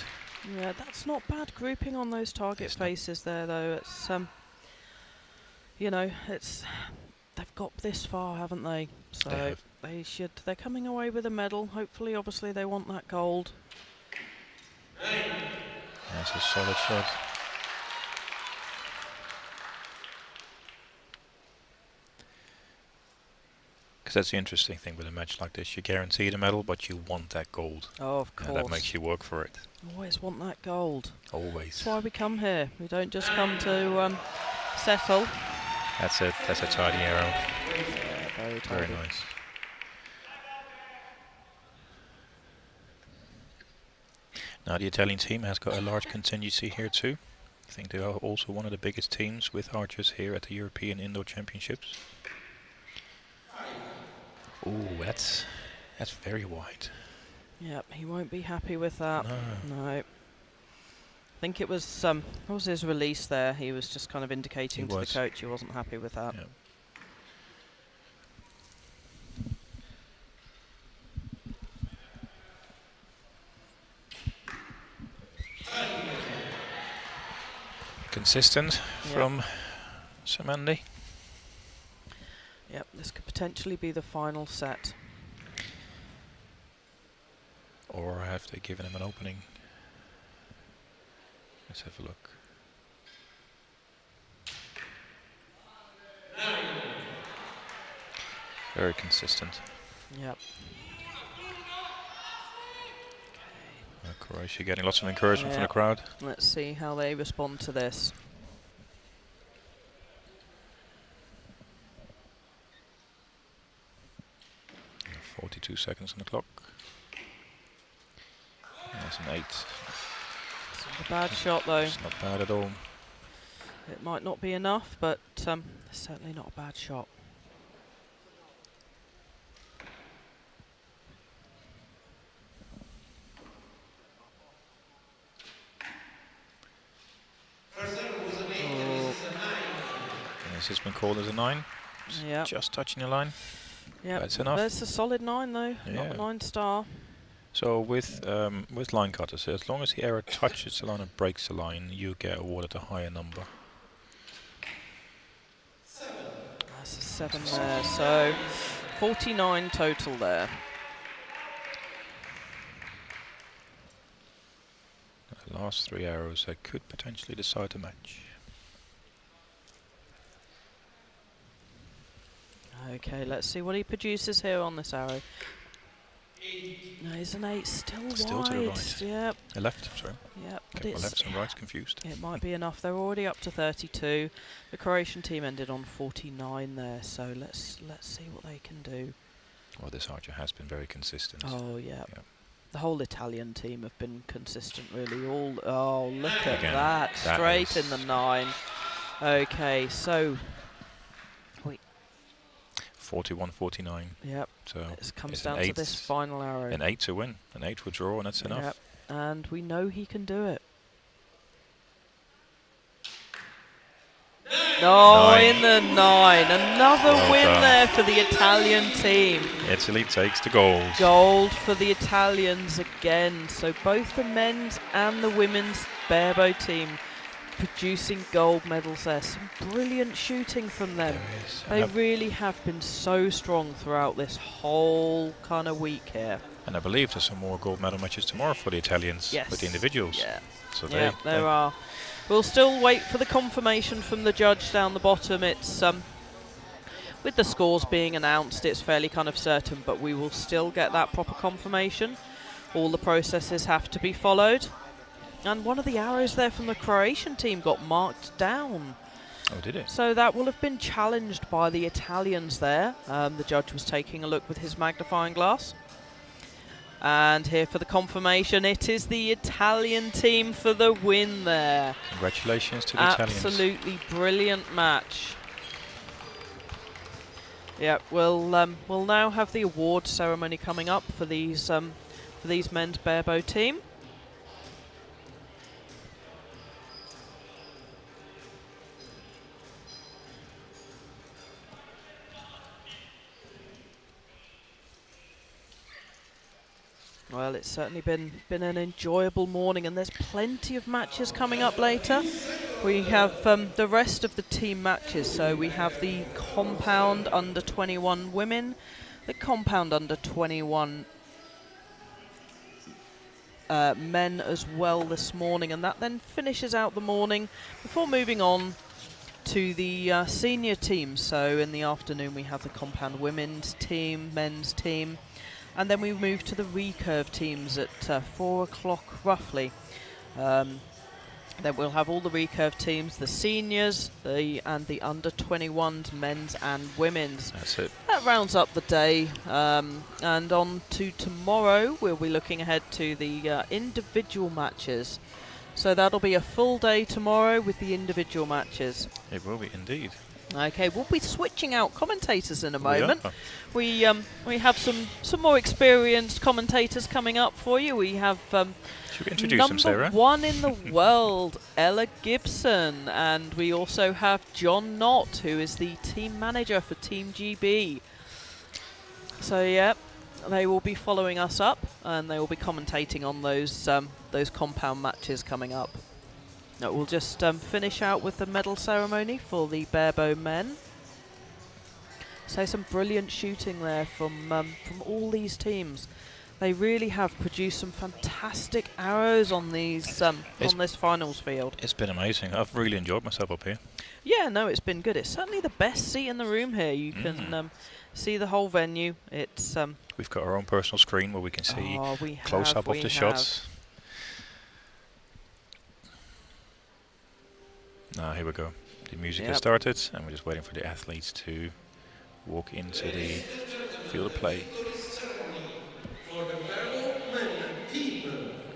Speaker 2: Yeah, that's not bad grouping on those target
Speaker 3: It's not.
Speaker 2: faces there, though. It's you know, it's they've got this far, haven't they? So
Speaker 3: They have.
Speaker 2: they're coming away with a medal. Hopefully, obviously, they want that gold.
Speaker 3: That's a solid shot. Because that's the interesting thing with a match like this. You guarantee the medal, but you want that gold.
Speaker 2: Oh, of course.
Speaker 3: And that makes you work for it.
Speaker 2: Always want that gold.
Speaker 3: Always.
Speaker 2: That's why we come here. We don't just come to settle.
Speaker 3: That's it. That's a tidy arrow.
Speaker 2: Yeah, very tidy.
Speaker 3: Very nice. Now the Italian team has got a large contingency here too. I think they are also one of the biggest teams with archers here at the European Indoor Championships. Ooh, that's very wide.
Speaker 2: Yep, he won't be happy with that.
Speaker 3: No.
Speaker 2: I think it was what was his release there? He was just kind of indicating to the coach he wasn't happy with that.
Speaker 3: Yep. Consistent from Samandi.
Speaker 2: Yep, this could potentially be the final set.
Speaker 3: Or have they given him an opening? Let's have a look. Very consistent.
Speaker 2: Yep.
Speaker 3: Croatia getting lots of encouragement from the crowd.
Speaker 2: Let's see how they respond to this.
Speaker 3: Yeah, 42 seconds on the clock. That's an 8.
Speaker 2: It's not a bad shot though.
Speaker 3: It's not bad at all.
Speaker 2: It might not be enough, but certainly not a bad shot.
Speaker 3: This has been called as a 9.
Speaker 2: Yeah.
Speaker 3: Just touching the line.
Speaker 2: Yeah,
Speaker 3: that's enough.
Speaker 2: That's a solid 9 though, not a 9-star.
Speaker 3: So with line cutters, as long as the arrow touches the line and breaks the line, you get awarded a higher number.
Speaker 2: That's a 7 there, so 49 total there.
Speaker 3: The last 3 arrows that could potentially decide the match.
Speaker 2: Okay, let's see what he produces here on this arrow. No, he's an 8, still wide.
Speaker 3: To the right.
Speaker 2: Yep.
Speaker 3: Left, sorry.
Speaker 2: Yep.
Speaker 3: Get my lefts and rights confused.
Speaker 2: It might be enough. They're already up to 32. The Croatian team ended on 49 there, so let's see what they can do.
Speaker 3: Well, this archer has been very consistent.
Speaker 2: Oh yeah. The whole Italian team have been consistent, really. Oh, look at that! Straight in the 9. Okay, so
Speaker 3: 41-49.
Speaker 2: Yep.
Speaker 3: So
Speaker 2: it comes down to this final arrow.
Speaker 3: An 8 to win. An 8 would draw, and that's enough.
Speaker 2: Yep. And we know he can do it. Oh, in the 9. Another win there for the Italian team.
Speaker 3: Italy takes the gold.
Speaker 2: Gold for the Italians again. So both the men's and the women's barebow team producing gold medals there. Some brilliant shooting from them. They really have been so strong throughout this whole kind of week here.
Speaker 3: And I believe there's some more gold medal matches tomorrow for the Italians with the individuals.
Speaker 2: Yeah.
Speaker 3: So
Speaker 2: there are. We'll still wait for the confirmation from the judge down the bottom. It's with the scores being announced, it's fairly kind of certain, but we will still get that proper confirmation. All the processes have to be followed. And one of the arrows there from the Croatian team got marked down.
Speaker 3: Oh, did it?
Speaker 2: So that will have been challenged by the Italians there. The judge was taking a look with his magnifying glass. And here for the confirmation, it is the Italian team for the win there.
Speaker 3: Congratulations to the Italians.
Speaker 2: Absolutely brilliant match. Yeah, we'll now have the award ceremony coming up for these men's barebow team. Well, it's certainly been an enjoyable morning, and there's plenty of matches coming up later. We have the rest of the team matches. So we have the compound under 21 women, the compound under 21 men as well this morning, and that then finishes out the morning before moving on to the senior team. So in the afternoon we have the compound women's team, men's team, and then we move to the recurve teams at 4 o'clock roughly. Then we'll have all the recurve teams, the seniors, and the under 21s, men's and women's.
Speaker 3: That's it.
Speaker 2: That rounds up the day, and on to tomorrow we'll be looking ahead to the individual matches. So that'll be a full day tomorrow with the individual matches.
Speaker 3: It will be indeed.
Speaker 2: Okay, we'll be switching out commentators in a
Speaker 3: We
Speaker 2: moment.
Speaker 3: are.
Speaker 2: We have some more experienced commentators coming up for you. We have
Speaker 3: Should we introduce them, Sarah?
Speaker 2: number 1 in the world, Ella Gibson, and we also have John Knott, who is the team manager for Team GB. So yeah, they will be following us up, and they will be commentating on those compound matches coming up. Now we'll just finish out with the medal ceremony for the barebow men. So some brilliant shooting there from all these teams. They really have produced some fantastic arrows on these on this finals field.
Speaker 3: It's been amazing. I've really enjoyed myself up here.
Speaker 2: Yeah, no, it's been good. It's certainly the best seat in the room here. You can see the whole venue. It's
Speaker 3: We've got our own personal screen where we can see close up of the shots. Now here we go. The music has started, and we're just waiting for the athletes to walk into the field of play.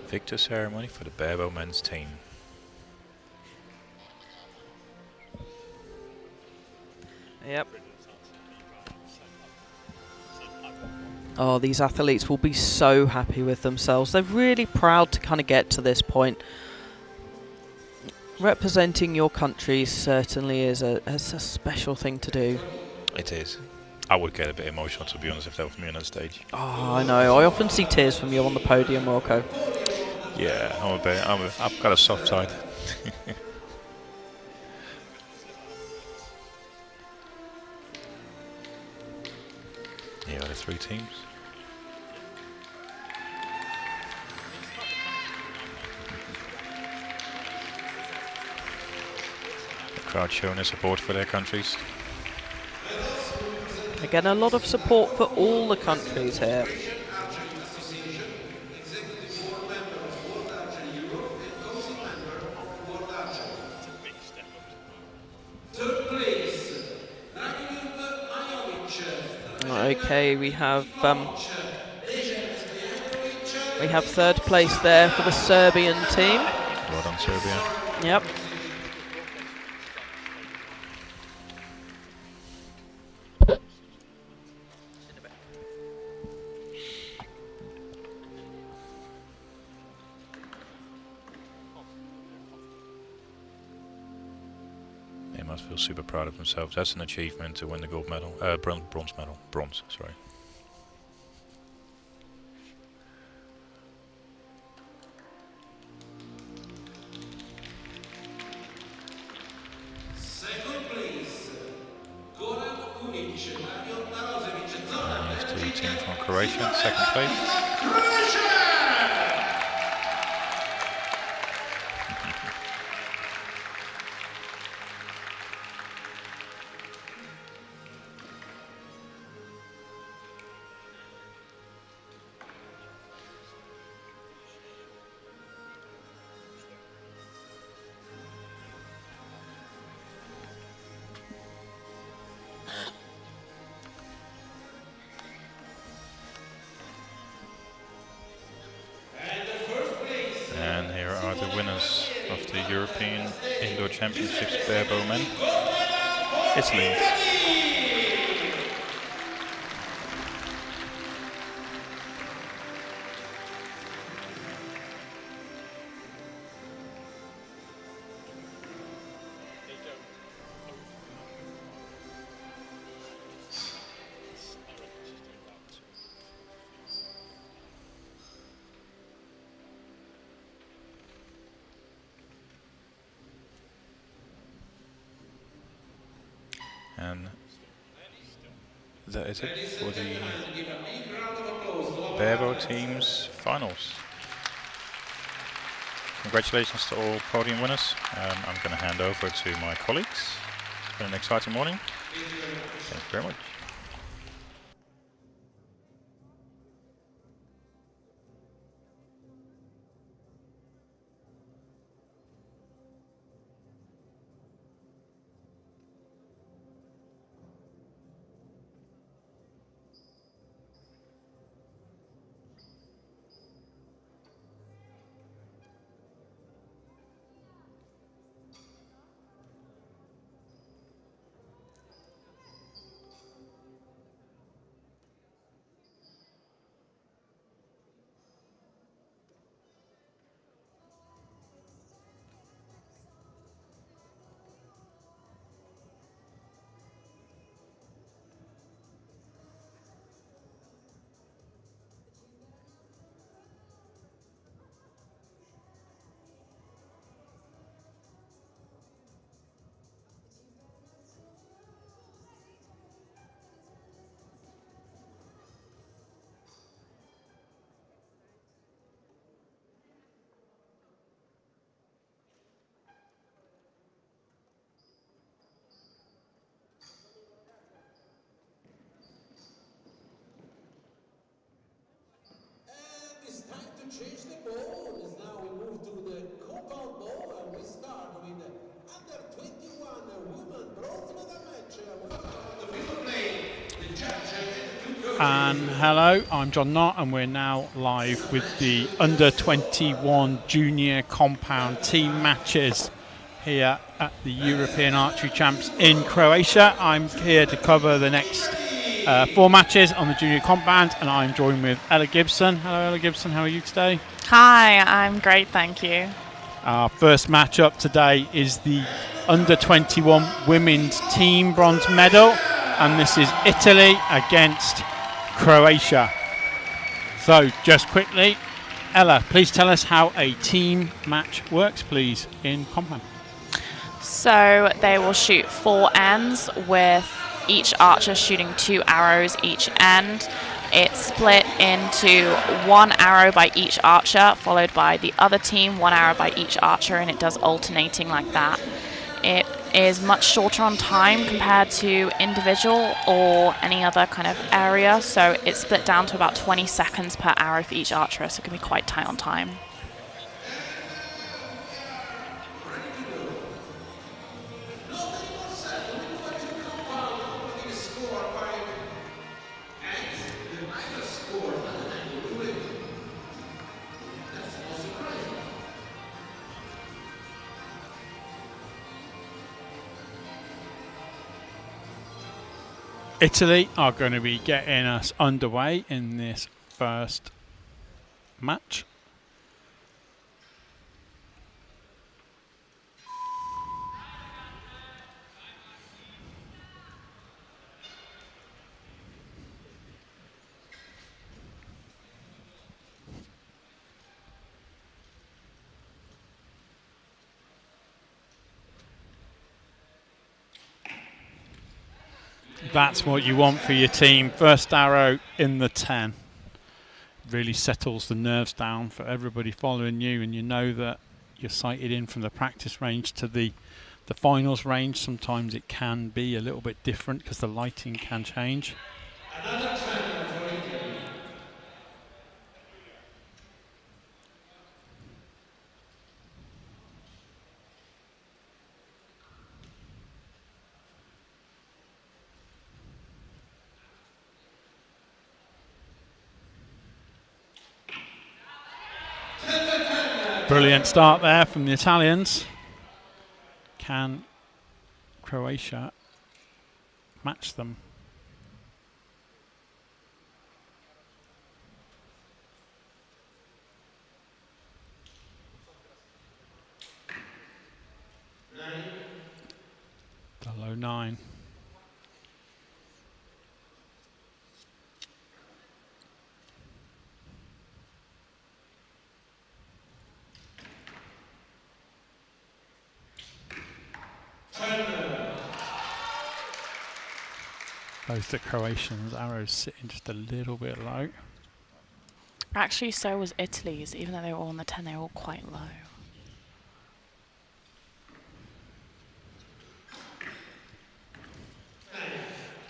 Speaker 3: Victor ceremony for the barebow men's team.
Speaker 2: Yep. Oh, these athletes will be so happy with themselves. They're really proud to kind of get to this point. Representing your country certainly is a special thing to do.
Speaker 3: It is. I would get a bit emotional, to be honest, if that was me on that stage.
Speaker 2: Oh, I know. I often see tears from you on the podium, Rocco.
Speaker 3: Yeah, I've got a soft side. Here are the 3 teams. The crowd showing their support for their countries.
Speaker 2: Again, a lot of support for all the countries here. Okay, we have third place there for the Serbian team.
Speaker 3: Well done, Serbia.
Speaker 2: Yep.
Speaker 3: They must feel super proud of themselves. That's an achievement to win the gold medal, bronze medal, sorry.
Speaker 4: Second place, Goran Unic,
Speaker 3: And here's the team from Croatia, second place. And here are the winners of the European Indoor Championships barebow men. Italy. And that is it for the barebow team's finals. Congratulations to all podium winners. I'm going to hand over to my colleagues for an exciting morning. Thank you very much.
Speaker 4: It's time to change the ball. As now we move to the compound ball and we start with the under 21 women bronze medal match. The people play the judge.
Speaker 1: And hello, I'm John Knott, and we're now live with the under 21 junior compound team matches here at the European Archery Champs in Croatia. I'm here to cover the next 4 matches on the junior compound, and I'm joined with Ella Gibson. Hello, Ella Gibson. How are you today?
Speaker 5: Hi, I'm great, thank you.
Speaker 1: Our first matchup today is the under 21 women's team bronze medal, and this is Italy against Croatia. So, just quickly, Ella, please tell us how a team match works, please, in compound.
Speaker 5: So they will shoot 4 ends with each archer shooting 2 arrows each end. It's split into 1 arrow by each archer, followed by the other team 1 arrow by each archer, and it does alternating like that. It is much shorter on time compared to individual or any other kind of area, so it's split down to about 20 seconds per arrow for each archer, so it can be quite tight on time.
Speaker 1: Italy are going to be getting us underway in this first match. That's what you want for your team. First arrow in the 10. Really settles the nerves down for everybody following you, and you know that you're sighted in from the practice range to the finals range. Sometimes it can be a little bit different because the lighting can change. Brilliant start there from the Italians. Can Croatia match them? The low 9. Both the Croatians' arrows sitting just a little bit low.
Speaker 5: Actually, so was Italy's. Even though they were all on the 10, they were all quite low.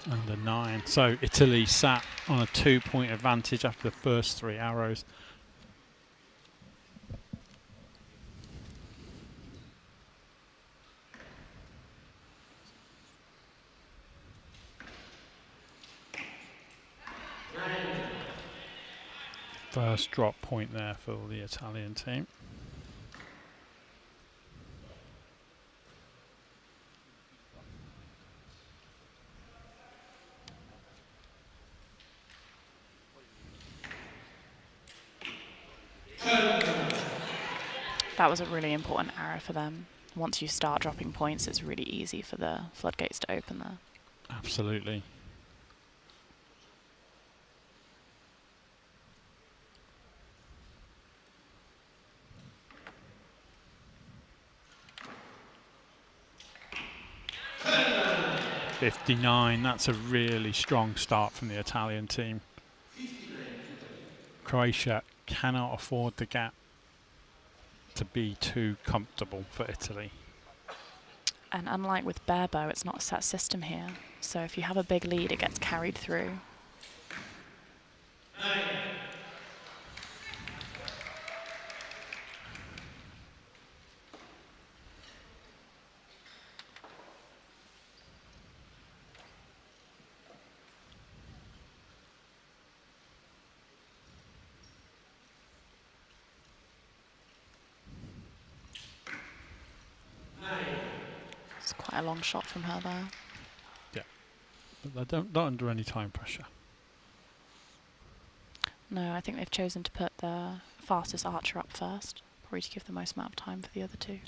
Speaker 1: Under 9. So Italy sat on a 2-point advantage after the first 3 arrows. First drop point there for the Italian team.
Speaker 5: That was a really important arrow for them. Once you start dropping points, it's really easy for the floodgates to open there.
Speaker 1: Absolutely. .59, that's a really strong start from the Italian team. Croatia cannot afford the gap to be too comfortable for Italy.
Speaker 5: And unlike with Barrow, it's not a set system here. So if you have a big lead, it gets carried through. It's quite a long shot from her there.
Speaker 1: Yeah, but they're not under any time pressure.
Speaker 5: No, I think they've chosen to put the fastest archer up first, probably to give the most amount of time for the other two.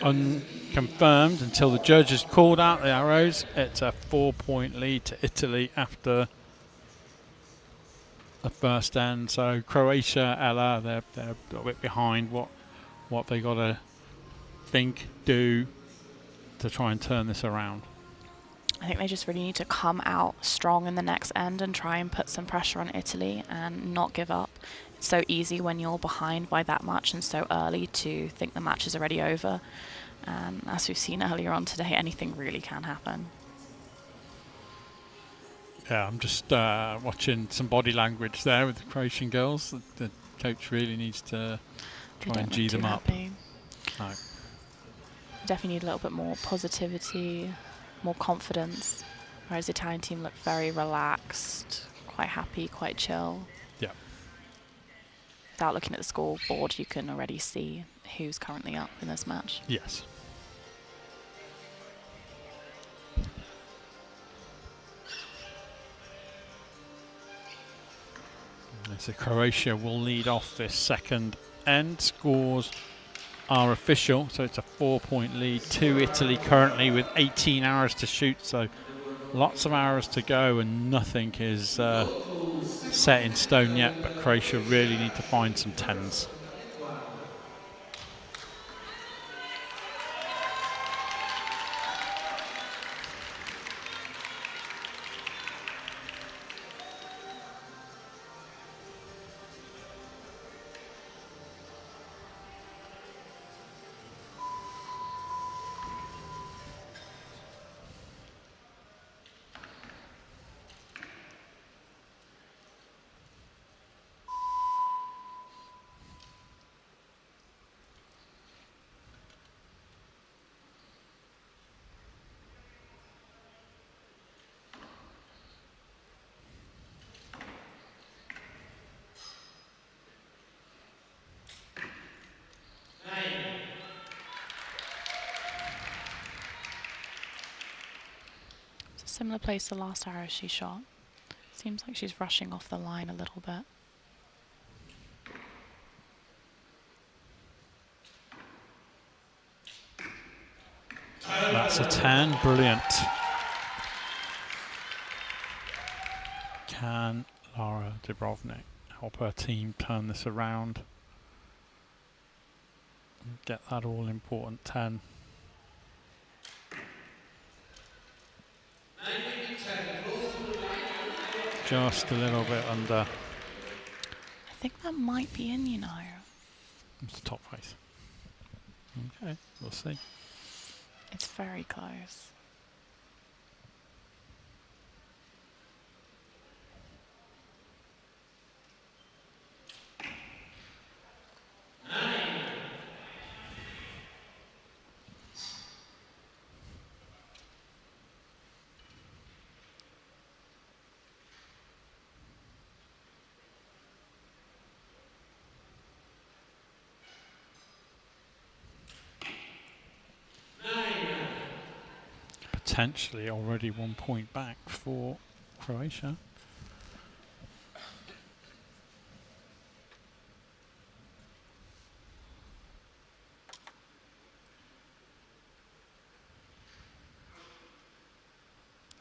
Speaker 1: Unconfirmed until the judges called out the arrows. It's a 4-point lead to Italy after the first end. So Croatia, Ella, they're a little bit behind. What they got to think, do to try and turn this around?
Speaker 5: I think they just really need to come out strong in the next end and try and put some pressure on Italy and not give up. It's so easy when you're behind by that much and so early to think the match is already over. And as we've seen earlier on today, anything really can happen.
Speaker 1: Yeah, I'm just watching some body language there with the Croatian girls. The coach really needs to try and G them up.
Speaker 5: Happy.
Speaker 1: No.
Speaker 5: Definitely need a little bit more positivity, more confidence, whereas the Italian team look very relaxed, quite happy, quite chill.
Speaker 1: Yeah.
Speaker 5: Without looking at the scoreboard, you can already see who's currently up in this match.
Speaker 1: Yes. So Croatia will lead off this second end. Scores are official, so it's a 4-point lead to Italy currently with 18 hours to shoot, so lots of hours to go and nothing is set in stone yet, but Croatia really need to find some 10s.
Speaker 5: Similar place to the last arrow she shot. Seems like she's rushing off the line a little bit.
Speaker 1: That's a 10, brilliant. Can Lara Dubrovnik help her team turn this around and get that all important 10? Just a little bit under.
Speaker 5: I think that might be in, you know.
Speaker 1: It's the top face. Okay, we'll see.
Speaker 5: It's very close.
Speaker 1: Potentially already 1 point back for Croatia.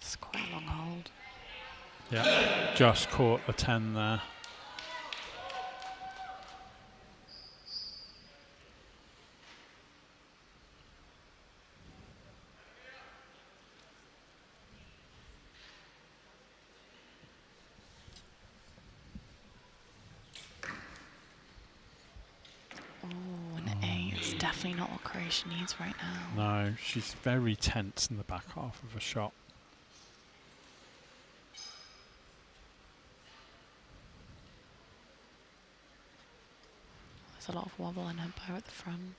Speaker 5: It's quite a long hold.
Speaker 1: Yeah, just caught a 10 there.
Speaker 5: Oh, an 8. It's definitely not what Croatia needs right now.
Speaker 1: No, she's very tense in the back half of a shot.
Speaker 5: There's a lot of wobble in her bow at the front.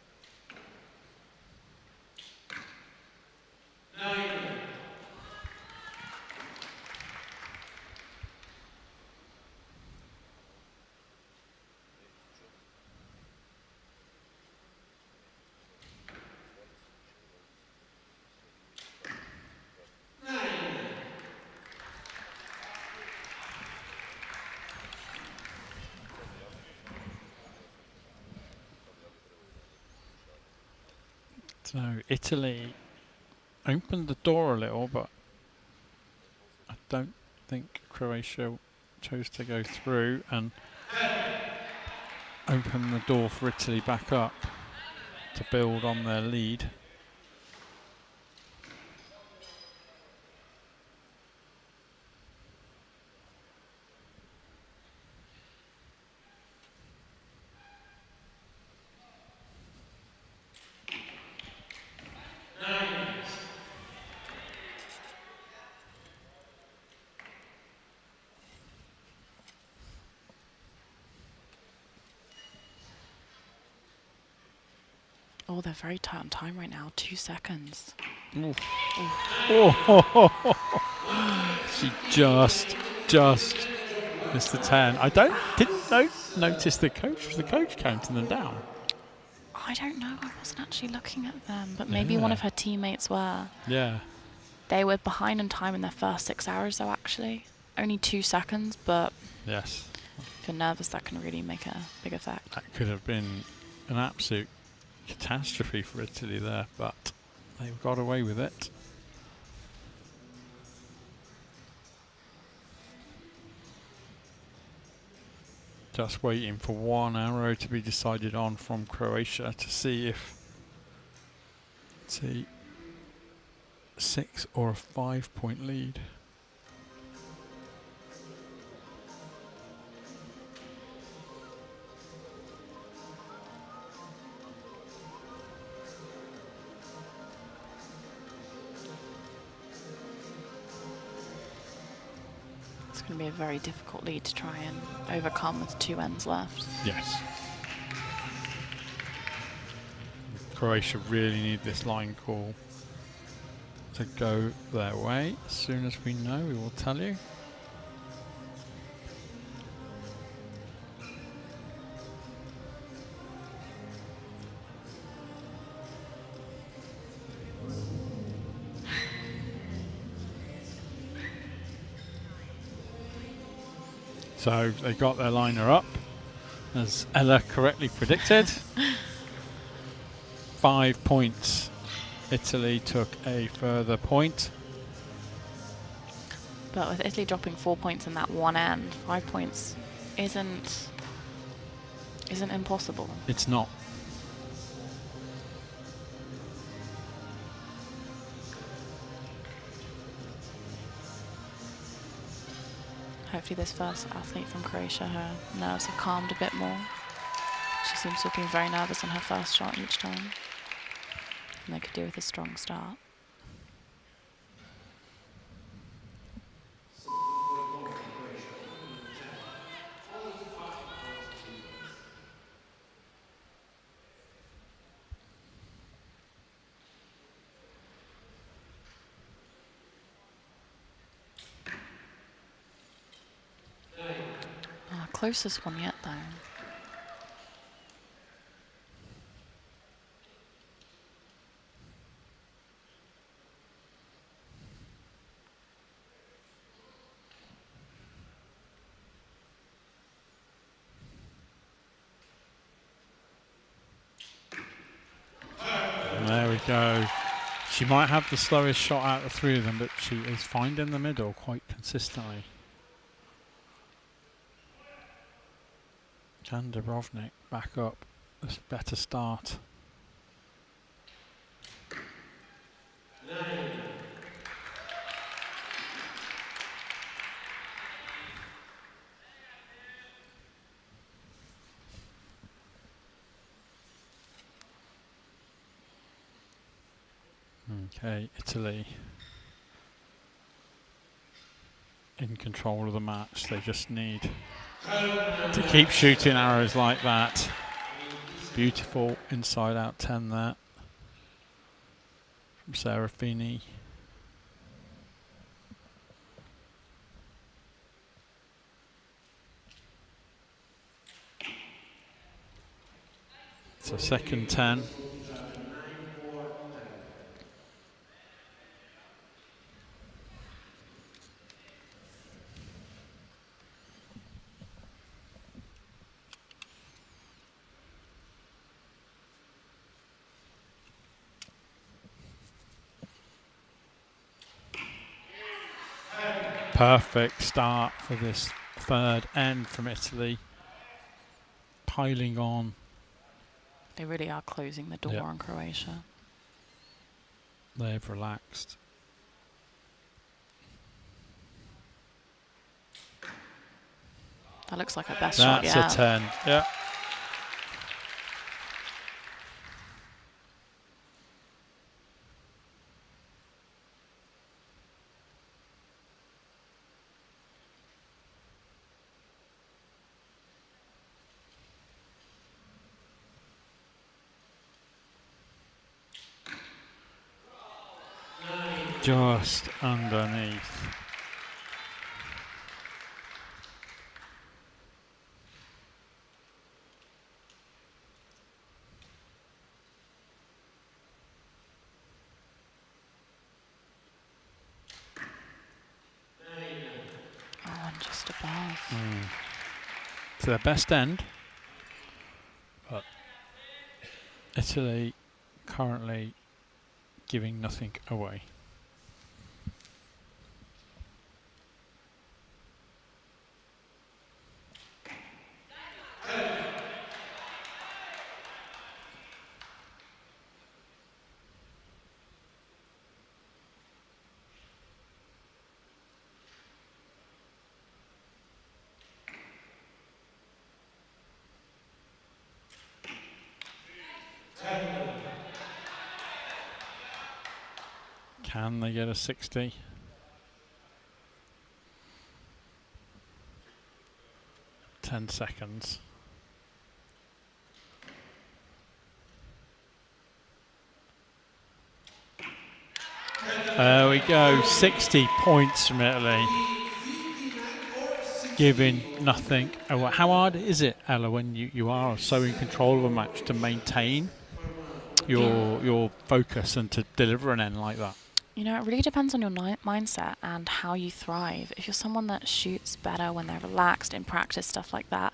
Speaker 1: So Italy opened the door a little, but I don't think Croatia chose to go through and open the door for Italy back up to build on their lead.
Speaker 5: Oh, they're very tight on time right now. 2 seconds.
Speaker 1: Oof. Oh, she just missed the 10. I didn't notice the coach. Was the coach counting them down?
Speaker 5: I don't know. I wasn't actually looking at them, but maybe one of her teammates were.
Speaker 1: Yeah.
Speaker 5: They were behind in time in their first 6 hours, though, actually. Only 2 seconds, but
Speaker 1: Yes.
Speaker 5: if you're nervous, that can really make a big effect.
Speaker 1: That could have been an absolute catastrophe for Italy there, but they got away with it. Just waiting for one arrow to be decided on from Croatia to see if it's a 6 or a 5 point lead.
Speaker 5: It's going to be a very difficult lead to try and overcome with 2 ends left.
Speaker 1: Yes. Croatia really need this line call to go their way. As soon as we know, we will tell you. So they got their liner up, as Ella correctly predicted. 5 points. Italy took a further point.
Speaker 5: But with Italy dropping 4 points in that one end, 5 points isn't impossible.
Speaker 1: It's not.
Speaker 5: Hopefully this first athlete from Croatia, her nerves have calmed a bit more. She seems to have been very nervous on her first shot each time. anything they could do with a strong start. Closest one yet, though.
Speaker 1: There we go. She might have the slowest shot out of the three of them, but she is finding the middle quite consistently. Can Dubrovnik back up a better start? Okay, Italy in control of the match. They just need to keep shooting arrows like that. Beautiful inside out 10 there from Serafini. It's a second 10. Perfect start for this third end from Italy. Piling on.
Speaker 5: They really are closing the door on Croatia.
Speaker 1: They've relaxed.
Speaker 5: That looks like her best shot yet.
Speaker 1: That's a 10. Yeah. Just underneath.
Speaker 5: Oh, and just above.
Speaker 1: It's their best end, but Italy currently giving nothing away. Can they get a 60? Ten seconds. There we go. 60 points from Italy. Giving nothing away. How hard is it, Ella, when you are so in control of a match to maintain your focus and to deliver an end like that?
Speaker 5: You know, it really depends on your mindset and how you thrive. If you're someone that shoots better when they're relaxed in practice, stuff like that,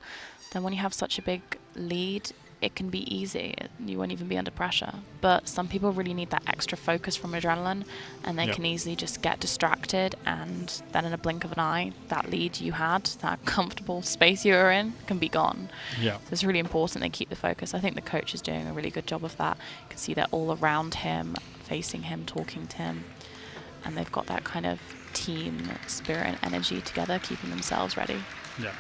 Speaker 5: then when you have such a big lead, it can be easy. You won't even be under pressure. But some people really need that extra focus from adrenaline, and they can easily just get distracted, and then in a blink of an eye, that lead you had, that comfortable space you were in, can be gone.
Speaker 1: Yeah.
Speaker 5: So it's really important they keep the focus. I think the coach is doing a really good job of that. You can see they're all around him, facing him, talking to him, and they've got that kind of team spirit and energy together, keeping themselves ready.
Speaker 1: Yeah.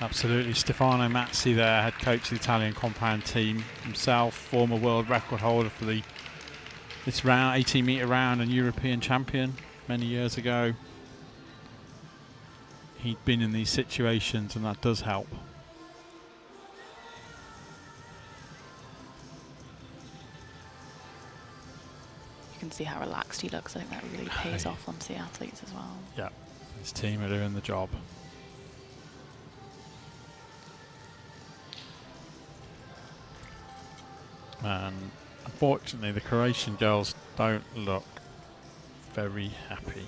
Speaker 1: Absolutely. Stefano Mazzi there, head coach of the Italian compound team himself, former world record holder for this round, 18-metre round, and European champion many years ago. He'd been in these situations, and that does help.
Speaker 5: You can see how relaxed he looks. I think that really pays off onto the athletes as well.
Speaker 1: Yeah, his team are doing the job. And unfortunately, the Croatian girls don't look very happy.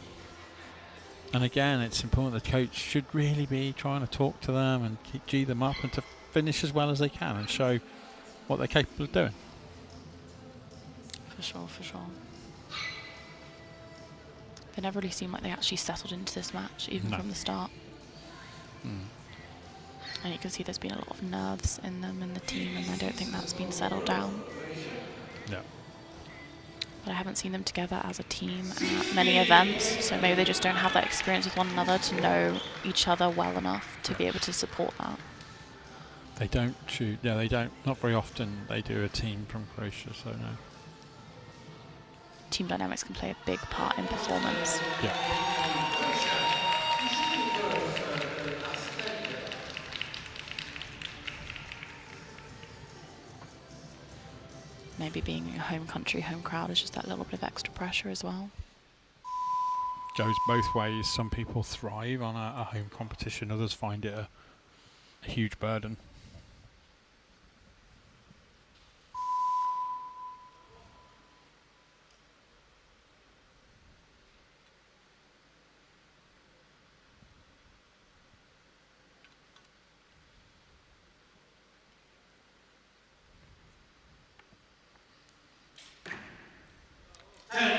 Speaker 1: And again, it's important the coach should really be trying to talk to them and G them up and to finish as well as they can and show what they're capable of doing.
Speaker 5: For sure, for sure. They never really seem like they actually settled into this match, even from the start. And you can see there's been a lot of nerves in them, in the team, and I don't think that's been settled down.
Speaker 1: Yeah.
Speaker 5: But I haven't seen them together as a team at many events, so maybe they just don't have that experience with one another to know each other well enough to be able to support that.
Speaker 1: They don't shoot. Yeah, they don't. Not very often they do a team from Croatia, so no.
Speaker 5: Team dynamics can play a big part in performance.
Speaker 1: Yeah.
Speaker 5: Maybe being a home country, home crowd is just that little bit of extra pressure as well.
Speaker 1: Goes both ways. Some people thrive on a home competition, others find it a huge burden.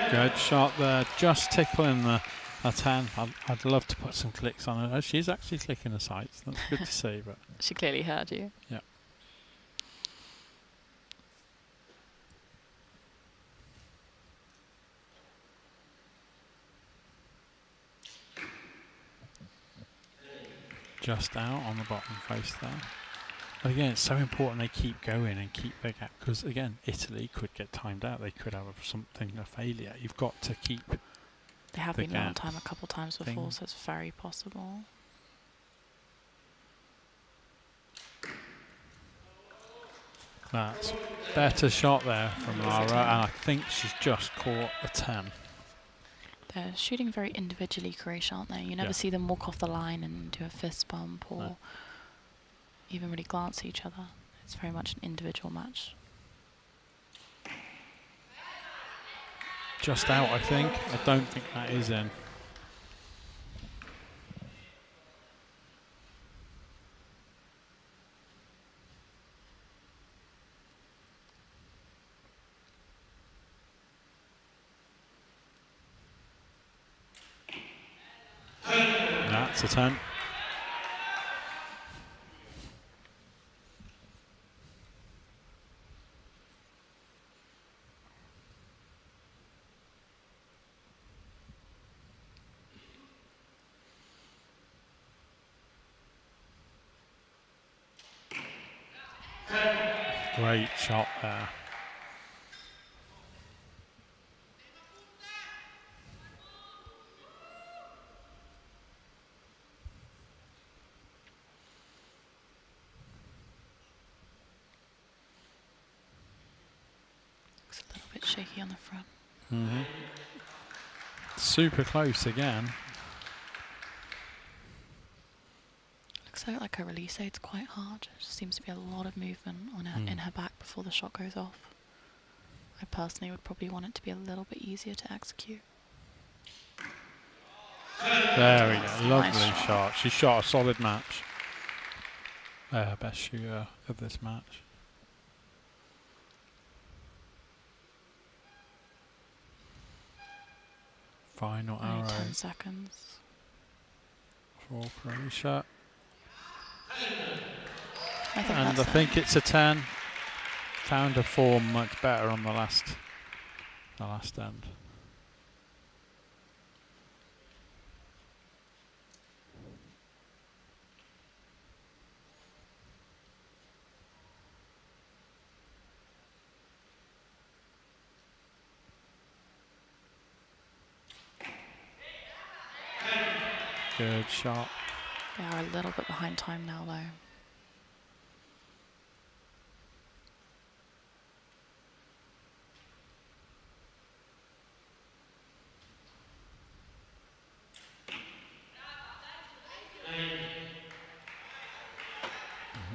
Speaker 1: Good shot there, just tickling the 10. I'd love to put some clicks on her. Oh, she's actually clicking the sights. That's good to see. But
Speaker 5: She clearly heard you.
Speaker 1: yeah. Just out on the bottom face there. But again, it's so important they keep going and keep their gap, because again, Italy could get timed out. They could have a failure. You've got to keep.
Speaker 5: They have
Speaker 1: the
Speaker 5: been on
Speaker 1: gap
Speaker 5: time a couple times before, so it's very possible.
Speaker 1: That's better shot there from Lara, and I think she's just caught a 10.
Speaker 5: They're shooting very individually, Croatia, aren't they? You never see them walk off the line and do a fist bump or even really glance at each other. It's very much an individual match.
Speaker 1: Just out, I think. I don't think that is in. That's a 10. Great shot there.
Speaker 5: Looks a little bit shaky on the front.
Speaker 1: Super close again.
Speaker 5: Looks like her release aid's quite hard. There seems to be a lot of movement on her, in her back before the shot goes off. I personally would probably want it to be a little bit easier to execute.
Speaker 1: There we go. Lovely
Speaker 5: Nice
Speaker 1: shot. She shot a solid match. Best shooter of this match. Final
Speaker 5: Only
Speaker 1: arrow
Speaker 5: 10 seconds.
Speaker 1: for Croatia.
Speaker 5: I
Speaker 1: I think it's a 10. Found her form much better on the last end. Good shot.
Speaker 5: They are a little bit behind time now, though.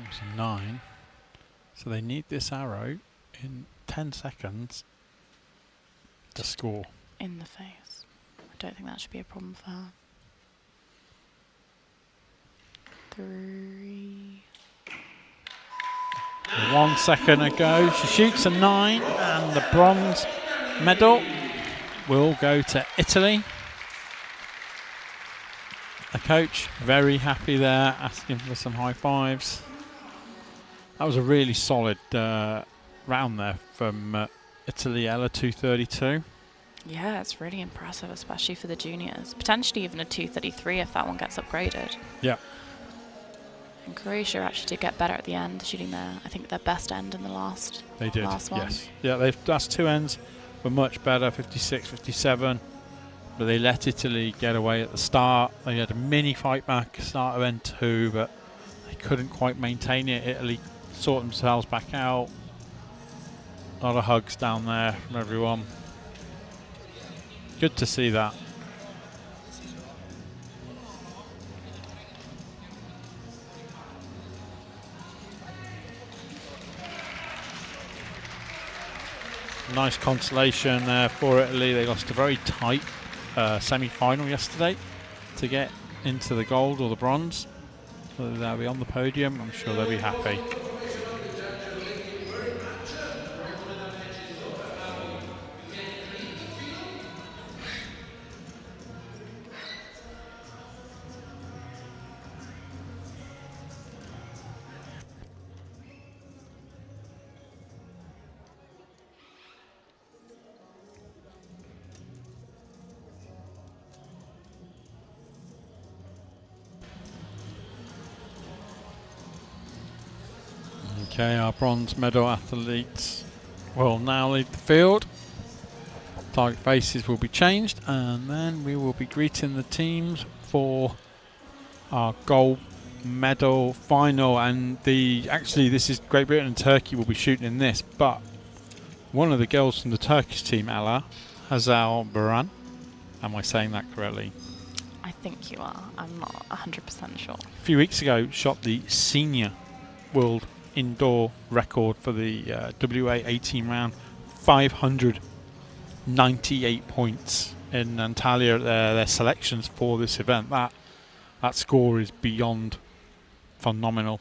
Speaker 1: It's a 9. So they need this arrow in 10 seconds to score.
Speaker 5: In the face. I don't think that should be a problem for her. 3.
Speaker 1: 1 second ago, she shoots a 9, and the bronze medal will go to Italy. The coach very happy there, asking for some high fives. That was a really solid round there from Italy, Ella 232.
Speaker 5: Yeah, it's really impressive, especially for the juniors. Potentially even a 233 if that one gets upgraded.
Speaker 1: Yeah.
Speaker 5: And Croatia actually did get better at the end, shooting I think their best end in the last.
Speaker 1: They did,
Speaker 5: last one.
Speaker 1: yes. Yeah, they've last 2 ends were much better, 56, 57. But they let Italy get away at the start. They had a mini fight back, start of end 2, but they couldn't quite maintain it. Italy sort themselves back out. A lot of hugs down there from everyone. Good to see that. Nice consolation for Italy. They lost a very tight semi-final yesterday to get into the gold or the bronze. Whether they'll be on the podium, I'm sure they'll be happy. Okay, our bronze medal athletes will now leave the field. Target faces will be changed, and then we will be greeting the teams for our gold medal final. And actually this is Great Britain and Turkey will be shooting in this, but one of the girls from the Turkish team, Ella Hazal Baran, am I saying that correctly?
Speaker 5: I think you are. I'm not 100% sure.
Speaker 1: A few weeks ago shot the senior world indoor record for the WA 18 round, 598 points in Antalya. Their selections for this event. That score is beyond phenomenal.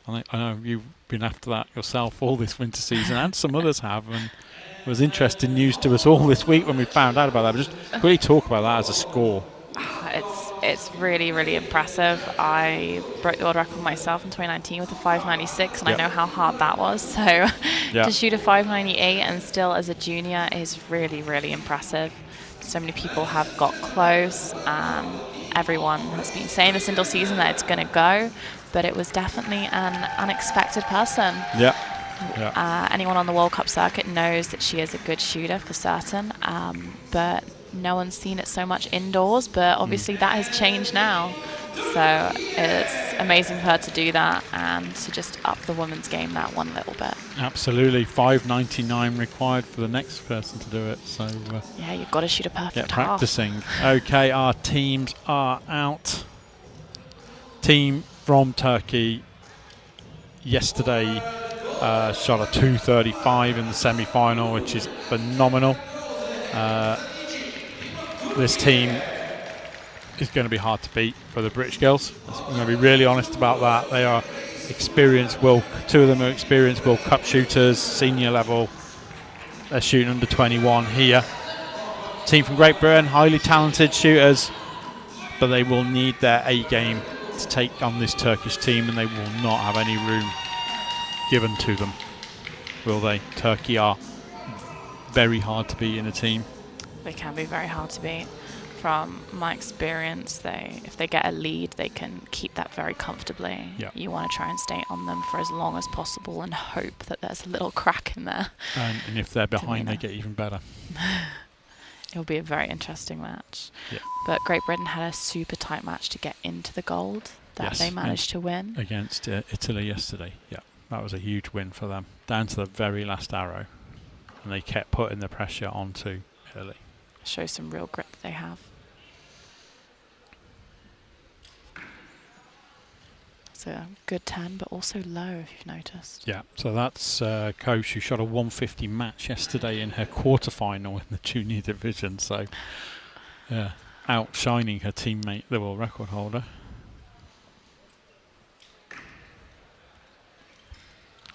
Speaker 1: I know you've been after that yourself all this winter season, and some others have, and it was interesting news to us all this week when we found out about that. But just really talk about that as a score.
Speaker 5: It's really, really impressive. I broke the world record myself in 2019 with a 596, and I know how hard that was. So to shoot a 598 and still as a junior is really, really impressive. So many people have got close. Everyone has been saying this indoor season that it's going to go, but it was definitely an unexpected person. Anyone on the World Cup circuit knows that she is a good shooter for certain, but no one's seen it so much indoors, but obviously that has changed now. So it's amazing for her to do that and to just up the women's game that one little bit.
Speaker 1: Absolutely. 599 required for the next person to do it. So
Speaker 5: yeah, you've got to shoot a perfect
Speaker 1: get
Speaker 5: half.
Speaker 1: practicing. Okay, our teams are out. Team from Turkey yesterday shot a 235 in the semi-final, which is phenomenal. This team is going to be hard to beat for the British girls. I'm going to be really honest about that. They are experienced two of them are experienced World Cup shooters, senior level. They're shooting under 21 here. Team from Great Britain, highly talented shooters, but they will need their A game to take on this Turkish team, and they will not have any room given to them, will they? Turkey are very hard to beat in a team.
Speaker 5: They can be very hard to beat. From my experience, if they get a lead, they can keep that very comfortably. You want to try and stay on them for as long as possible and hope that there's a little crack in there.
Speaker 1: And if they're behind, they get even better.
Speaker 5: It'll be a very interesting match.
Speaker 1: Yeah.
Speaker 5: But Great Britain had a super tight match to get into the gold that
Speaker 1: Yes,
Speaker 5: they managed to win.
Speaker 1: Against Italy yesterday. Yeah, that was a huge win for them. Down to the very last arrow. And they kept putting the pressure onto Italy.
Speaker 5: Shows some real grit that they have. It's a good 10, but also low, if you've noticed.
Speaker 1: Yeah, so that's Coach, who shot a 150 match yesterday in her quarterfinal in the junior division. So, outshining her teammate, the world record holder.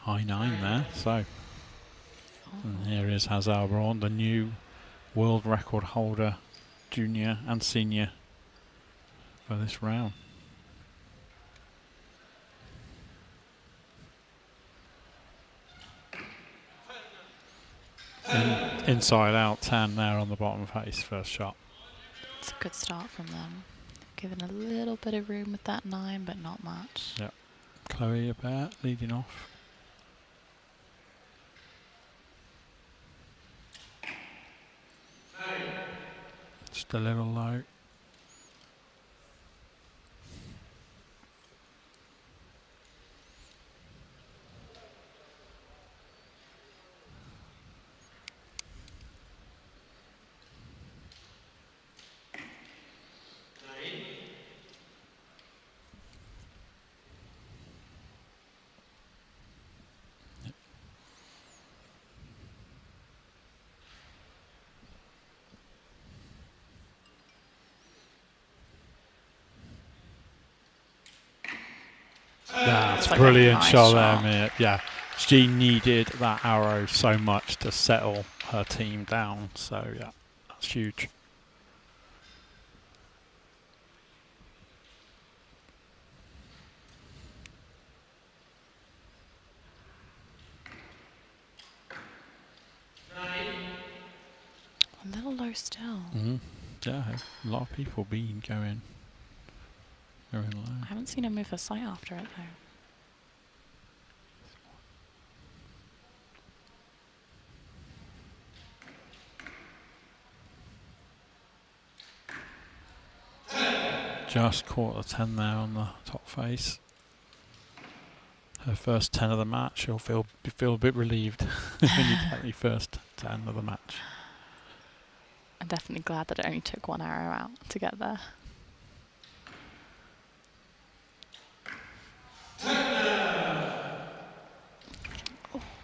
Speaker 1: High 9 there. So, and here is Hazar Braun, the new world record holder, junior and senior, for this round. Inside out 10 there on the bottom face, first shot.
Speaker 5: It's a good start from them. Given a little bit of room with that 9, but not much.
Speaker 1: Yep. Chloe About leading off. Just a little low. That's
Speaker 5: like a
Speaker 1: brilliant
Speaker 5: nice
Speaker 1: shot
Speaker 5: shot.
Speaker 1: there, Mia. Yeah, she needed that arrow so much to settle her team down. So yeah, that's huge.
Speaker 5: A little low still.
Speaker 1: Yeah, a lot of people been going low.
Speaker 5: I haven't seen her move her sight after it, though.
Speaker 1: Just caught a 10 there on the top face. Her first 10 of the match. She'll feel a bit relieved when you get your first 10 of the match.
Speaker 5: I'm definitely glad that it only took one arrow out to get there.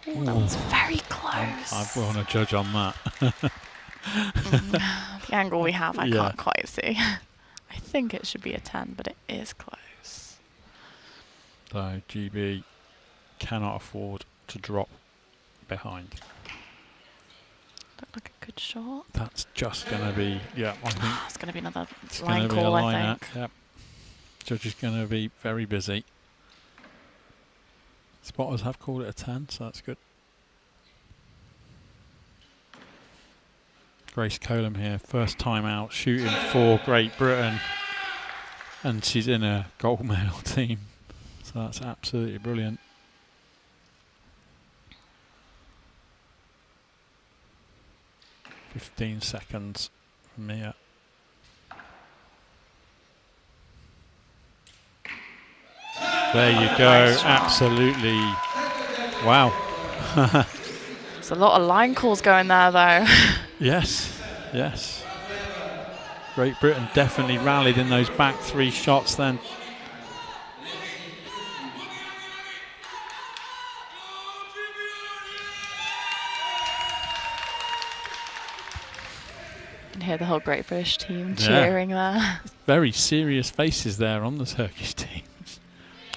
Speaker 5: Oh, that was very close.
Speaker 1: I want to judge on that.
Speaker 5: The angle we have, I
Speaker 1: Yeah.
Speaker 5: can't quite see. I think it should be a 10, but it is close.
Speaker 1: So GB cannot afford to drop behind.
Speaker 5: Looked like a good shot.
Speaker 1: That's just going to be, I think
Speaker 5: It's going to be another
Speaker 1: it's
Speaker 5: line
Speaker 1: going to be a
Speaker 5: call, I
Speaker 1: line out.
Speaker 5: think.
Speaker 1: Yep. Judge is going to be very busy. Spotters have called it a 10, so that's good. Grace Colum here, first time out, shooting for Great Britain. And she's in a gold medal team. So that's absolutely brilliant. "15 seconds from Mia. There you go,
Speaker 5: Nice shot.
Speaker 1: absolutely. Wow.
Speaker 5: There's a lot of line calls going there, though.
Speaker 1: Yes, yes. Great Britain definitely rallied in those back 3 shots then.
Speaker 5: You can hear the whole Great British team
Speaker 1: Yeah.
Speaker 5: cheering there.
Speaker 1: Very serious faces there on the Turkish teams.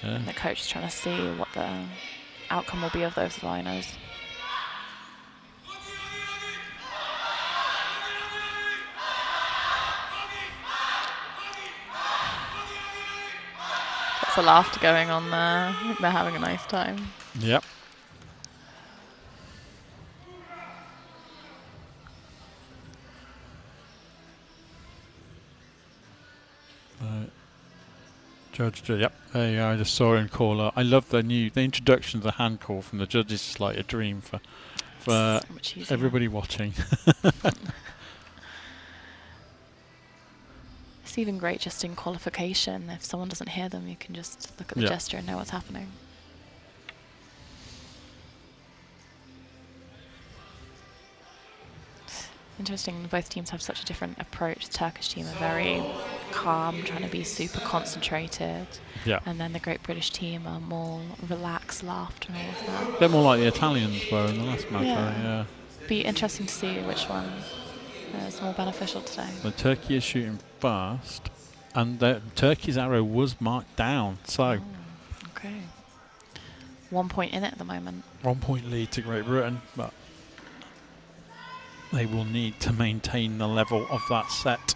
Speaker 1: Yeah.
Speaker 5: The coach is trying to see what the outcome will be of those liners. Lots of laughter going on there. I think they're having a nice time.
Speaker 1: Yep. Judge, yep, there you go. I just saw him call up. I love the introduction of the hand call from the judges. Is like a dream for
Speaker 5: So much easier.
Speaker 1: everybody watching.
Speaker 5: It's even great just in qualification. If someone doesn't hear them, you can just look at the gesture and know what's happening. Interesting, both teams have such a different approach. The Turkish team are very calm, trying to be super concentrated.
Speaker 1: Yeah.
Speaker 5: And then the Great British team are more relaxed, laughter and all of that.
Speaker 1: They're more like the Italians were in the last match, I think, yeah.
Speaker 5: Be interesting to see which one is more beneficial today.
Speaker 1: The Turkey is shooting fast, and the Turkey's arrow was marked down, so...
Speaker 5: Okay. 1 point in it at the moment.
Speaker 1: 1 point lead to Great Britain, but they will need to maintain the level of that set.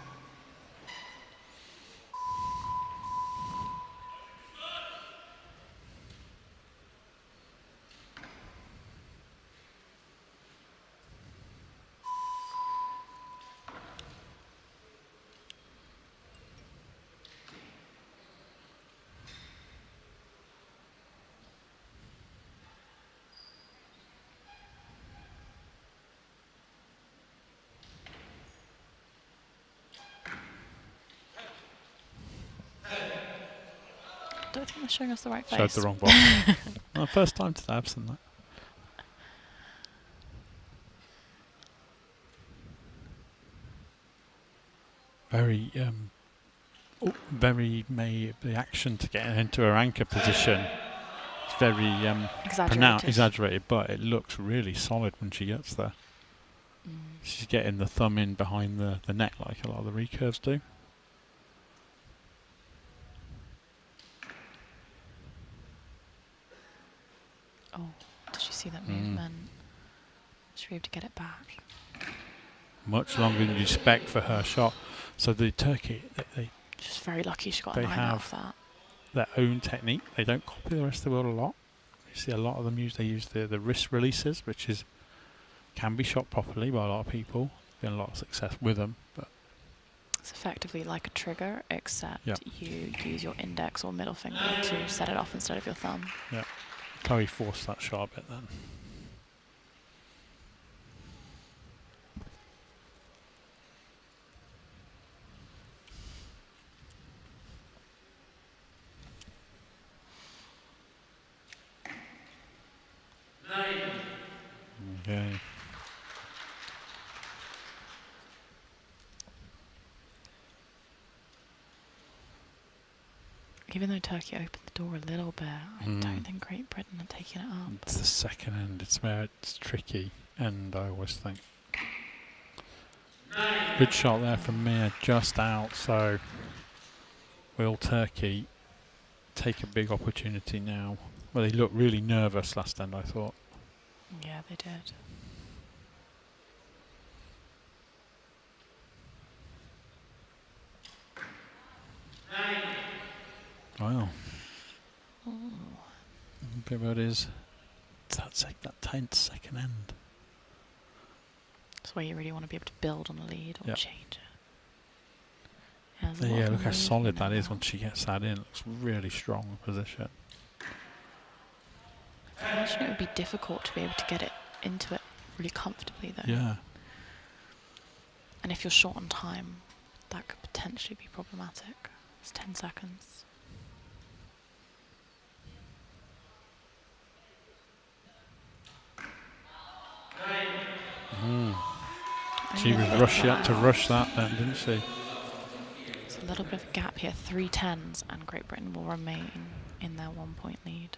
Speaker 5: I don't think they're showing us the right face.
Speaker 1: Showed the wrong box. Well, first time today I've seen that. Very, the action to get into her anchor position. It's very exaggerated, but it looks really solid when she gets there. She's getting the thumb in behind the neck like a lot of the recurves do.
Speaker 5: Oh, did you see that movement? Should be able to get it back.
Speaker 1: Much longer than you expect for her shot. So the Turkey,
Speaker 5: She's very lucky she got a 9 out of that.
Speaker 1: Their own technique. They don't copy the rest of the world a lot. You see a lot of them use the wrist releases, which can be shot properly by a lot of people. Been a lot of success with them, but
Speaker 5: it's effectively like a trigger, except you use your index or middle finger to set it off instead of your thumb.
Speaker 1: Yeah. Chloe forced that shot a bit then. Okay.
Speaker 5: Even though Turkey opened the door a little bit, I don't think Great Britain are taking it up.
Speaker 1: It's the second end. It's where it's tricky, and I always think. Good shot there from Mia, just out. So will Turkey take a big opportunity now? Well, they looked really nervous last end, I thought.
Speaker 5: Yeah, they did.
Speaker 1: Wow. Bit about is that tense second end.
Speaker 5: That's where you really want to be able to build on a lead or change it.
Speaker 1: Yeah, look how solid that is once she gets that in. It looks really strong position.
Speaker 5: I imagine it would be difficult to be able to get it into it really comfortably though.
Speaker 1: Yeah.
Speaker 5: And if you're short on time, that could potentially be problematic. It's 10 seconds.
Speaker 1: She had to rush that then, didn't she?
Speaker 5: There's a little bit of a gap here, 3 10s, and Great Britain will remain in their 1 point lead.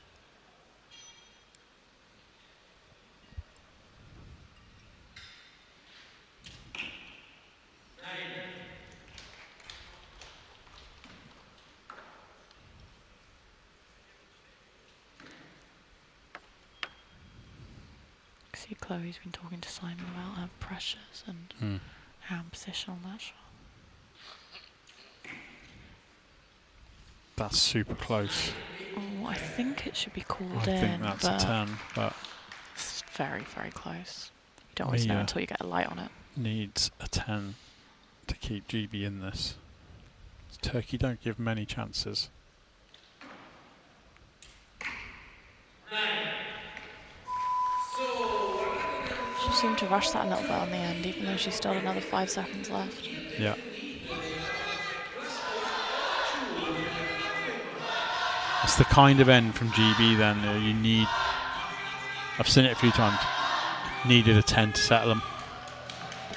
Speaker 5: See, Chloe's been talking to Simon about her pressures and hand position on that shot.
Speaker 1: That's super close.
Speaker 5: Oh, I think it should be called in.
Speaker 1: I think that's a 10, but
Speaker 5: it's very, very close. You don't always know until you get a light on it.
Speaker 1: Needs a 10 to keep GB in this. Turkey don't give many chances.
Speaker 5: She seemed to rush that a little bit on the end, even though she still had another 5 seconds left.
Speaker 1: Yeah. the kind of end from GB then you need. I've seen it a few times. Needed a 10 to settle them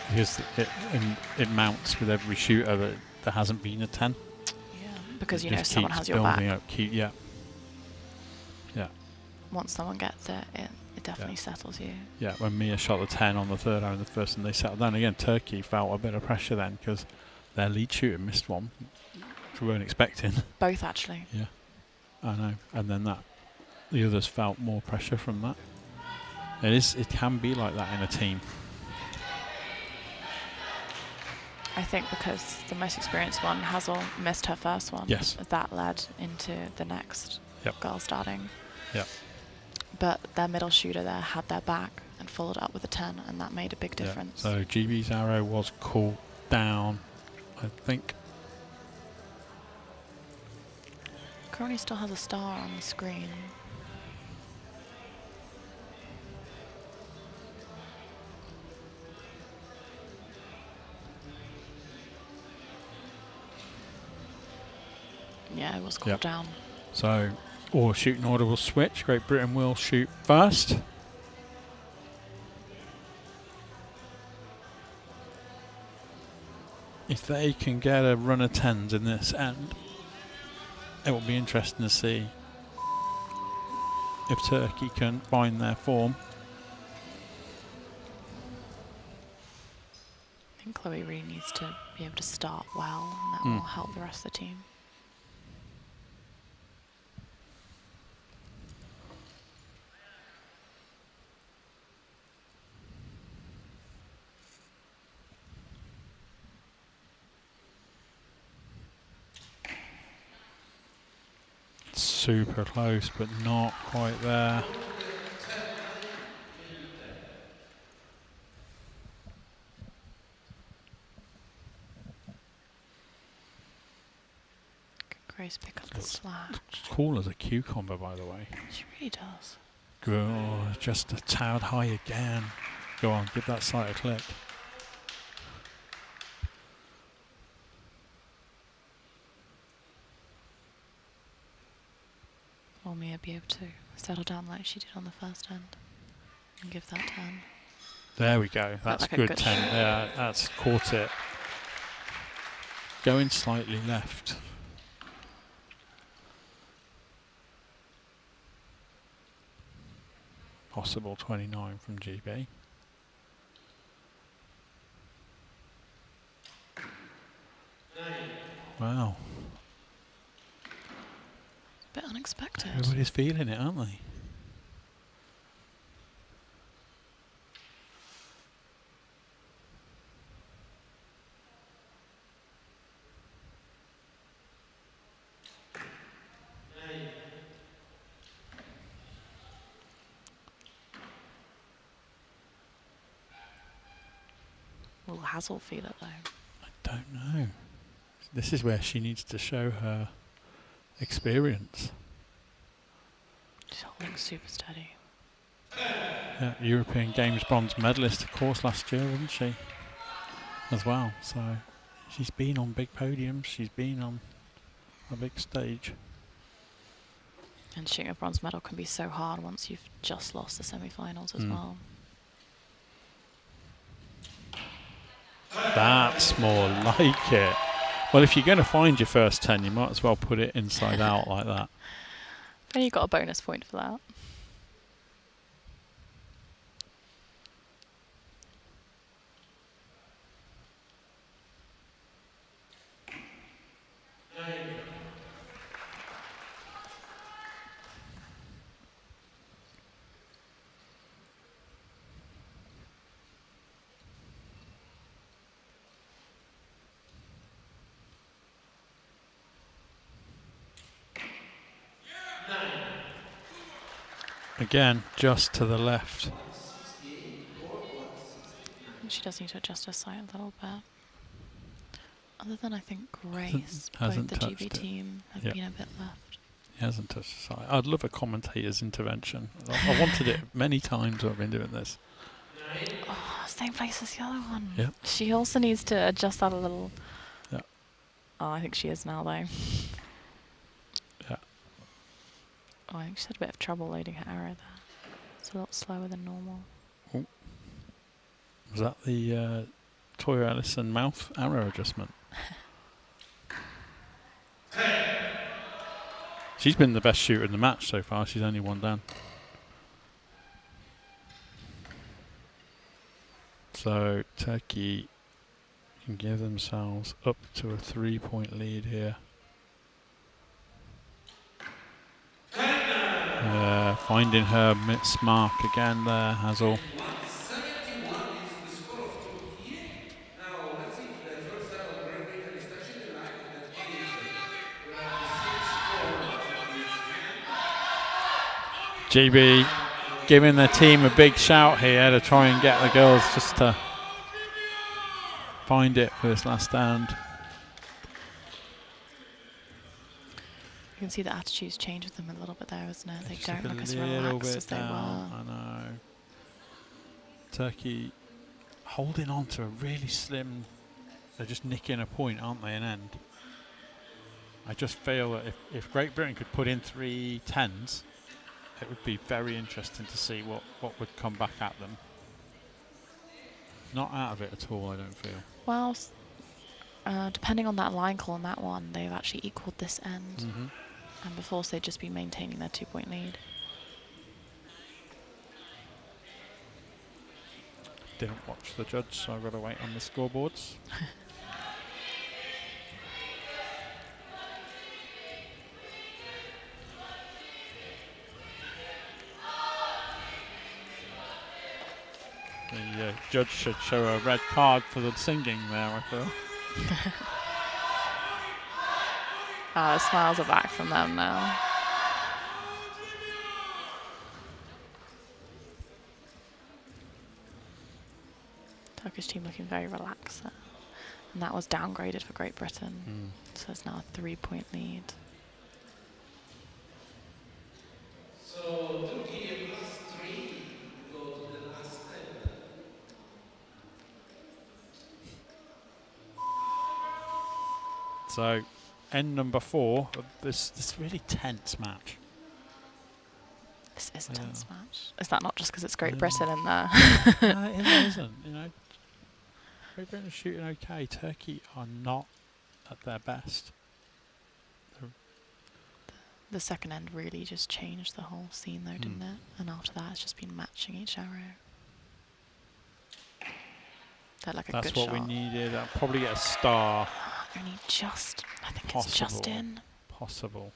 Speaker 1: because it mounts with every shooter that there hasn't been a 10.
Speaker 5: Yeah, because
Speaker 1: It
Speaker 5: you know
Speaker 1: just
Speaker 5: someone
Speaker 1: keeps
Speaker 5: has your back.
Speaker 1: building up, yeah.
Speaker 5: Once someone gets it, it definitely settles you.
Speaker 1: Yeah, when Mia shot the 10 on the third arrow in the first and they settled down again, Turkey felt a bit of pressure then because their lead shooter missed one, which we weren't expecting.
Speaker 5: Both actually.
Speaker 1: Yeah, I know. And then the others felt more pressure from that. It can be like that in a team.
Speaker 5: I think because the most experienced one, Hazel, missed her first one.
Speaker 1: Yes.
Speaker 5: That led into the next girl starting.
Speaker 1: Yep.
Speaker 5: But their middle shooter there had their back and followed up with a 10, and that made a big difference.
Speaker 1: So GB's arrow was cooled down, I think.
Speaker 5: Currently still has a star on the screen. Yeah, it was cooled down.
Speaker 1: So, or shooting order will switch. Great Britain will shoot first. If they can get a run of 10s in this end, it will be interesting to see if Turkey can find their form.
Speaker 5: I think Chloe really needs to be able to start well, and that will help the rest of the team.
Speaker 1: Super close, but not quite there.
Speaker 5: Grace pick up the slack.
Speaker 1: Cool as a cucumber, by the way.
Speaker 5: She really does.
Speaker 1: Good, just a tad high again. Go on, give that sight a click.
Speaker 5: Will Mia be able to settle down like she did on the first end and give that 10?
Speaker 1: There we go. That's
Speaker 5: like a
Speaker 1: good
Speaker 5: good
Speaker 1: 10.
Speaker 5: shot.
Speaker 1: Yeah, that's caught it. Going slightly left. Possible 29 from GB. Wow.
Speaker 5: A bit unexpected.
Speaker 1: Everybody's feeling it, aren't they?
Speaker 5: Will Hazel feel it though?
Speaker 1: I don't know. This is where she needs to show her experience.
Speaker 5: She's holding super steady.
Speaker 1: Yeah, European Games bronze medalist, of course, last year, wasn't she? As well. So she's been on big podiums. She's been on a big stage.
Speaker 5: And shooting a bronze medal can be so hard once you've just lost the semi-finals as well.
Speaker 1: That's more like it. Well, if you're going to find your first 10, you might as well put it inside out like that.
Speaker 5: Then you got a bonus point for that.
Speaker 1: Again, just to the left.
Speaker 5: She does need to adjust her sight a little bit. Other than I think Grace,
Speaker 1: Hasn't
Speaker 5: both the
Speaker 1: touched
Speaker 5: GB
Speaker 1: it.
Speaker 5: team have been a bit left.
Speaker 1: He hasn't touched the side. I'd love a commentator's intervention. I wanted it many times when I've been doing this.
Speaker 5: Oh, same place as the other one.
Speaker 1: Yep.
Speaker 5: She also needs to adjust that a little.
Speaker 1: Yeah.
Speaker 5: Oh, I think she is now though.
Speaker 1: Yeah.
Speaker 5: Oh, I think she's had a bit of trouble loading her arrow there. It's a lot slower than normal.
Speaker 1: Was that the Toya Ellison mouth arrow adjustment? She's been the best shooter in the match so far. She's only one down. So Turkey can give themselves up to a 3-point lead here. Finding her miss mark again there, Hazel.
Speaker 4: 171 is the score of Turkey. Now, let's see if the first time of Great Britain is touching the line. That is, we have the 6-4 in hand.
Speaker 1: GB giving the team a big shout here to try and get the girls just to find it for this last stand.
Speaker 5: You can see the attitudes change with them a little bit there, isn't it? They
Speaker 1: Just
Speaker 5: don't
Speaker 1: look
Speaker 5: look
Speaker 1: a
Speaker 5: as
Speaker 1: little
Speaker 5: relaxed
Speaker 1: bit
Speaker 5: as they
Speaker 1: down,
Speaker 5: were.
Speaker 1: I know. Turkey holding on to a really slim. They're just nicking a point, aren't they? An end. I just feel that if Great Britain could put in 3 10s, it would be very interesting to see what would come back at them. Not out of it at all, I don't feel.
Speaker 5: Well, depending on that line call on that one, they've actually equalled this end. And before, so they'd just be maintaining their 2-point lead.
Speaker 1: Didn't watch the judge, so I've got to wait on the scoreboards. The judge should show a red card for the singing there, I feel.
Speaker 5: The smiles are back from them now. Turkish team looking very relaxed there. And that was downgraded for Great Britain. So it's now a 3-point lead.
Speaker 4: So Turkey +3 go to the last end.
Speaker 1: So, end number 4 of this really tense match.
Speaker 5: This is a tense match. Is that not just because it's Great Britain in there?
Speaker 1: No, it isn't. You know, Great Britain are shooting okay. Turkey are not at their best.
Speaker 5: The second end really just changed the whole scene though, didn't it? And after that, it's just been matching each arrow. They're like a
Speaker 1: That's
Speaker 5: good
Speaker 1: what
Speaker 5: shot.
Speaker 1: we needed. I'll probably get a star.
Speaker 5: Only just, I think it's just in.
Speaker 1: Possible.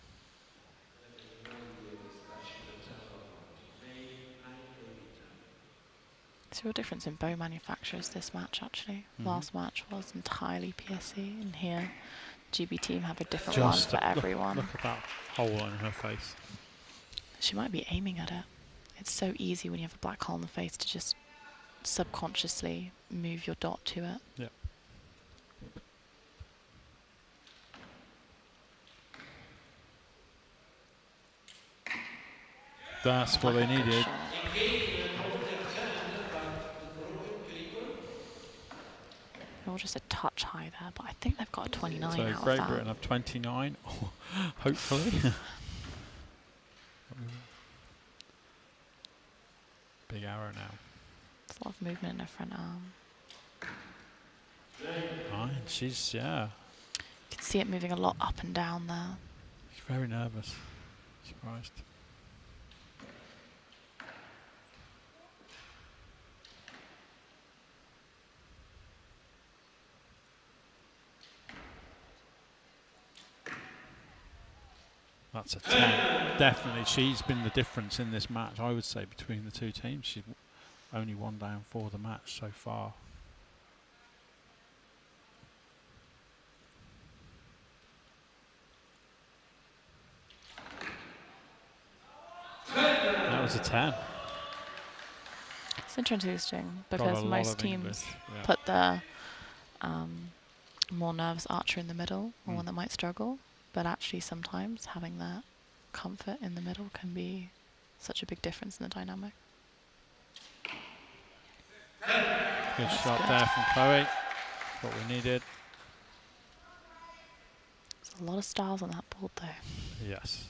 Speaker 5: It's a real difference in bow manufacturers this match actually. Last match was entirely PSC, and here GB team have a different one for everyone.
Speaker 1: Look at that hole on her face.
Speaker 5: She might be aiming at it. It's so easy when you have a black hole in the face to just subconsciously move your dot to it.
Speaker 1: Yep. That's what they needed.
Speaker 5: Or just a touch high there, but I think they've got a 29
Speaker 1: So
Speaker 5: out
Speaker 1: Great
Speaker 5: of
Speaker 1: Britain
Speaker 5: that.
Speaker 1: have 29, hopefully. Big arrow now.
Speaker 5: There's a lot of movement in her front arm.
Speaker 1: Fine, she's, yeah,
Speaker 5: You can see it moving a lot up and down there.
Speaker 1: she's very nervous. Surprised. That's a 10. Definitely, she's been the difference in this match, I would say, between the two teams. She's only one down for the match so far. That was a 10.
Speaker 5: It's interesting
Speaker 1: Got
Speaker 5: because
Speaker 1: a lot
Speaker 5: most
Speaker 1: of
Speaker 5: teams
Speaker 1: English, yeah.
Speaker 5: put the more nervous archer in the middle, or one that might struggle. But actually sometimes having that comfort in the middle can be such a big difference in the dynamic.
Speaker 1: Good shot there from Chloe. What we needed.
Speaker 5: There's a lot of styles on that board though.
Speaker 1: Yes.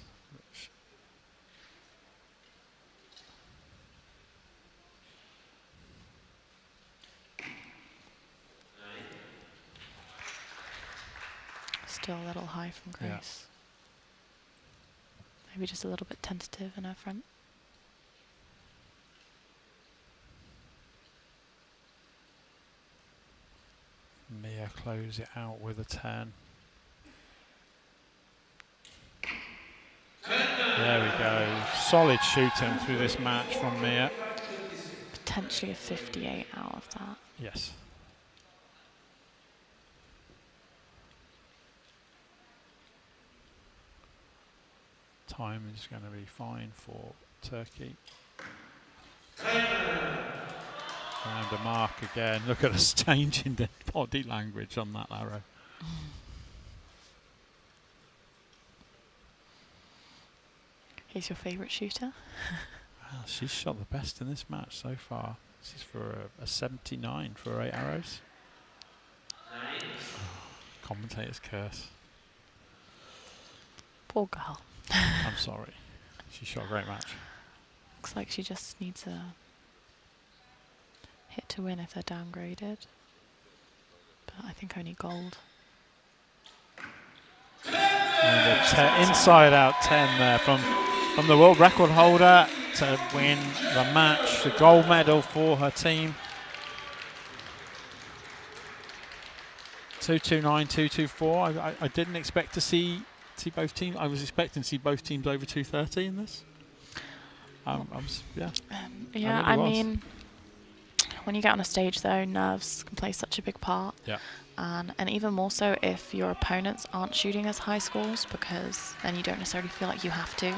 Speaker 5: Still a little high from
Speaker 1: Yeah.
Speaker 5: Grace. Maybe just a little bit tentative in her front.
Speaker 1: Mia close it out with a 10. There we go. Solid shooting through this match from Mia.
Speaker 5: Potentially a 58 out of that.
Speaker 1: Yes. Time is going to be fine for Turkey. And a mark again. Look at us changing the body language on that arrow.
Speaker 5: He's your favourite shooter?
Speaker 1: Well, she's shot the best in this match so far. This is for a 79 for 8 arrows. Commentator's curse.
Speaker 5: Poor girl.
Speaker 1: I'm sorry. She shot a great match.
Speaker 5: Looks like she just needs a hit to win if they're downgraded. But I think only gold.
Speaker 1: And inside out 10 there from the world record holder to win the match, the gold medal for her team. 229, 224. I didn't expect to see both teams. I was expecting to see both teams over 230 in this.
Speaker 5: Yeah, I mean, when you get on a stage though, nerves can play such a big part.
Speaker 1: Yeah.
Speaker 5: And even more so if your opponents aren't shooting as high scores, because then you don't necessarily feel like you have to.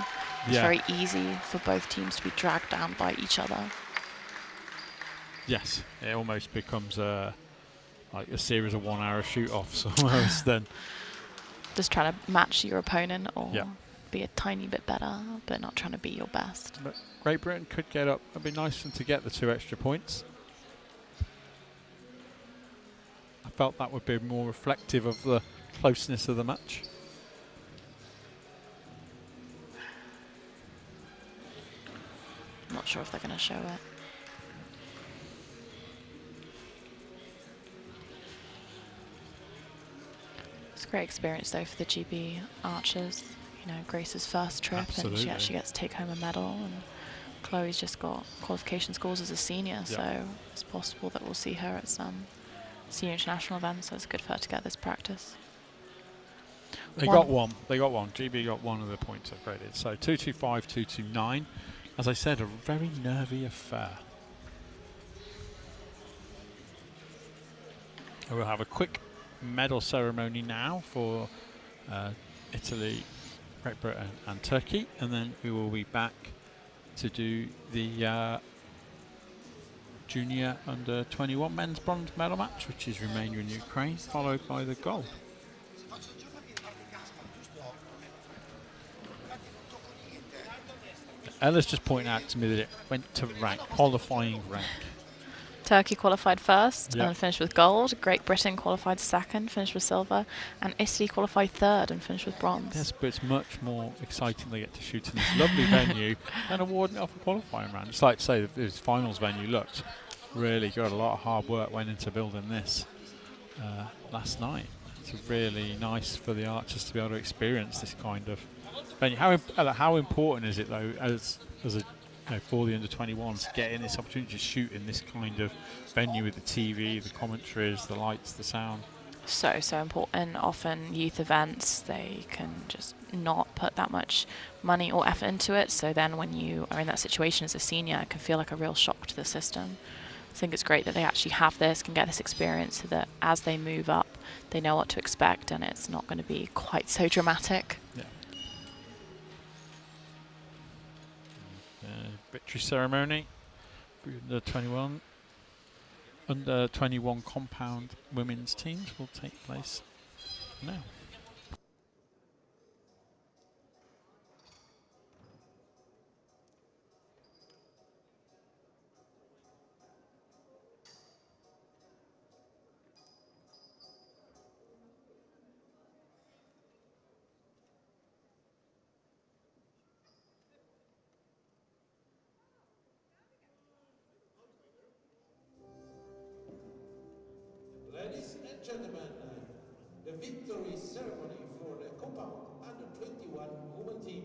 Speaker 5: It's very easy for both teams to be dragged down by each other.
Speaker 1: Yes, it almost becomes like a series of 1 arrow shoot-offs almost then.
Speaker 5: Just trying to match your opponent or be a tiny bit better, but not trying to be your best.
Speaker 1: But Great Britain could get up. It'd be nice for them to get the 2 extra points. I felt that would be more reflective of the closeness of the match.
Speaker 5: I'm not sure if they're going to show it. It's a great experience though for the GB archers. You know, Grace's first trip.
Speaker 1: Absolutely.
Speaker 5: And she actually gets to take home a medal, and Chloe's just got qualification scores as a senior, so it's possible that we'll see her at some senior international events, so it's good for her to get this practice.
Speaker 1: They got one. GB got one of the points upgraded. So 225, 229. As I said, a very nervy affair. We'll have a quick medal ceremony now for Italy, Great Britain and Turkey, and then we will be back to do the junior under 21 men's bronze medal match, which is Romania and Ukraine, followed by the gold. Ella's just pointing out to me that it went to rank, qualifying rank.
Speaker 5: Turkey qualified first and finished with gold. Great Britain qualified second, finished with silver. And Italy qualified third and finished with bronze.
Speaker 1: Yes, but it's much more exciting to get to shoot in this lovely venue than awarding it off a qualifying round. Just like to say, this finals venue looked really good. A lot of hard work went into building this last night. It's really nice for the archers to be able to experience this kind of venue. How important is it though, as a for the under-21s, getting this opportunity to shoot in this kind of venue with the TV, the commentaries, the lights, the sound?
Speaker 5: So important. Often youth events, they can just not put that much money or effort into it. So then when you are in that situation as a senior, it can feel like a real shock to the system. I think it's great that they actually have this, can get this experience, so that as they move up, they know what to expect and it's not going to be quite so dramatic.
Speaker 1: Yeah. Victory ceremony for the under 21 compound women's teams will take place now.
Speaker 4: Ladies and gentlemen, the victory ceremony for the compound under 21 women team.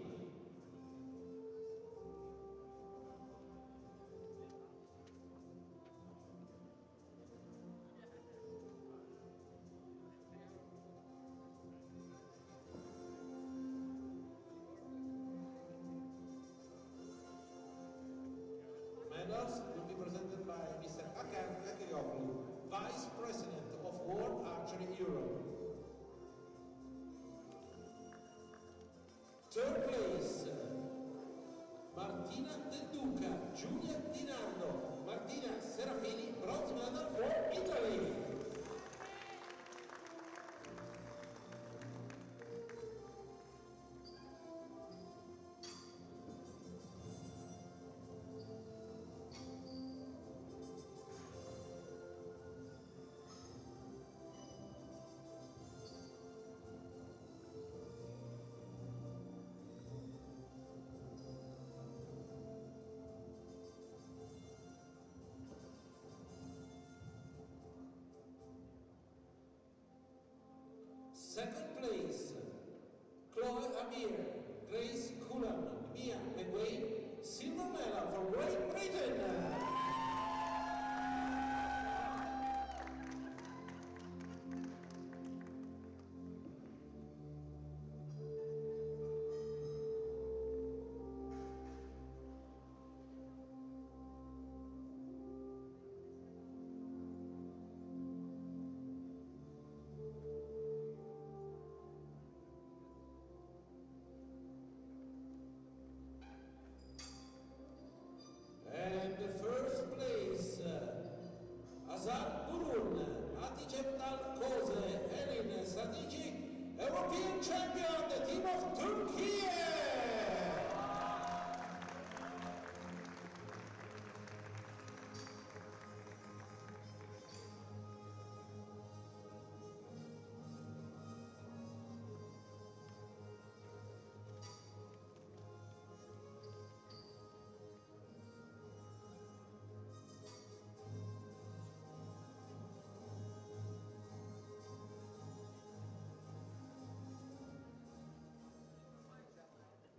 Speaker 4: Medals will be presented by Mr. Archery, Vice President of World Archery Europe. Third place, Martina Del Duca, Giulia Di Nando, Martina Serafini, bronze medal for Italy. Second place, Chloe Amir, Grace Cullen, Mia McWay, silver medal for Great Britain. And the first place, Azar Burun, Aticeptal Koze, Elin Sadici, European champion, the team of Turkey.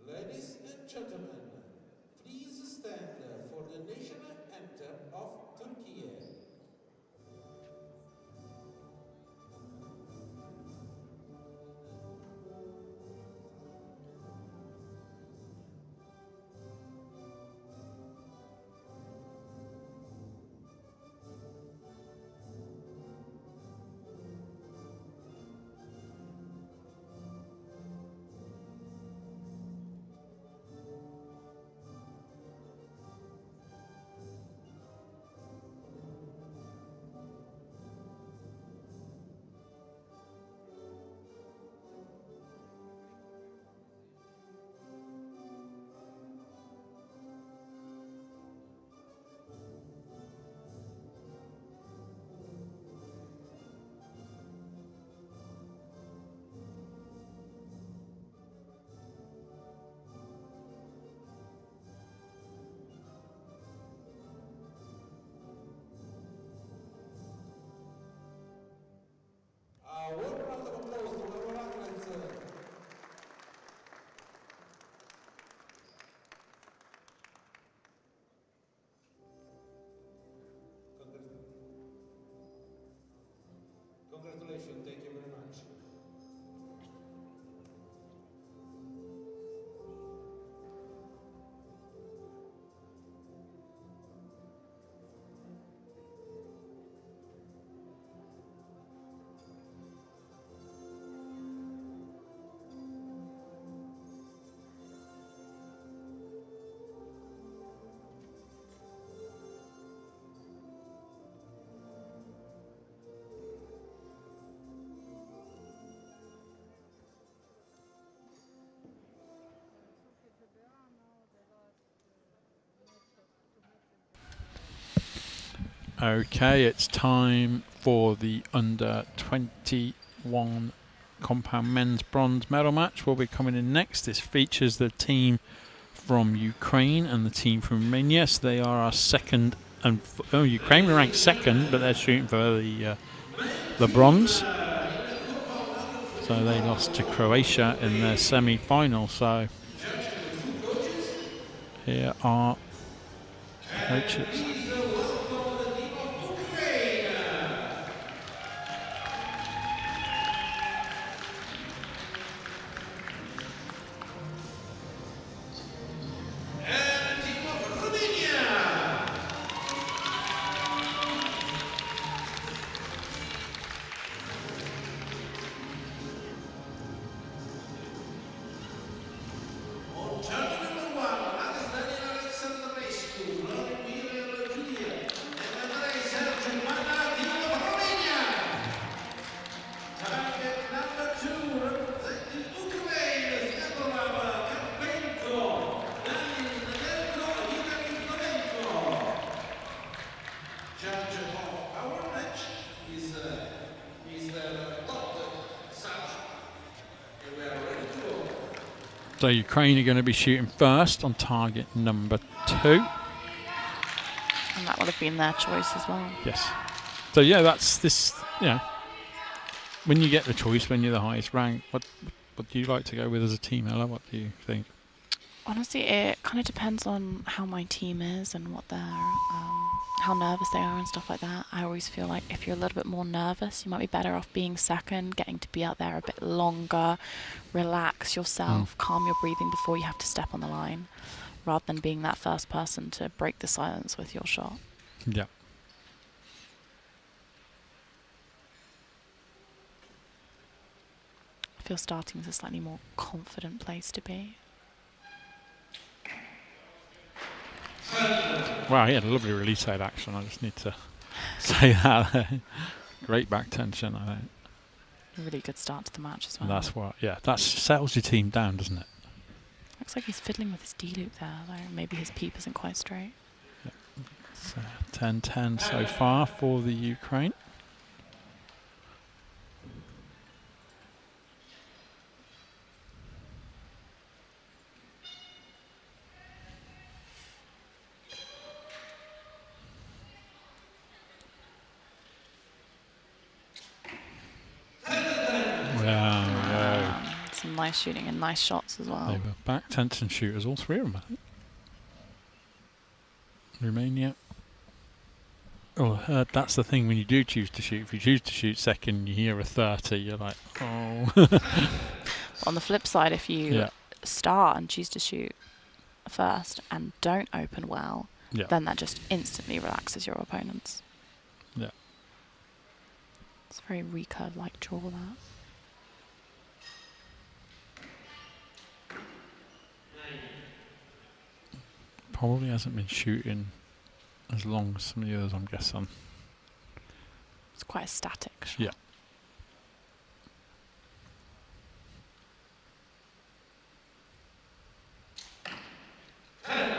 Speaker 4: Ladies and gentlemen, please stand for the national anthem of Turkey. A warm round of applause to our athletes. Congratulations, thank you very much.
Speaker 1: Okay, it's time for the under 21 compound men's bronze medal match. Will be coming in next. This features the team from Ukraine and the team from Romania. So they are our second and Ukraine were ranked second, but they're shooting for the bronze. So they lost to Croatia in their semi-final. So here are coaches. So Ukraine are going to be shooting first on target number 2.
Speaker 5: And that would have been their choice as well.
Speaker 1: Yes. So yeah, that's this. You know, when you get the choice, when you're the highest rank, what do you like to go with as a team, Ella? What do you think?
Speaker 5: Honestly, it kind of depends on how my team is and what their how nervous they are and stuff like that. I always feel like if you're a little bit more nervous, you might be better off being second, getting to be out there a bit longer, relax yourself, calm your breathing before you have to step on the line, rather than being that first person to break the silence with your shot.
Speaker 1: Yeah.
Speaker 5: I feel starting is a slightly more confident place to be.
Speaker 1: Wow, he had a lovely release side action. I just need to say that. Great back tension, I think.
Speaker 5: A really good start to the match as well.
Speaker 1: And that's what, yeah, that settles your team down, doesn't it?
Speaker 5: Looks like he's fiddling with his D-loop there, though. Maybe his peep isn't quite straight.
Speaker 1: Yeah. It's 10-10 so far for the Ukraine.
Speaker 5: Some nice shooting and nice shots as well.
Speaker 1: They were back tension shooters, all 3 of them, I think. Romania. Oh, I heard that's the thing when you do choose to shoot. If you choose to shoot second, you hear a 30, you're like, oh.
Speaker 5: On the flip side, if you start and choose to shoot first and don't open well, then that just instantly relaxes your opponents.
Speaker 1: Yeah.
Speaker 5: It's a very recurve-like draw, that.
Speaker 1: Probably hasn't been shooting as long as some of the others, I'm guessing.
Speaker 5: It's quite a static shot.
Speaker 1: Yeah.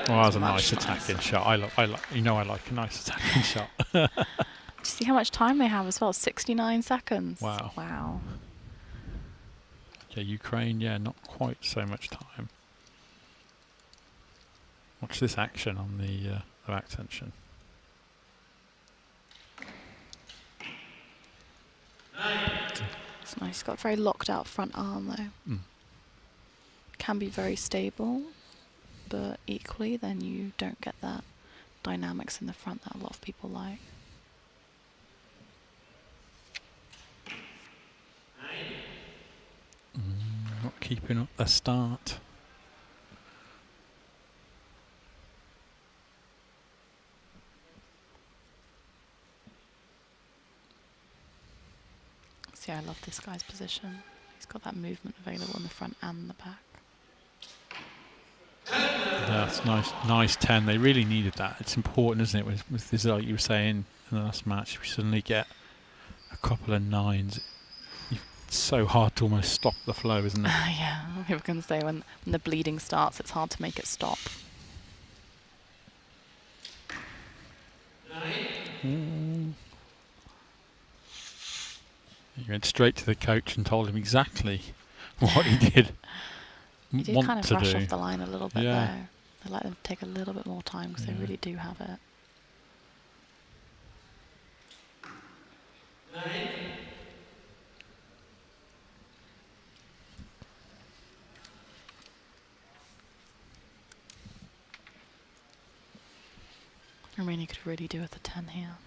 Speaker 1: Well, that was a nice attacking shot. I like a nice attacking shot.
Speaker 5: Do you see how much time they have as well? 69 seconds.
Speaker 1: Wow.
Speaker 5: Wow.
Speaker 1: Yeah, Ukraine, not quite so much time. Watch this action on the back tension.
Speaker 5: It's nice. He's got a very locked out front arm though. Can be very stable, but equally then you don't get that dynamics in the front that a lot of people like.
Speaker 1: Not keeping up the start.
Speaker 5: See, I love this guy's position. He's got that movement available in the front and the back.
Speaker 1: That's nice. Nice 10. They really needed that. It's important, isn't it? With this, like you were saying in the last match, if we suddenly get a couple of 9s, it's so hard to almost stop the flow, isn't it?
Speaker 5: Yeah, people can say when the bleeding starts, it's hard to make it stop.
Speaker 1: You went straight to the coach and told him exactly what he did.
Speaker 5: He did kind of rush off the line a little bit though. I'd like them to take a little bit more time because they really do have it. Romania could really do with a 10 here.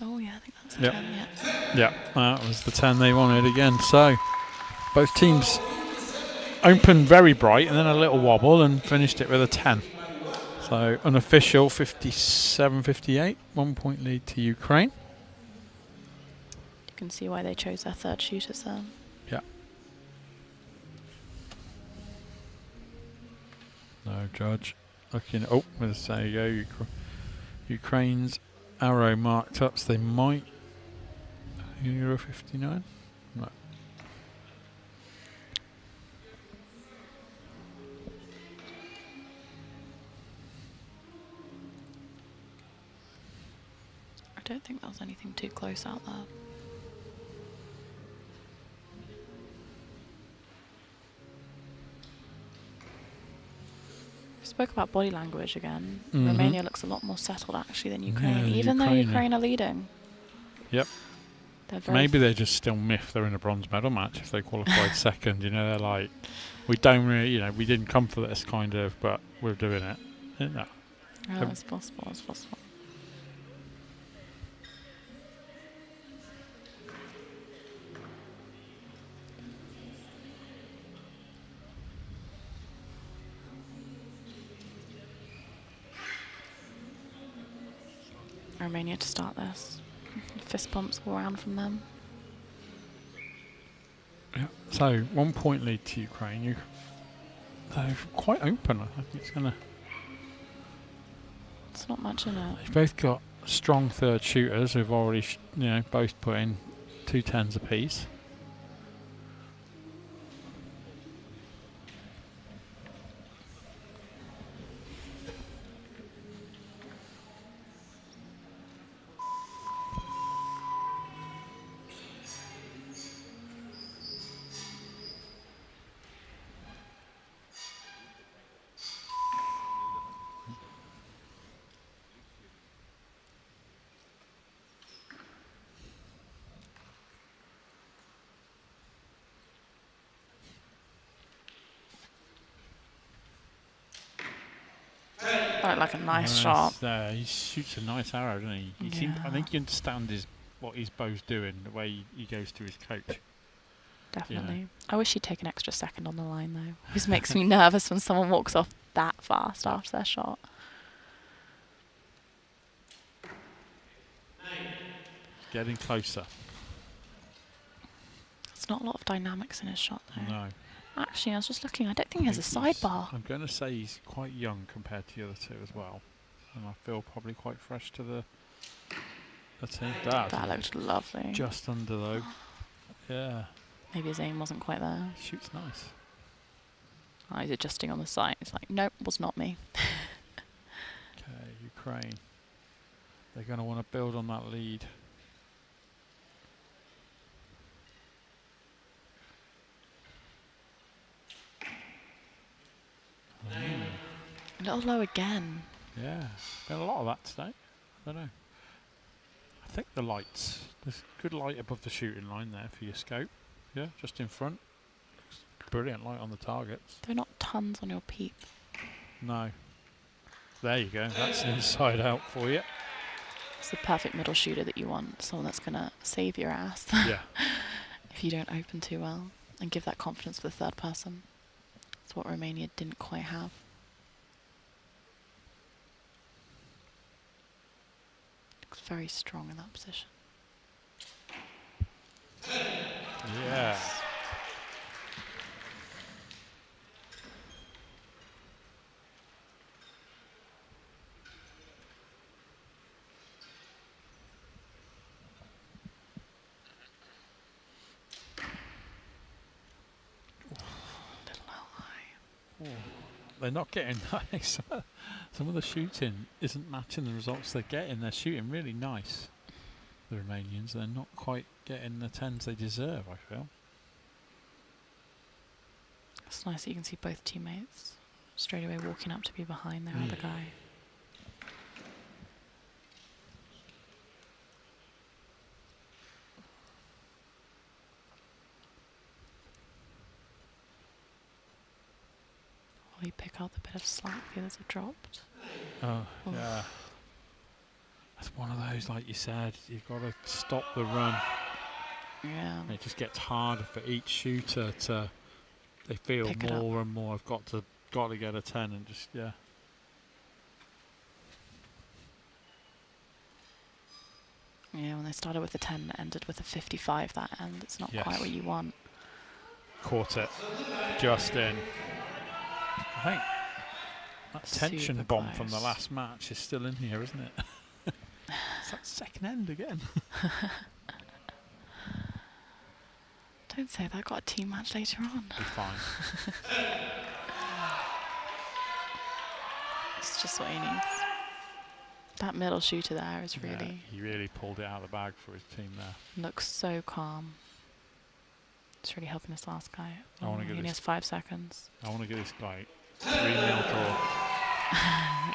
Speaker 5: Oh yeah, I think that's a
Speaker 1: Yep.
Speaker 5: 10, yeah.
Speaker 1: Yeah, that was the 10 they wanted again. So both teams opened very bright and then a little wobble and finished it with a 10. So unofficial 57-58, 1 point lead to Ukraine.
Speaker 5: You can see why they chose their third shooters there.
Speaker 1: Yeah. No judge. Looking. Oh, there you go. Ukraine's arrow marked up, so they might. Euro 59? No.
Speaker 5: I don't think there was anything too close out there. We spoke about body language again. Romania looks a lot more settled actually than Ukraine,
Speaker 1: Yeah,
Speaker 5: even though Ukraine are leading.
Speaker 1: Yep. Maybe they're just still miffed they're in a bronze medal match if they qualified second. You know, they're like, we don't really, we didn't come for this kind of, but we're doing it. No.
Speaker 5: Oh, it's possible, it's possible. Romania to start this. Fist bumps all around from them.
Speaker 1: Yeah. So 1 point lead to Ukraine. They're quite open. I think it's gonna.
Speaker 5: It's not much in it.
Speaker 1: They've both got strong third shooters who've already, both put in 2 10s apiece.
Speaker 5: Like a nice shot.
Speaker 1: He shoots a nice arrow, doesn't he? I think you understand what his bow's doing, the way he goes to his coach.
Speaker 5: Definitely. I wish he'd take an extra second on the line though. It just makes me nervous when someone walks off that fast after their shot.
Speaker 1: Getting closer.
Speaker 5: There's not a lot of dynamics in his shot though.
Speaker 1: No.
Speaker 5: Actually, I was just looking. I don't think he has a sidebar.
Speaker 1: I'm going to say he's quite young compared to the other two as well. And I feel probably quite fresh to the team.
Speaker 5: That looked lovely.
Speaker 1: Just under though. Yeah.
Speaker 5: Maybe his aim wasn't quite there.
Speaker 1: Shoots nice.
Speaker 5: Oh, he's adjusting on the sight. It's like, nope, was not me.
Speaker 1: Okay, Ukraine. They're going to want to build on that lead.
Speaker 5: A little low again.
Speaker 1: Yeah, been a lot of that today. I don't know. I think the lights. There's good light above the shooting line there for your scope. Yeah, just in front. Brilliant light on the targets.
Speaker 5: There are not tons on your peep.
Speaker 1: No. There you go. That's inside out for you.
Speaker 5: It's the perfect middle shooter that you want. Someone that's going to save your ass.
Speaker 1: Yeah.
Speaker 5: If you don't open too well. And give that confidence for the third person. That's what Romania didn't quite have. Looks very strong in that position.
Speaker 1: Yeah. They're not getting nice. Some of the shooting isn't matching the results they're getting. They're shooting really nice, the Romanians. They're not quite getting the 10s they deserve, I feel.
Speaker 5: It's nice that you can see both teammates straight away walking up to be behind their other guy. We pick out the bit of slack the others have dropped.
Speaker 1: Oh,
Speaker 5: Oof.
Speaker 1: yeah. That's one of those, like you said, you've got to stop the run.
Speaker 5: Yeah.
Speaker 1: And it just gets harder for each shooter to. They feel
Speaker 5: Pick it up.
Speaker 1: more and more. I've got to get a 10 and just yeah.
Speaker 5: Yeah, when they started with the 10, it ended with a 55 that end. It's not
Speaker 1: Yes.
Speaker 5: quite what you want.
Speaker 1: Caught it just in. I think that tension
Speaker 5: Super
Speaker 1: bomb from the
Speaker 5: close.
Speaker 1: last match is still in here, isn't it? It's that second end again.
Speaker 5: Don't say that. Got a team match later on.
Speaker 1: Be fine.
Speaker 5: It's just what he needs. That middle shooter there is
Speaker 1: Yeah,
Speaker 5: really
Speaker 1: he really pulled it out of the bag for his team there.
Speaker 5: looks so calm. It's really helping this last guy.
Speaker 1: I wanna get
Speaker 5: he
Speaker 1: this-
Speaker 5: has 5 seconds.
Speaker 1: I want to get this guy 3-0 draw.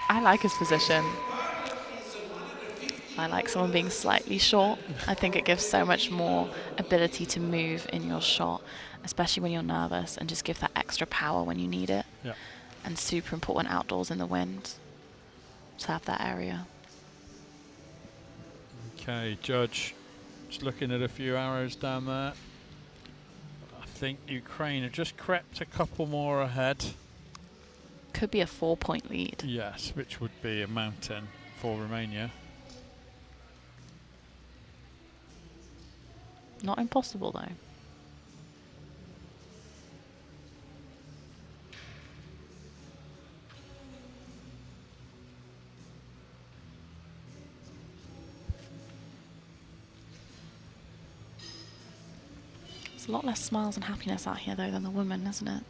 Speaker 5: I like his position. I like someone being slightly short. I think it gives so much more ability to move in your shot, especially when you're nervous, and just give that extra power when you need it.
Speaker 1: Yeah.
Speaker 5: And super important outdoors in the wind to have that area.
Speaker 1: Okay, Judge, just looking at a few arrows down there. I think Ukraine have just crept a couple more ahead.
Speaker 5: Could be a 4-point lead.
Speaker 1: Yes, which would be a mountain for Romania.
Speaker 5: Not impossible though. There's a lot less smiles and happiness out here though than the women, isn't it?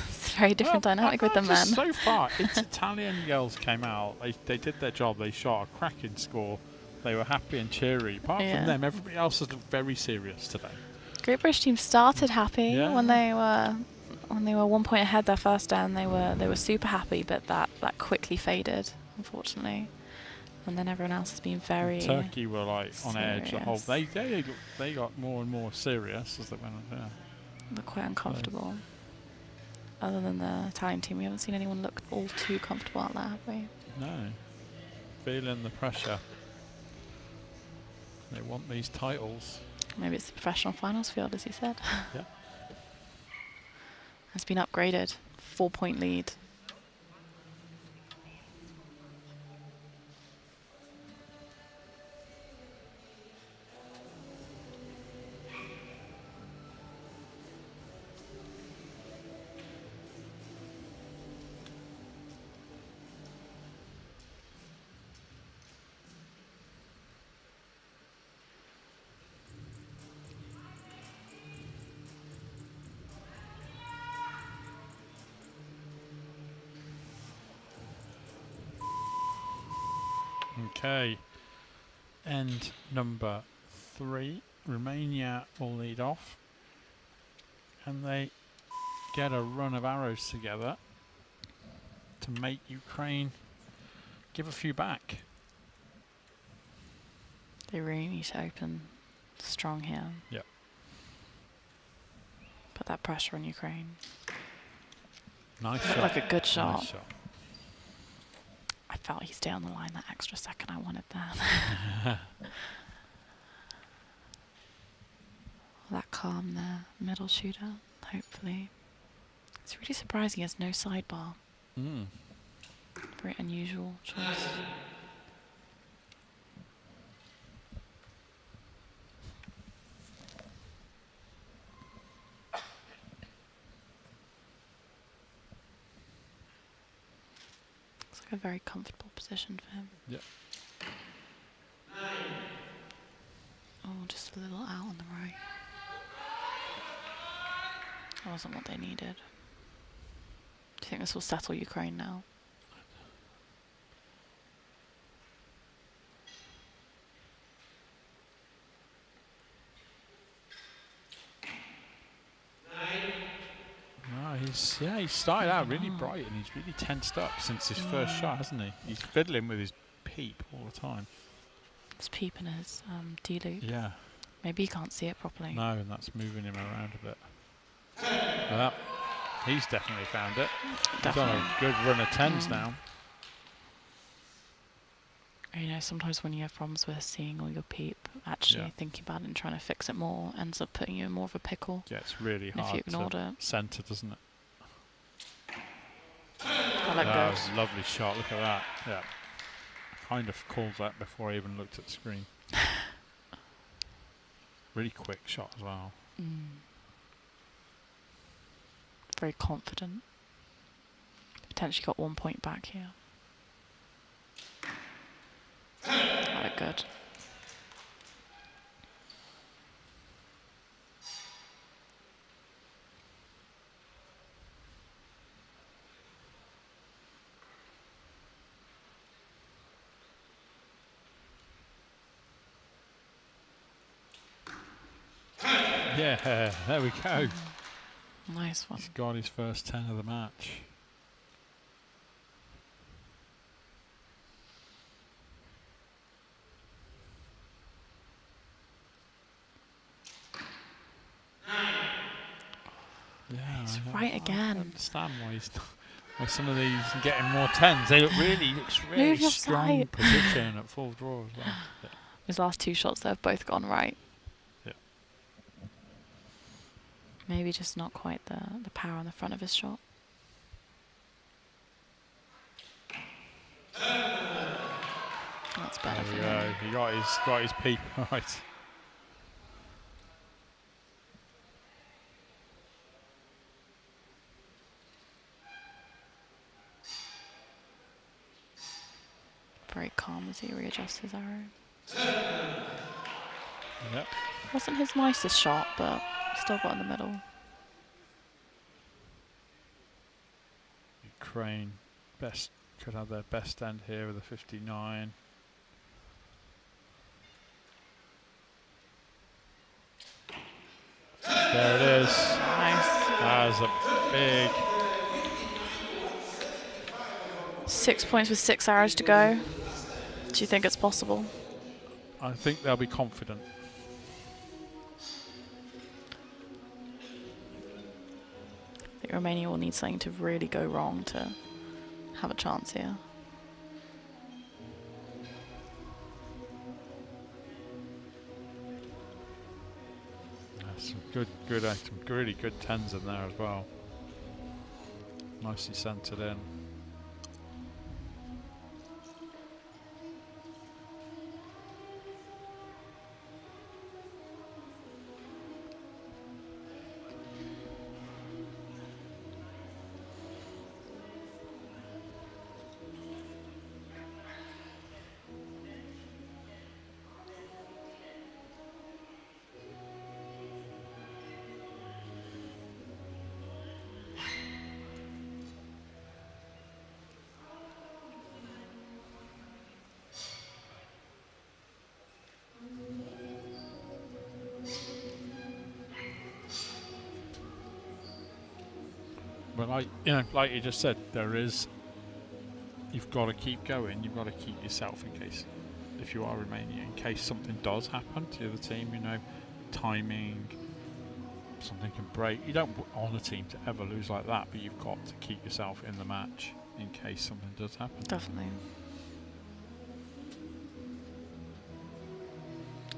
Speaker 5: It's a very different
Speaker 1: Well,
Speaker 5: dynamic with the men.
Speaker 1: just so far, its Italian girls came out. They did their job. They shot a cracking score. They were happy and cheery. Apart
Speaker 5: Yeah.
Speaker 1: from them, everybody else has looked very serious today.
Speaker 5: Great British team started happy
Speaker 1: Yeah.
Speaker 5: when they were 1 point ahead their first end. They were super happy, but that quickly faded, unfortunately. And then everyone else has been very
Speaker 1: Turkey were like on edge the whole.
Speaker 5: serious.
Speaker 1: They got more and more serious as they went on. Yeah.
Speaker 5: They're quite uncomfortable. Other than the Italian team, we haven't seen anyone look all too comfortable out there, have we?
Speaker 1: No, feeling the pressure. They want these titles.
Speaker 5: Maybe it's the professional finals field, as you said.
Speaker 1: Yeah.
Speaker 5: It's been upgraded. 4-point lead.
Speaker 1: Okay. End number 3. Romania will lead off. And they get a run of arrows together to make Ukraine give a few back.
Speaker 5: They really need to open strong here.
Speaker 1: Yep.
Speaker 5: Put that pressure on Ukraine.
Speaker 1: Nice
Speaker 5: Looked
Speaker 1: shot.
Speaker 5: like a good shot.
Speaker 1: Nice shot.
Speaker 5: I felt he stayed on the line that extra second I wanted there. That calm there, middle shooter, hopefully. It's really surprising he has no sidebar.
Speaker 1: Mm.
Speaker 5: Very unusual choice. Looks like a very comfortable position for him.
Speaker 1: Yep.
Speaker 5: Oh, just a little out on the right. That wasn't what they needed. Do you think this will settle Ukraine now?
Speaker 1: No, he started out really bright and he's really tensed up since his first shot, hasn't he? He's fiddling with his peep all the time.
Speaker 5: It's peeping his D-loop.
Speaker 1: Yeah.
Speaker 5: Maybe he can't see it properly.
Speaker 1: No, and that's moving him around a bit. Well, He's definitely found it.
Speaker 5: Definitely.
Speaker 1: He's on a good run of 10s now.
Speaker 5: You know, sometimes when you have problems with seeing all your peep, actually thinking about it and trying to fix it more ends up putting you in more of a pickle.
Speaker 1: Yeah, it's really
Speaker 5: if you
Speaker 1: hard
Speaker 5: ignored
Speaker 1: to
Speaker 5: it.
Speaker 1: centre, doesn't it?
Speaker 5: I like
Speaker 1: That
Speaker 5: good.
Speaker 1: was a lovely shot. Look at that. Yeah. Kind of called that before I even looked at the screen. Really quick shot as well.
Speaker 5: Very confident. Potentially got 1 point back here. I like good.
Speaker 1: Yeah, there we go.
Speaker 5: Nice one.
Speaker 1: He's got his first 10 of the match. Yeah,
Speaker 5: He's
Speaker 1: I
Speaker 5: right
Speaker 1: I
Speaker 5: again.
Speaker 1: understand why he's why some of these are getting more 10s. They look really
Speaker 5: Move your
Speaker 1: strong
Speaker 5: side.
Speaker 1: position at full draw as well. Yeah.
Speaker 5: His last 2 shots, they've both gone right.
Speaker 1: Yeah.
Speaker 5: Maybe just not quite the power on the front of his shot. That's better for
Speaker 1: There
Speaker 5: him.
Speaker 1: we go. He got his peep right.
Speaker 5: Very calm as he readjusts his arrow.
Speaker 1: Yep.
Speaker 5: Wasn't his nicest shot, but still got in the middle.
Speaker 1: Ukraine could have their best end here with a 59. There it is.
Speaker 5: Nice.
Speaker 1: That's a big.
Speaker 5: 6 points with 6 arrows to go. Do you think it's possible?
Speaker 1: I think they'll be confident.
Speaker 5: I think Romania will need something to really go wrong to have a chance here.
Speaker 1: There's some some really good 10s in there as well. Nicely centered in. But like you just said, you've got to keep going. You've got to keep yourself in case, if you are Romania, in case something does happen to the other team. Timing, something can break. You don't want a team to ever lose like that, but you've got to keep yourself in the match in case something does happen.
Speaker 5: Definitely.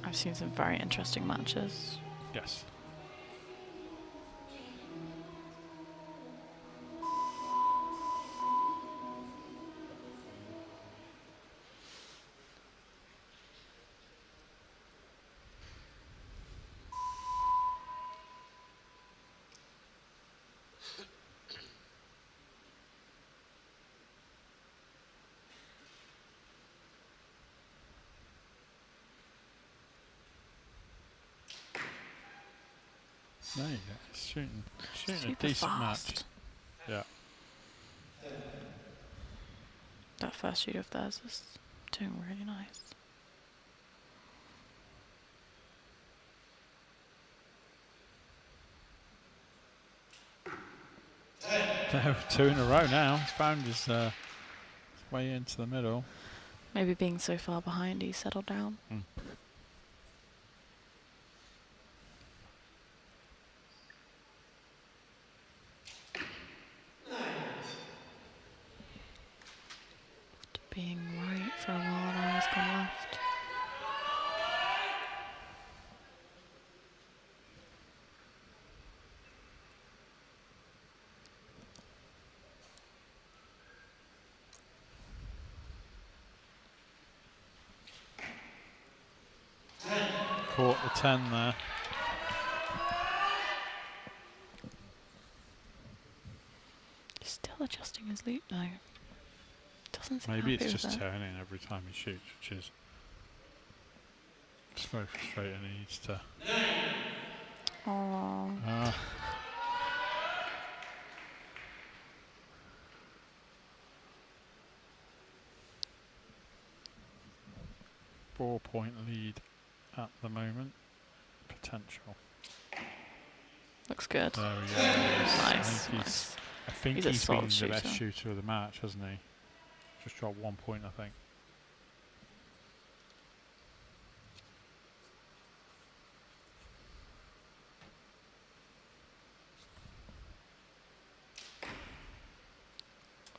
Speaker 5: I've seen some very interesting matches.
Speaker 1: Yes. There you go. Shooting
Speaker 5: Super
Speaker 1: a decent
Speaker 5: fast.
Speaker 1: match. Yeah.
Speaker 5: That first shoot of theirs is doing really nice.
Speaker 1: There, 2 in a row now. He's found his way into the middle.
Speaker 5: Maybe being so far behind, he settled down. being right for a while now. He's gone left.
Speaker 1: Caught the 10 there.
Speaker 5: He's still adjusting his loop though. Doesn't seem
Speaker 1: Maybe
Speaker 5: happy
Speaker 1: it's
Speaker 5: with
Speaker 1: just
Speaker 5: it.
Speaker 1: turning every time he shoots, which is just very frustrating. He needs to.
Speaker 5: Oh.
Speaker 1: Ah. 4-point lead at the moment. Potential.
Speaker 5: Looks good.
Speaker 1: There we go. Yes.
Speaker 5: Nice,
Speaker 1: Nice. I think
Speaker 5: He's a
Speaker 1: he's been
Speaker 5: solid
Speaker 1: the best
Speaker 5: shooter.
Speaker 1: shooter of the match, hasn't he? Just dropped 1 point, I think.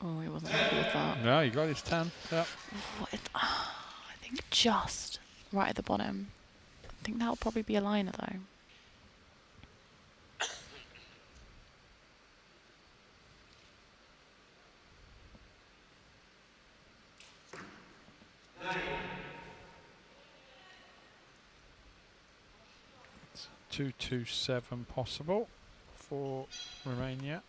Speaker 5: Oh, he wasn't happy with that.
Speaker 1: No, he got his 10. Yep.
Speaker 5: I think just right at the bottom. I think that'll probably be a liner though.
Speaker 1: It's 2-2-7 possible for Romania.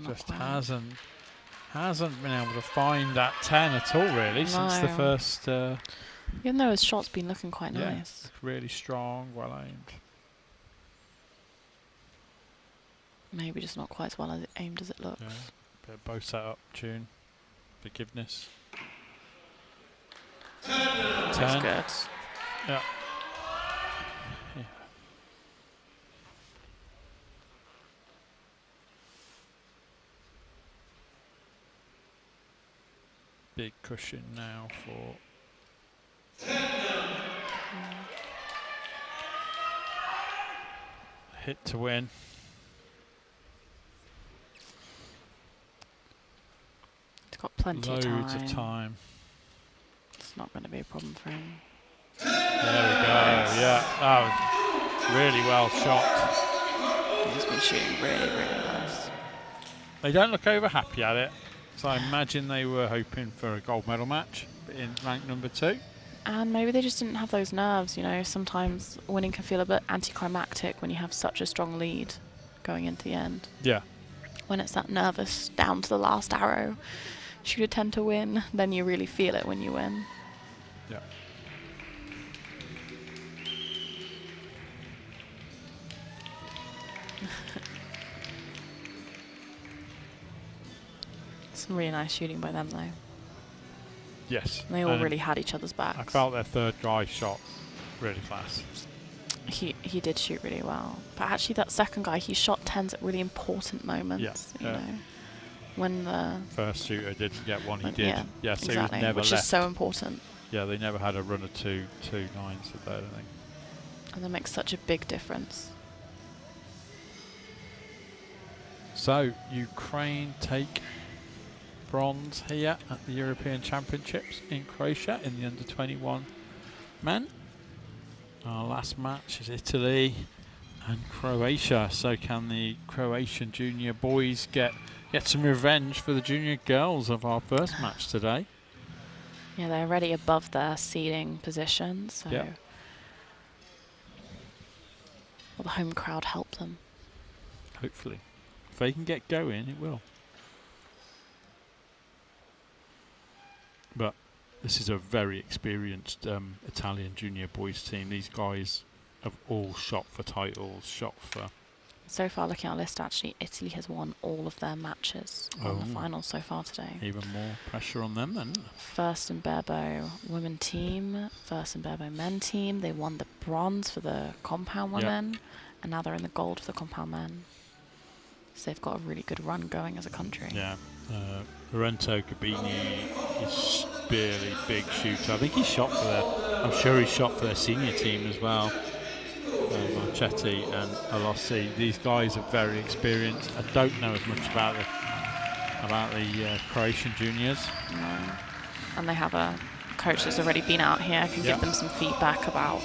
Speaker 1: Just
Speaker 5: quite.
Speaker 1: hasn't been able to find that 10 at all really since the
Speaker 5: No.
Speaker 1: first.
Speaker 5: Even though his shot's been looking quite
Speaker 1: Yeah,
Speaker 5: nice.
Speaker 1: really strong, well aimed.
Speaker 5: Maybe just not quite as well as aimed as it looks.
Speaker 1: Yeah, bit of bow set up tune, forgiveness. 10.
Speaker 5: That's good.
Speaker 1: Yeah. Big cushion now for hit to win.
Speaker 5: He's got plenty
Speaker 1: Loads
Speaker 5: of
Speaker 1: of time.
Speaker 5: It's not going to be a problem for him.
Speaker 1: There we go. Yeah, that was really well shot.
Speaker 5: He's been shooting really, really nice.
Speaker 1: They don't look over happy at it, so I imagine they were hoping for a gold medal match in rank number 2.
Speaker 5: And maybe they just didn't have those nerves, you know. Sometimes winning can feel a bit anticlimactic when you have such a strong lead going into the end.
Speaker 1: Yeah.
Speaker 5: When it's that nervous down to the last arrow, shooter tend to win, then you really feel it when you win.
Speaker 1: Yeah.
Speaker 5: Some really nice shooting by them though.
Speaker 1: Yes.
Speaker 5: And they all
Speaker 1: and
Speaker 5: really had each other's backs.
Speaker 1: I felt their third guy shot really class.
Speaker 5: He did shoot really well. But actually that second guy, he shot 10s at really important moments, you
Speaker 1: yeah.
Speaker 5: know. When the
Speaker 1: First shooter didn't get one, he
Speaker 5: when-
Speaker 1: did.
Speaker 5: yeah,
Speaker 1: So
Speaker 5: exactly,
Speaker 1: he was never
Speaker 5: which
Speaker 1: left.
Speaker 5: is so important.
Speaker 1: Yeah, they never had a run of two nines at that, I think.
Speaker 5: And that makes such a big difference.
Speaker 1: So, Ukraine take bronze here at the European Championships in Croatia in the under-21 men. Our last match is Italy and Croatia. So can the Croatian junior boys get some revenge for the junior girls of our first match today?
Speaker 5: Yeah, they're already above their seeding position, so
Speaker 1: Yeah.
Speaker 5: will the home crowd help them?
Speaker 1: Hopefully. If they can get going, it will. But this is a very experienced Italian junior boys team. These guys have all shot for titles, shot for...
Speaker 5: So far, looking at our list, actually, Italy has won all of their matches on the
Speaker 1: Oh.
Speaker 5: finals so far today.
Speaker 1: Even more pressure on them then.
Speaker 5: First in Barrow women team, first in Barrow men team. They won the bronze for the compound
Speaker 1: Yep.
Speaker 5: women, and now they're in the gold for the compound men. So they've got a really good run going as a country.
Speaker 1: Yeah. Lorenzo Gabini is really big shooter. I think he shot for their... I'm sure he shot for their senior team as well. Chetty and Alossi. These guys are very experienced. I don't know as much about the Croatian juniors.
Speaker 5: No. And they have a coach that's already been out here, can give them some feedback about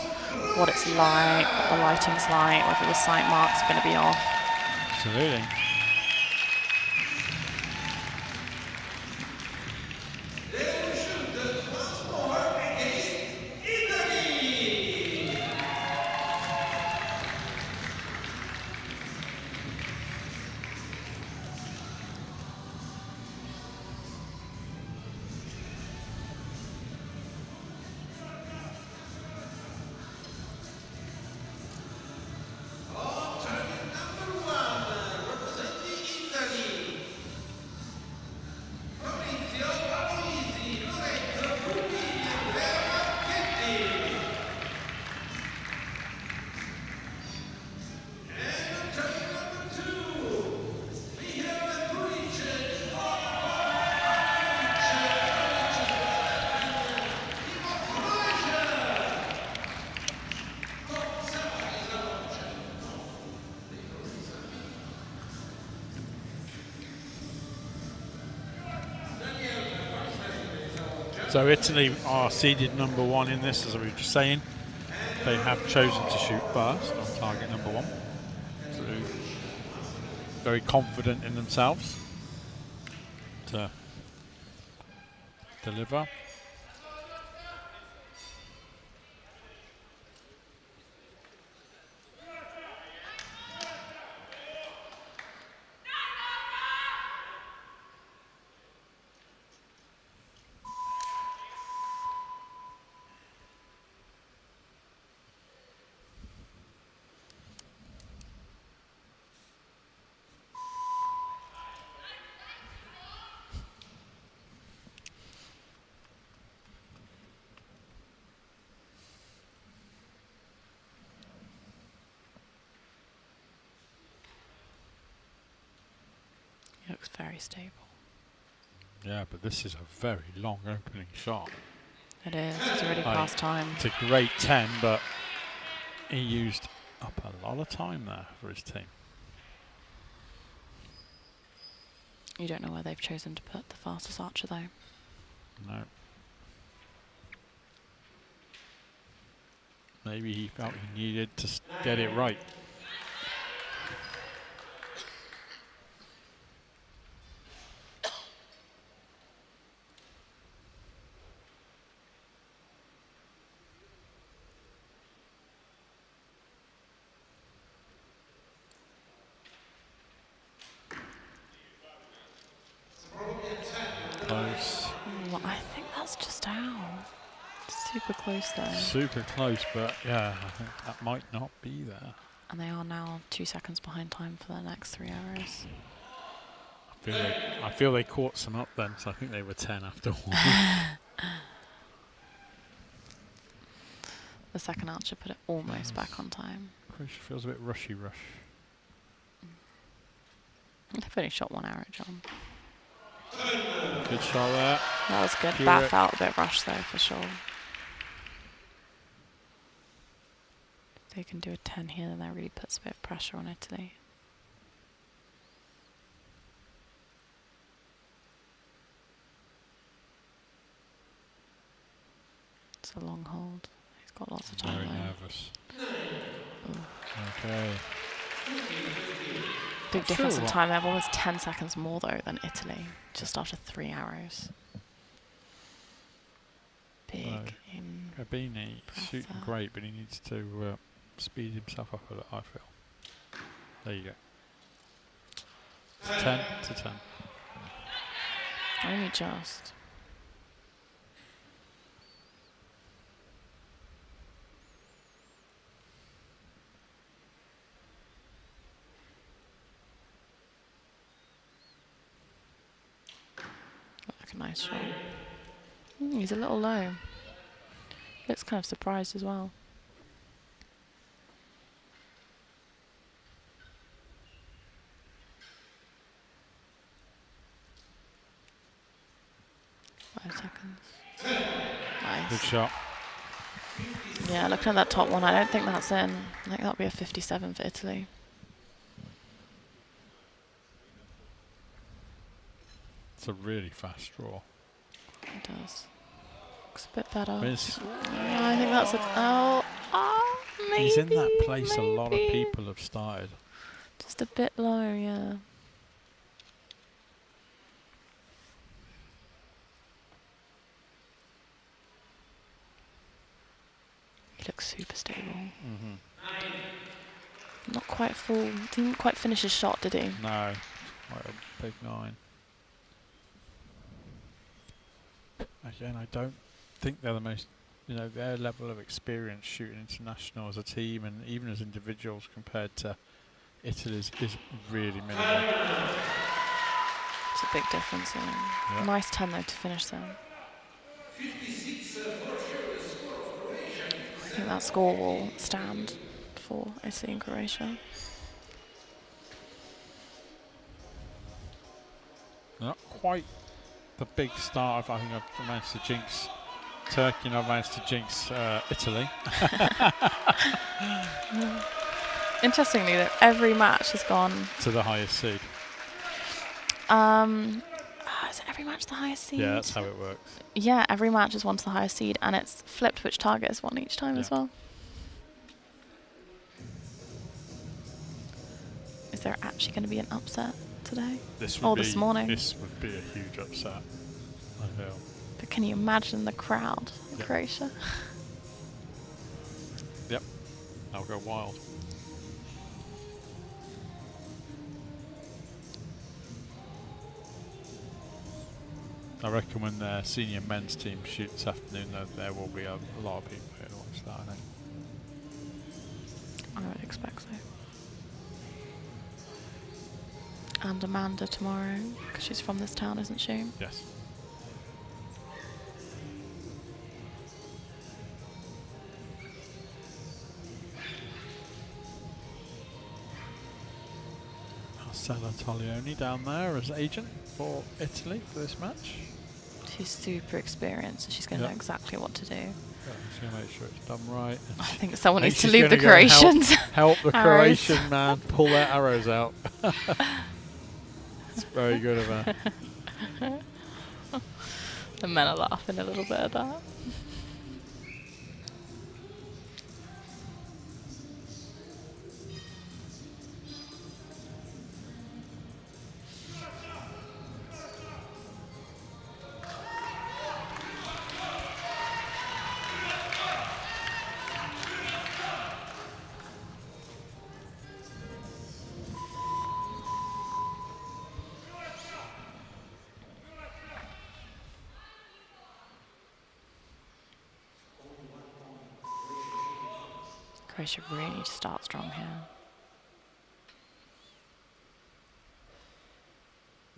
Speaker 5: what it's like, what the lighting's like, whether the sight marks are going to be off.
Speaker 1: Absolutely. So Italy are seeded number 1 in this, as I was just saying. They have chosen to shoot first on target number 1. So very confident in themselves to deliver.
Speaker 5: It looks very stable.
Speaker 1: Yeah, but this is a very long opening shot.
Speaker 5: It is. It's already past time.
Speaker 1: It's a great 10, but he used up a lot of time there for his team.
Speaker 5: You don't know where they've chosen to put the fastest archer, though.
Speaker 1: No. Maybe he felt he needed to get it right. Close.
Speaker 5: Ooh, I think that's just out. Super close though.
Speaker 1: Super close, but yeah, I think that might not be there.
Speaker 5: And they are now 2 seconds behind time for the next 3 arrows.
Speaker 1: I feel they caught some up then, so I think they were 10 after one.
Speaker 5: The second archer put it almost back on time.
Speaker 1: Croatia feels a bit rush.
Speaker 5: They've only shot 1 arrow, John.
Speaker 1: Good shot there.
Speaker 5: That was good.
Speaker 1: Cure
Speaker 5: That
Speaker 1: it.
Speaker 5: felt a bit rushed though, for sure. If they can do a 10 here, then that really puts a bit of pressure on Italy. It's a long hold. He's got lots of time
Speaker 1: Very
Speaker 5: though.
Speaker 1: nervous. Okay.
Speaker 5: Big difference in time. They have almost 10 seconds more though than Italy, just after 3 arrows. Big in.
Speaker 1: Gabini shooting
Speaker 5: there.
Speaker 1: great, but he needs to speed himself up a little, I feel. There you go. It's 10 to 10.
Speaker 5: Only just. Like a nice shot. He's a little low. Looks kind of surprised as well. Seconds. Nice.
Speaker 1: Good shot.
Speaker 5: Yeah, Yeah, looking at that top one, I don't think that's in. I think that'll be a 57 for Italy.
Speaker 1: It's a really fast draw.
Speaker 5: It does. Looks a bit better.
Speaker 1: It's-
Speaker 5: I think that's a... Oh, maybe.
Speaker 1: He's in that place a lot of
Speaker 5: maybe.
Speaker 1: people have started.
Speaker 5: Just a bit low, yeah. He looks super stable. Not quite full. Didn't quite finish his shot, did he?
Speaker 1: No, quite a big 9. Again, I don't think they're the most, their level of experience shooting international as a team and even as individuals compared to Italy's is really minimal.
Speaker 5: It's a big difference. Yeah. Nice 10 though to finish there. I think that score will stand for Italy and Croatia.
Speaker 1: Not quite the big start. I think I've managed to jinx Turkey and I've managed to jinx Italy.
Speaker 5: Interestingly, that every match has gone
Speaker 1: to the highest seed.
Speaker 5: Is every match the highest seed?
Speaker 1: Yeah, that's how it works.
Speaker 5: Yeah, every match is won to the highest seed, and it's flipped which target is won each time as well. Is there actually going to be an upset today?
Speaker 1: This
Speaker 5: morning?
Speaker 1: This would be a huge upset, I feel.
Speaker 5: But can you imagine the crowd in Croatia?
Speaker 1: Yep, I'll go wild. I reckon when their senior men's team shoot this afternoon, there will be a lot of people here to watch that, I think.
Speaker 5: I would expect so. And Amanda tomorrow, because she's from this town, isn't she?
Speaker 1: Yes. Marcella Toglioni down there as agent for Italy for this match.
Speaker 5: She's super experienced, and she's going to know exactly what to do.
Speaker 1: She's going to make sure it's done right.
Speaker 5: I think someone needs to
Speaker 1: she's
Speaker 5: leave the
Speaker 1: gonna go
Speaker 5: Croatians.
Speaker 1: help the
Speaker 5: Arrows.
Speaker 1: Croatian man pull their arrows out. It's very good of her.
Speaker 5: The men are laughing a little bit at that. Croatia really need to start strong here.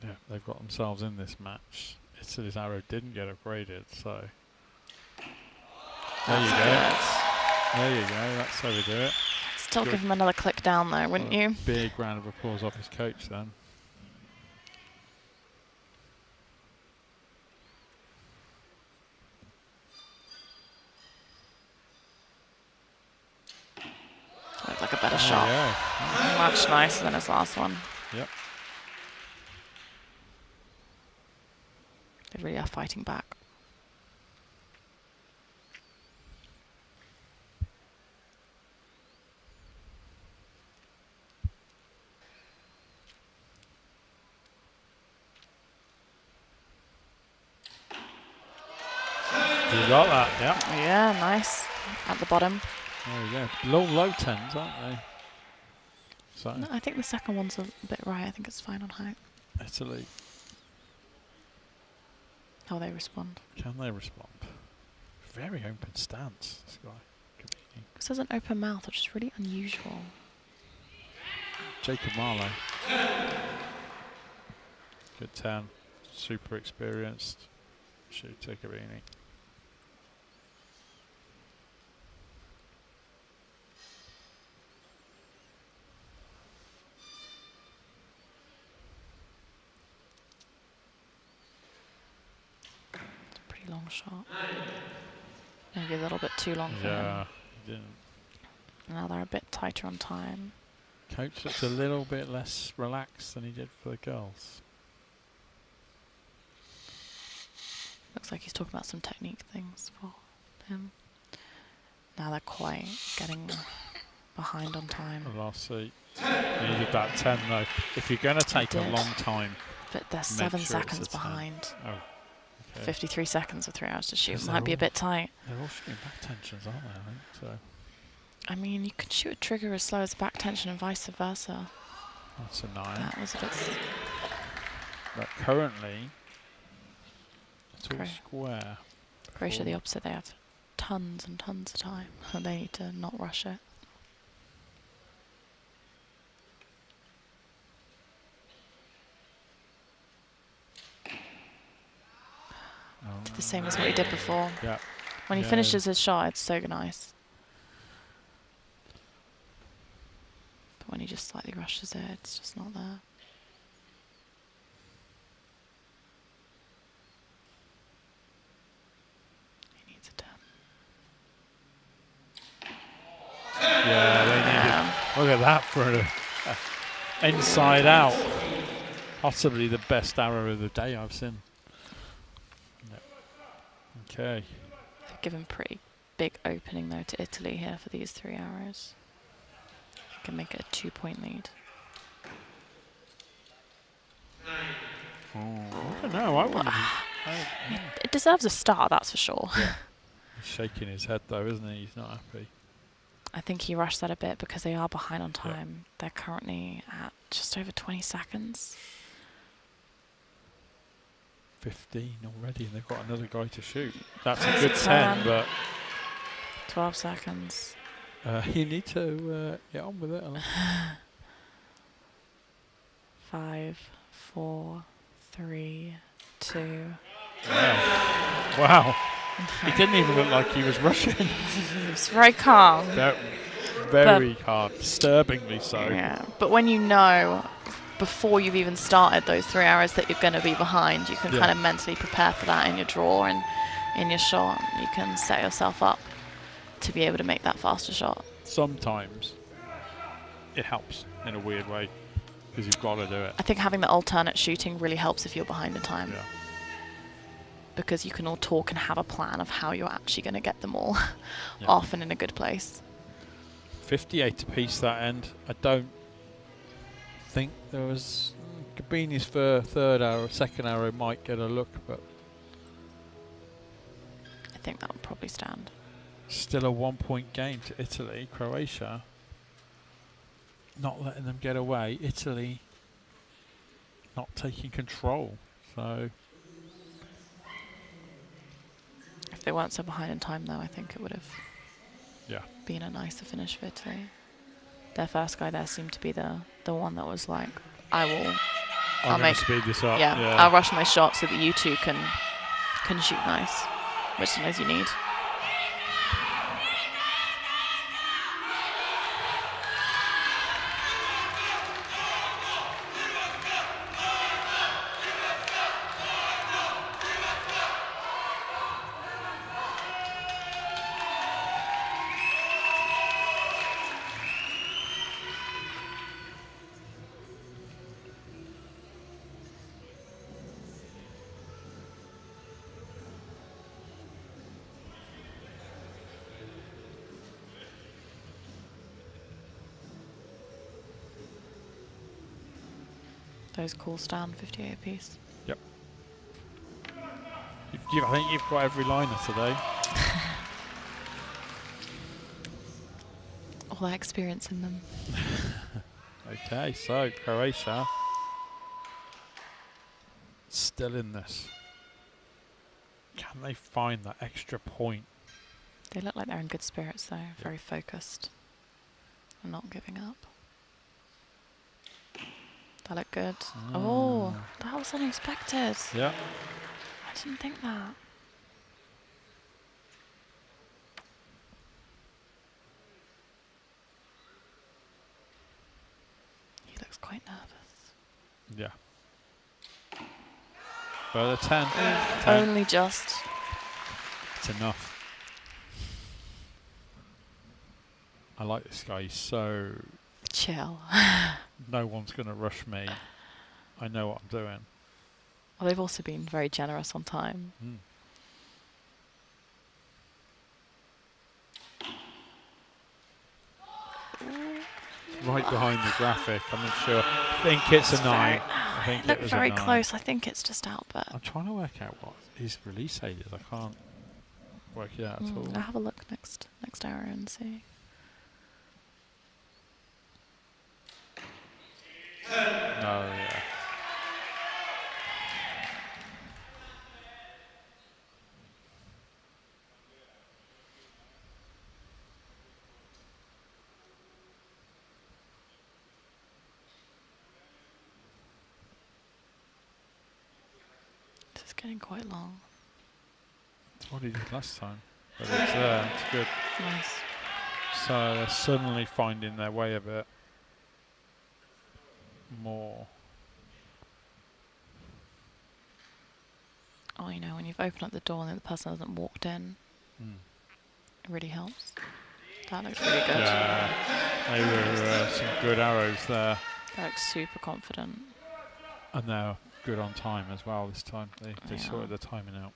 Speaker 1: Yeah, they've got themselves in this match. Italy's arrow didn't get upgraded, so there you go. There you go. That's how we do it.
Speaker 5: Still give him another click down there, wouldn't you?
Speaker 1: Big round of applause off his coach then.
Speaker 5: Looked like a better shot. Much nicer than his last one.
Speaker 1: Yep.
Speaker 5: They really are fighting back.
Speaker 1: You got that, yeah.
Speaker 5: Yeah, nice. At the bottom.
Speaker 1: There you go. Low tens, aren't they? So
Speaker 5: No, I think the second one's a bit right. I think it's fine on height.
Speaker 1: Italy,
Speaker 5: How they respond.
Speaker 1: can they respond? Very open stance, this guy. Kabini.
Speaker 5: This has an open mouth, which is really unusual.
Speaker 1: Jacob Marlowe. Good 10. Super experienced. Shooter Kabini.
Speaker 5: It's a pretty long shot. Maybe a little bit too long for him.
Speaker 1: Yeah, didn't.
Speaker 5: Now they're a bit tighter on time.
Speaker 1: Coach looks a little bit less relaxed than he did for the girls.
Speaker 5: Looks like he's talking about some technique things for him. Now they're quite getting behind on time.
Speaker 1: The last seat. Needed that 10 though. If you're going to take a
Speaker 5: did.
Speaker 1: long time,
Speaker 5: But they're
Speaker 1: make
Speaker 5: 7
Speaker 1: sure it's
Speaker 5: seconds
Speaker 1: a 10.
Speaker 5: behind.
Speaker 1: Oh, okay.
Speaker 5: 53 seconds with 3 hours to shoot.
Speaker 1: 'Cause
Speaker 5: Might
Speaker 1: they're
Speaker 5: be a
Speaker 1: all-
Speaker 5: bit tight.
Speaker 1: They're all shooting back tensions, aren't they? I think so.
Speaker 5: I mean, you could shoot a trigger as slow as back tension and vice versa.
Speaker 1: That's a 9.
Speaker 5: That was a bit.
Speaker 1: But currently, it's all
Speaker 5: Great.
Speaker 1: square.
Speaker 5: Croatia the opposite. They have tons and tons of time. They need to not rush it.
Speaker 1: Oh.
Speaker 5: The same as what he did before.
Speaker 1: Yeah.
Speaker 5: When he
Speaker 1: Yeah.
Speaker 5: finishes his shot, it's so nice. But when he just slightly rushes it, it's just not there. He needs a 10.
Speaker 1: Yeah, they needed. Look at that for a inside out. Possibly the best arrow of the day I've seen. Yep. Okay.
Speaker 5: They've given pretty big opening though to Italy here for these 3 arrows. You can make it a 2-point lead.
Speaker 1: Oh, I don't know. I wouldn't.
Speaker 5: It deserves a start, that's for sure.
Speaker 1: Yeah. He's shaking his head though, isn't he? He's not happy.
Speaker 5: I think he rushed that a bit because they are behind on time. They're currently at just over 20 seconds.
Speaker 1: 15 already, and they've got another guy to shoot. That's a
Speaker 5: That's
Speaker 1: good
Speaker 5: a
Speaker 1: 10,
Speaker 5: 10.
Speaker 1: but
Speaker 5: 12 seconds.
Speaker 1: you need to get on with it. Alan.
Speaker 5: 5, 4, 3, 2.
Speaker 1: Wow. He didn't even look like he was rushing.
Speaker 5: It's very calm.
Speaker 1: Very hard, disturbingly so.
Speaker 5: Yeah, but when you know before you've even started those 3 hours that you're going to be behind, you can
Speaker 1: Yeah.
Speaker 5: kind of mentally prepare for that in your draw and in your shot. You can set yourself up to be able to make that faster shot.
Speaker 1: Sometimes it helps in a weird way because you've got to do it.
Speaker 5: I think having the alternate shooting really helps if you're behind in time.
Speaker 1: Yeah.
Speaker 5: Because you can all talk and have a plan of how you're actually going to get them all
Speaker 1: Yeah.
Speaker 5: off and in a good place.
Speaker 1: 58 apiece that end. I don't think there was. Gabini's for third arrow, second arrow might get a look, but
Speaker 5: I think that would probably stand.
Speaker 1: still a 1-point game to Italy. Croatia not letting them get away. Italy not taking control. So
Speaker 5: If they weren't so behind in time, though, I think it would have
Speaker 1: yeah,
Speaker 5: been a nicer finish for Italy. Their first guy there seemed to be the one that was like, I'll
Speaker 1: I'm going
Speaker 5: make
Speaker 1: to speed this up.
Speaker 5: yeah, I'll rush my shot so that you two can shoot nice, which sometimes you need. Those calls down 58 apiece.
Speaker 1: Yep. I think you've got every liner today.
Speaker 5: All that experience in them.
Speaker 1: Okay, so Croatia still in this. Can they find that extra point?
Speaker 5: They look like they're in good spirits though, very focused and not giving up. That looked good. Oh, that was unexpected.
Speaker 1: Yeah.
Speaker 5: I didn't think that. He looks quite nervous.
Speaker 1: Yeah. Well, the 10. 10.
Speaker 5: Only just.
Speaker 1: It's enough. I like this guy. He's so...
Speaker 5: Chill.
Speaker 1: No one's going to rush me. I know what I'm doing.
Speaker 5: Well, they've also been very generous on time.
Speaker 1: Mm. Right behind the graphic. I'm not sure. I think it's a 9. I think
Speaker 5: It looked
Speaker 1: was
Speaker 5: very
Speaker 1: a 9.
Speaker 5: close. I think it's just out, but
Speaker 1: I'm trying to work out what his release age is. I can't work it out at all.
Speaker 5: I'll have a look next hour and see.
Speaker 1: No, yeah.
Speaker 5: This is getting quite long.
Speaker 1: That's what he did last time. But it's there. It's good.
Speaker 5: Nice.
Speaker 1: So they're suddenly finding their way a bit more.
Speaker 5: Oh, you know, when you've opened up the door and the person hasn't walked in, it really helps. That looks really good.
Speaker 1: Yeah, they were some good arrows there.
Speaker 5: That looks super confident.
Speaker 1: And they're good on time as well this time. They
Speaker 5: Yeah.
Speaker 1: sorted the timing out.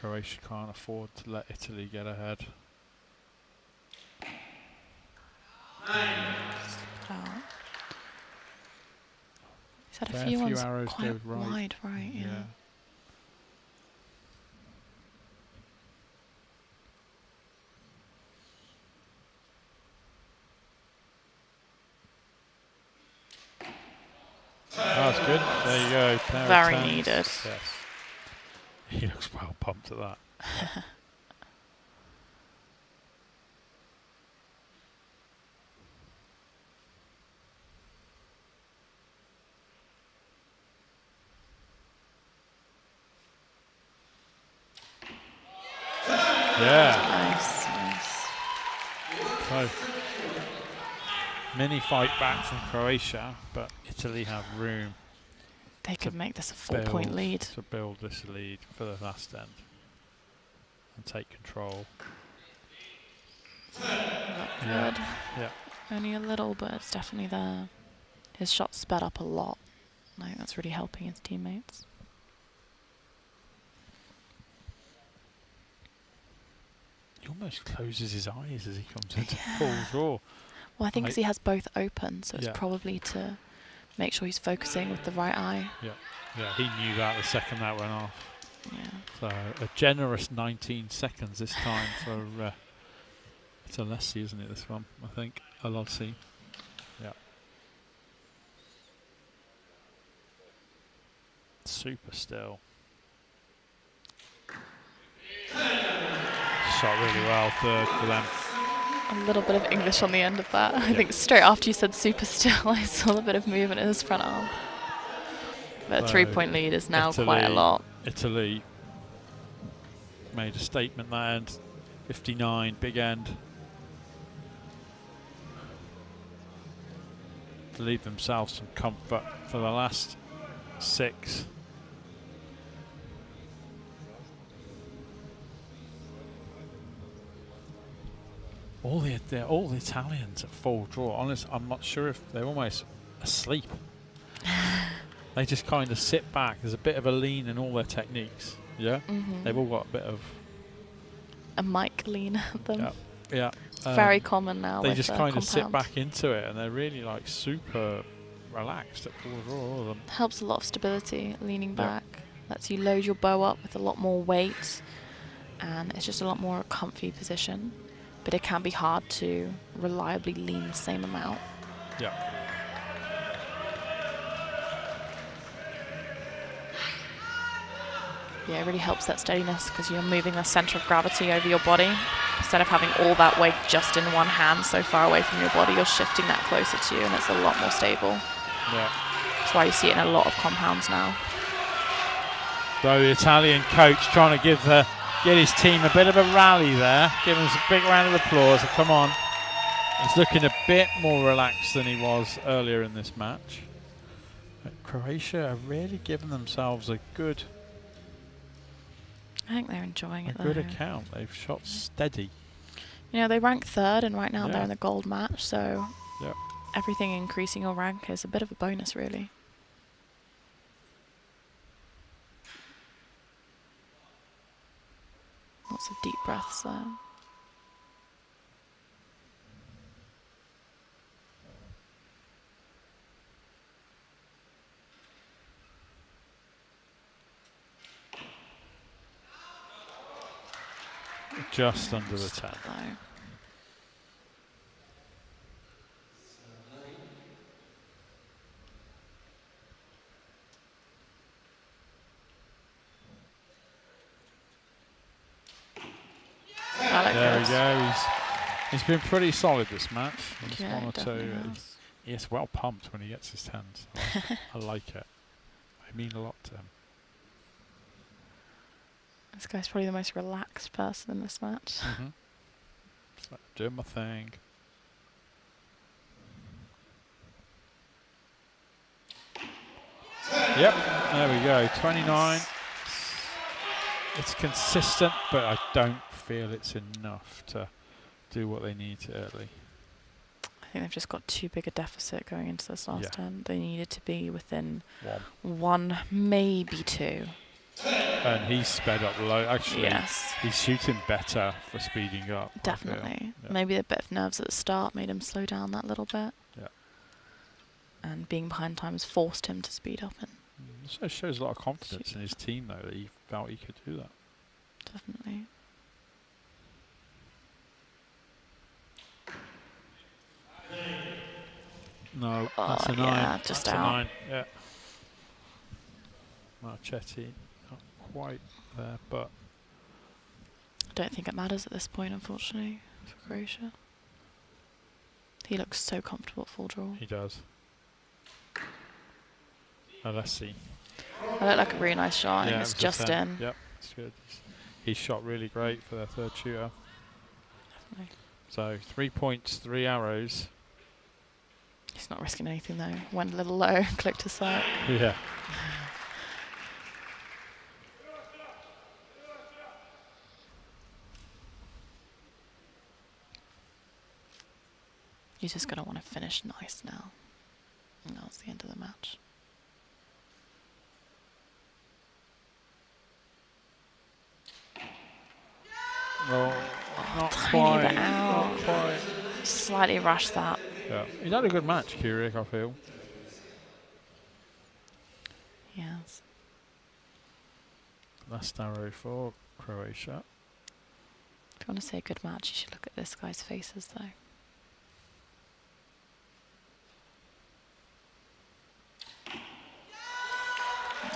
Speaker 1: Croatia can't afford to let Italy get ahead.
Speaker 5: Oh. He's had a
Speaker 1: Fair
Speaker 5: few
Speaker 1: few
Speaker 5: ones
Speaker 1: arrows
Speaker 5: quite
Speaker 1: go right.
Speaker 5: wide, right? Yeah.
Speaker 1: That's good. There you go. Pair of
Speaker 5: Very
Speaker 1: 10s.
Speaker 5: needed.
Speaker 1: Yes. He looks well pumped at that. Yeah.
Speaker 5: Nice, nice.
Speaker 1: So, mini fight back from Croatia, but Italy have room
Speaker 5: They could make this a 4-point
Speaker 1: build-
Speaker 5: lead.
Speaker 1: to build this lead for the last end and take control. Yeah.
Speaker 5: Good.
Speaker 1: Yeah.
Speaker 5: Only a little, but it's definitely there. His shot sped up a lot. I think that's really helping his teammates.
Speaker 1: He almost closes his eyes as he comes into full draw.
Speaker 5: Well, I think 'cause he has both open, so it's
Speaker 1: Yeah.
Speaker 5: probably to make sure he's focusing with the right eye.
Speaker 1: Yeah, he knew that the second that went off.
Speaker 5: Yeah.
Speaker 1: So a generous 19 seconds this time for it's a Lessie, isn't it? This one, I think, a Lossie. Yeah. Super still. Shot really well, third for them.
Speaker 5: A little bit of English on the end of that. I think straight after you said super still, I saw a bit of movement in his front arm. But a
Speaker 1: So
Speaker 5: 3-point lead is now quite a lot.
Speaker 1: Italy made a statement that end. 59, big end. To leave themselves some comfort for the last 6. All the Italians at full draw. Honest, I'm not sure if they're almost asleep. They just kind of sit back. There's a bit of a lean in all their techniques. Yeah, they've all got a bit of
Speaker 5: A mic lean at them.
Speaker 1: yeah, yeah.
Speaker 5: It's very common now.
Speaker 1: They
Speaker 5: with
Speaker 1: just
Speaker 5: the
Speaker 1: kind of sit
Speaker 5: compound.
Speaker 1: back into it, and they're really like super relaxed at full draw. All of them.
Speaker 5: Helps a lot of stability, leaning
Speaker 1: Yeah.
Speaker 5: back. Lets you load your bow up with a lot more weight, and it's just a lot more comfy position. But it can be hard to reliably lean the same amount.
Speaker 1: Yeah.
Speaker 5: Yeah, it really helps that steadiness because you're moving the center of gravity over your body. Instead of having all that weight just in one hand so far away from your body, you're shifting that closer to you, and it's a lot more stable.
Speaker 1: Yeah.
Speaker 5: That's why you see it in a lot of compounds now.
Speaker 1: So the Italian coach trying to get his team a bit of a rally there. Give him a big round of applause. Come on. He's looking a bit more relaxed than he was earlier in this match. But Croatia have really given themselves a good
Speaker 5: I think they're enjoying it though.
Speaker 1: account. They've shot steady.
Speaker 5: You know, they rank third, and right now
Speaker 1: Yeah.
Speaker 5: they're in the gold match, so
Speaker 1: Yep.
Speaker 5: everything increasing your rank is a bit of a bonus, really. Lots of deep breaths there.
Speaker 1: Just under the 10.
Speaker 5: Low. I like
Speaker 1: There we
Speaker 5: that.
Speaker 1: go. He's been pretty solid this match. Just
Speaker 5: Yeah,
Speaker 1: one or two.
Speaker 5: definitely has.
Speaker 1: He gets well pumped when he gets his 10s. I like it. They mean a lot to him.
Speaker 5: This guy's probably the most relaxed person in this match.
Speaker 1: Mm-hmm. Just like, doing my thing. Yep, there we go. 29. It's consistent, but I don't feel it's enough to do what they need to early.
Speaker 5: I think they've just got too big a deficit going into this last
Speaker 1: Yeah.
Speaker 5: turn. They needed to be within
Speaker 1: One.
Speaker 5: one, maybe two.
Speaker 1: And he's sped up low. Actually,
Speaker 5: Yes,
Speaker 1: he's shooting better for speeding up. I feel.
Speaker 5: definitely.
Speaker 1: Yeah.
Speaker 5: Maybe a bit of nerves at the start made him slow down that little bit.
Speaker 1: Yeah.
Speaker 5: And being behind time has forced him to speed up, and
Speaker 1: So it shows a lot of confidence in his team, though, that he felt he could do that.
Speaker 5: definitely.
Speaker 1: No,
Speaker 5: Oh,
Speaker 1: that's a 9.
Speaker 5: yeah, just
Speaker 1: That's a
Speaker 5: out.
Speaker 1: 9, yeah. Marchetti, not quite there, but
Speaker 5: I don't think it matters at this point, unfortunately, for Croatia. He looks so comfortable at full draw.
Speaker 1: he does. Let's see.
Speaker 5: I look like a really nice shot. I think
Speaker 1: it
Speaker 5: it's
Speaker 1: was a
Speaker 5: just
Speaker 1: 10.
Speaker 5: in.
Speaker 1: Yep, it's good. He shot really great for their third shooter.
Speaker 5: Definitely.
Speaker 1: So 3 points, 3 arrows.
Speaker 5: He's not risking anything though. Went a little low, clicked his sight.
Speaker 1: Yeah.
Speaker 5: He's just going to want to finish nice now. And that's the end of the match.
Speaker 1: Well, not
Speaker 5: Tiny
Speaker 1: quite.
Speaker 5: bit out.
Speaker 1: Not quite.
Speaker 5: Slightly rushed that.
Speaker 1: Yeah. He's had a good match, Kurik, I feel.
Speaker 5: Yes.
Speaker 1: Last arrow for Croatia.
Speaker 5: If you want to say a good match, you should look at this guy's faces though.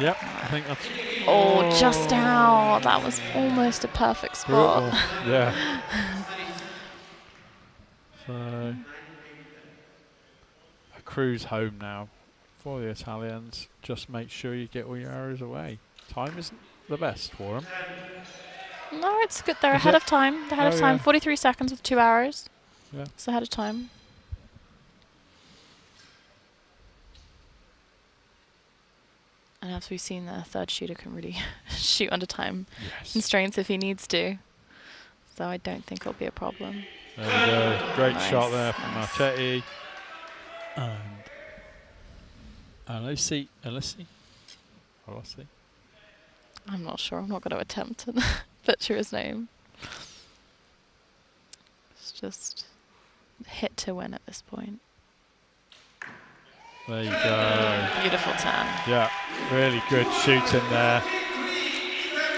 Speaker 1: Yep, I think that's
Speaker 5: Oh, just out. That was almost a perfect spot.
Speaker 1: brutal. Yeah. So a cruise home now for the Italians. Just make sure you get all your arrows away. Time isn't the best for them.
Speaker 5: No, it's good. They're
Speaker 1: Is
Speaker 5: ahead
Speaker 1: it?
Speaker 5: of time. They're ahead
Speaker 1: Oh,
Speaker 5: of time.
Speaker 1: yeah.
Speaker 5: 43 seconds with 2 hours.
Speaker 1: Yeah.
Speaker 5: It's ahead of time. And as we've seen, the third shooter can really shoot under time
Speaker 1: Yes.
Speaker 5: constraints if he needs to. So I don't think it'll be a problem.
Speaker 1: There we go. Great
Speaker 5: Nice,
Speaker 1: shot there from
Speaker 5: nice.
Speaker 1: Marchetti. And Alessi.
Speaker 5: I'm not sure. I'm not going to attempt to butcher his name. It's just hit to win at this point.
Speaker 1: There you go.
Speaker 5: Beautiful turn.
Speaker 1: Yeah, really good shooting there.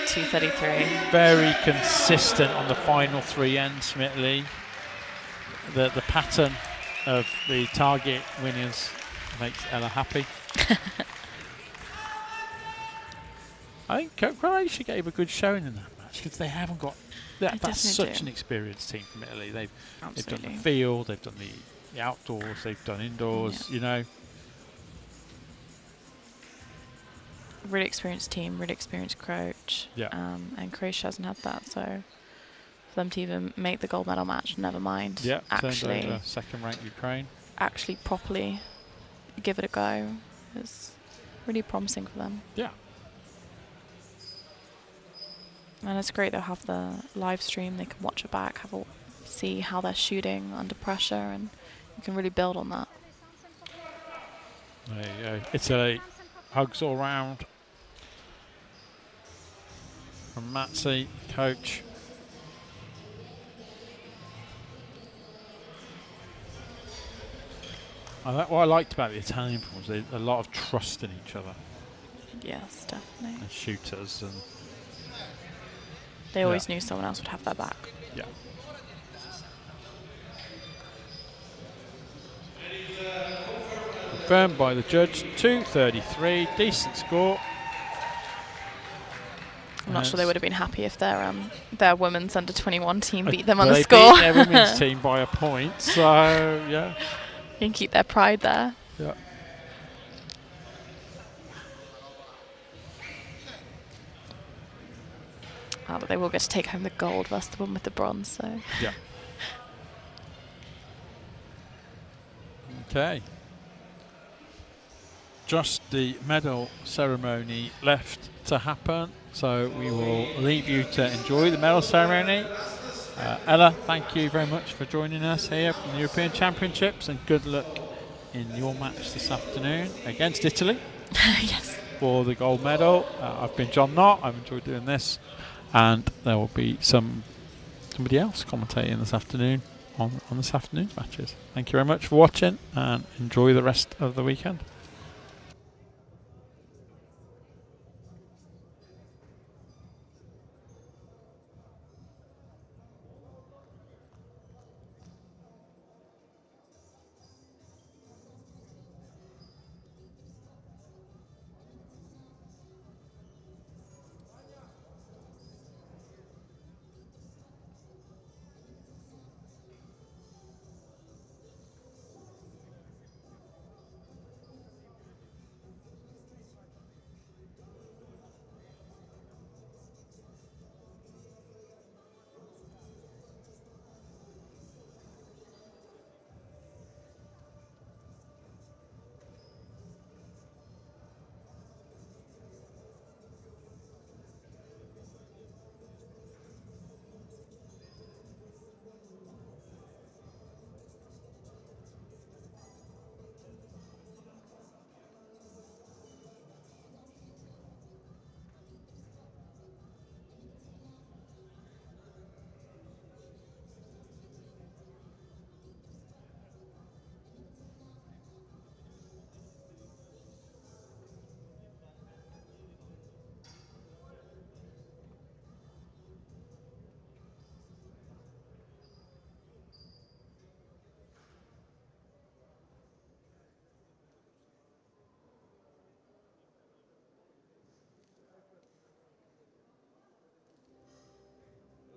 Speaker 5: 233.
Speaker 1: Very consistent on the final 3 ends, Smithley. The pattern of the target winners makes Ella happy. I think Croatia gave a good showing in that match because they haven't got that's
Speaker 5: definitely
Speaker 1: such
Speaker 5: do.
Speaker 1: an experienced team from Italy. They've done
Speaker 5: Absolutely.
Speaker 1: the field, they've done the outdoors, they've done indoors.
Speaker 5: Yeah.
Speaker 1: You know,
Speaker 5: Really experienced team, really experienced coach.
Speaker 1: Yeah.
Speaker 5: And Croatia hasn't had that, so for them to even make the gold medal match, never mind.
Speaker 1: yeah.
Speaker 5: Actually,
Speaker 1: Turned over second-ranked Ukraine.
Speaker 5: actually properly give it a go is really promising for them.
Speaker 1: Yeah.
Speaker 5: And it's great they'll have the live stream, they can watch it back, have a see how they're shooting under pressure, and you can really build on that.
Speaker 1: There you go. Italy, hugs all round from Matzi, coach. What I liked about the Italian was a lot of trust in each other
Speaker 5: Yes, definitely.
Speaker 1: as shooters, and
Speaker 5: They always knew someone else would have their back.
Speaker 1: yeah. Confirmed by the judge, 233, decent score.
Speaker 5: I'm not sure they would have been happy if their women's under-21 team beat them on
Speaker 1: They
Speaker 5: the score.
Speaker 1: beat their women's team by a point, so yeah.
Speaker 5: You can keep their pride there.
Speaker 1: Yeah.
Speaker 5: But they will get to take home the gold versus the one with the bronze. So
Speaker 1: Yeah. Okay. Just the medal ceremony left to happen, so we will leave you to enjoy the medal ceremony. Ella, thank you very much for joining us here from the European Championships, and good luck in your match this afternoon against Italy.
Speaker 5: yes.
Speaker 1: For the gold medal. I've been John Knott. I've enjoyed doing this, and there will be somebody else commentating this afternoon on this afternoon's matches. Thank you very much for watching, and enjoy the rest of the weekend.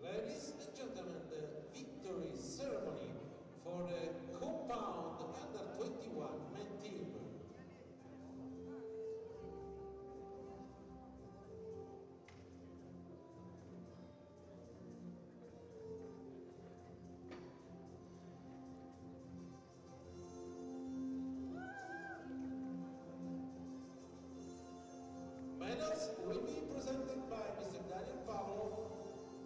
Speaker 4: Ladies and gentlemen, the victory ceremony for the compound under-21 men team. Medals will be presented by Mr. Barrow,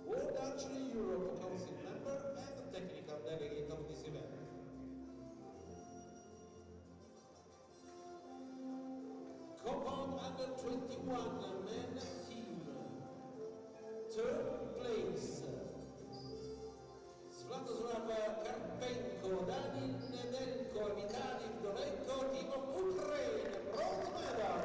Speaker 4: World Archery Europe Council member and technical delegate of this event. Compound under-21 men team. Third place. Svatoslav Karpenko, Danin Nedelko, Vitali Vdovenko, team of Ukraine, bronze medal.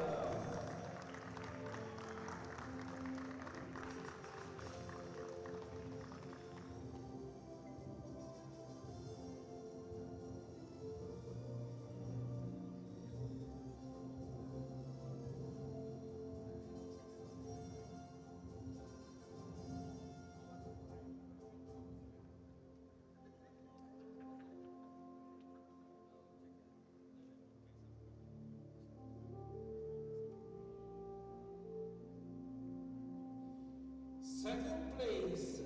Speaker 4: Second place,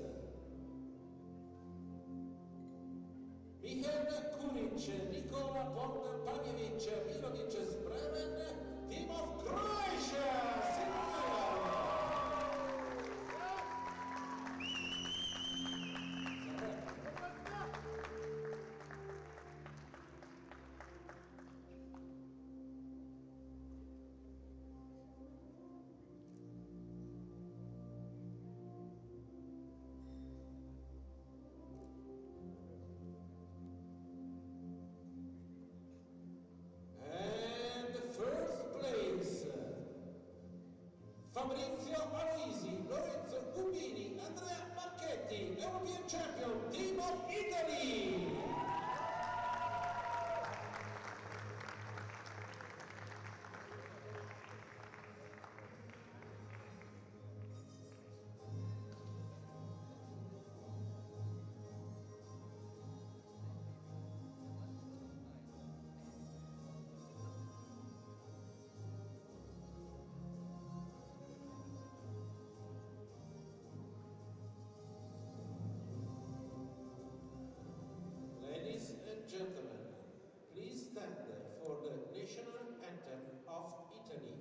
Speaker 4: Michael Kuric, Nikola Pavjevic, Mirovic Spreven, team of Croatia, Silvia. Alfisi, Lorenzo Gubini, Andrea Marchetti, European Champion, Team of Italy! Ladies and gentlemen, please stand for the national anthem of Italy.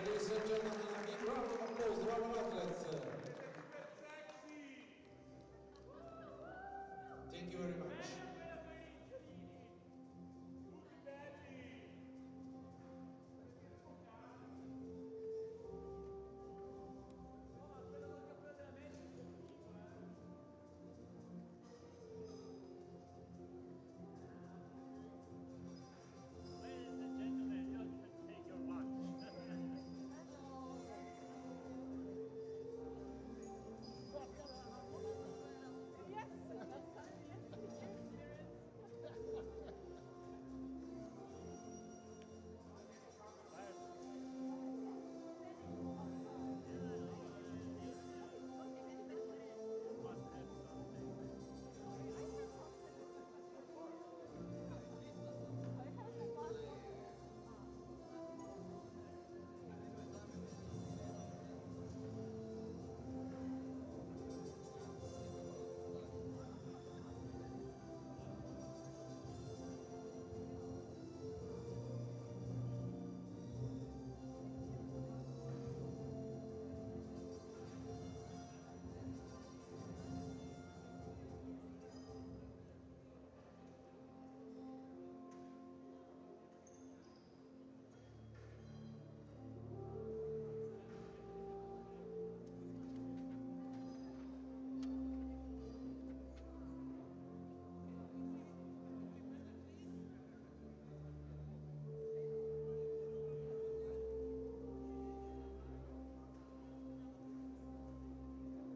Speaker 4: Ladies and gentlemen, a big round of applause to our athletes. Thank you very much.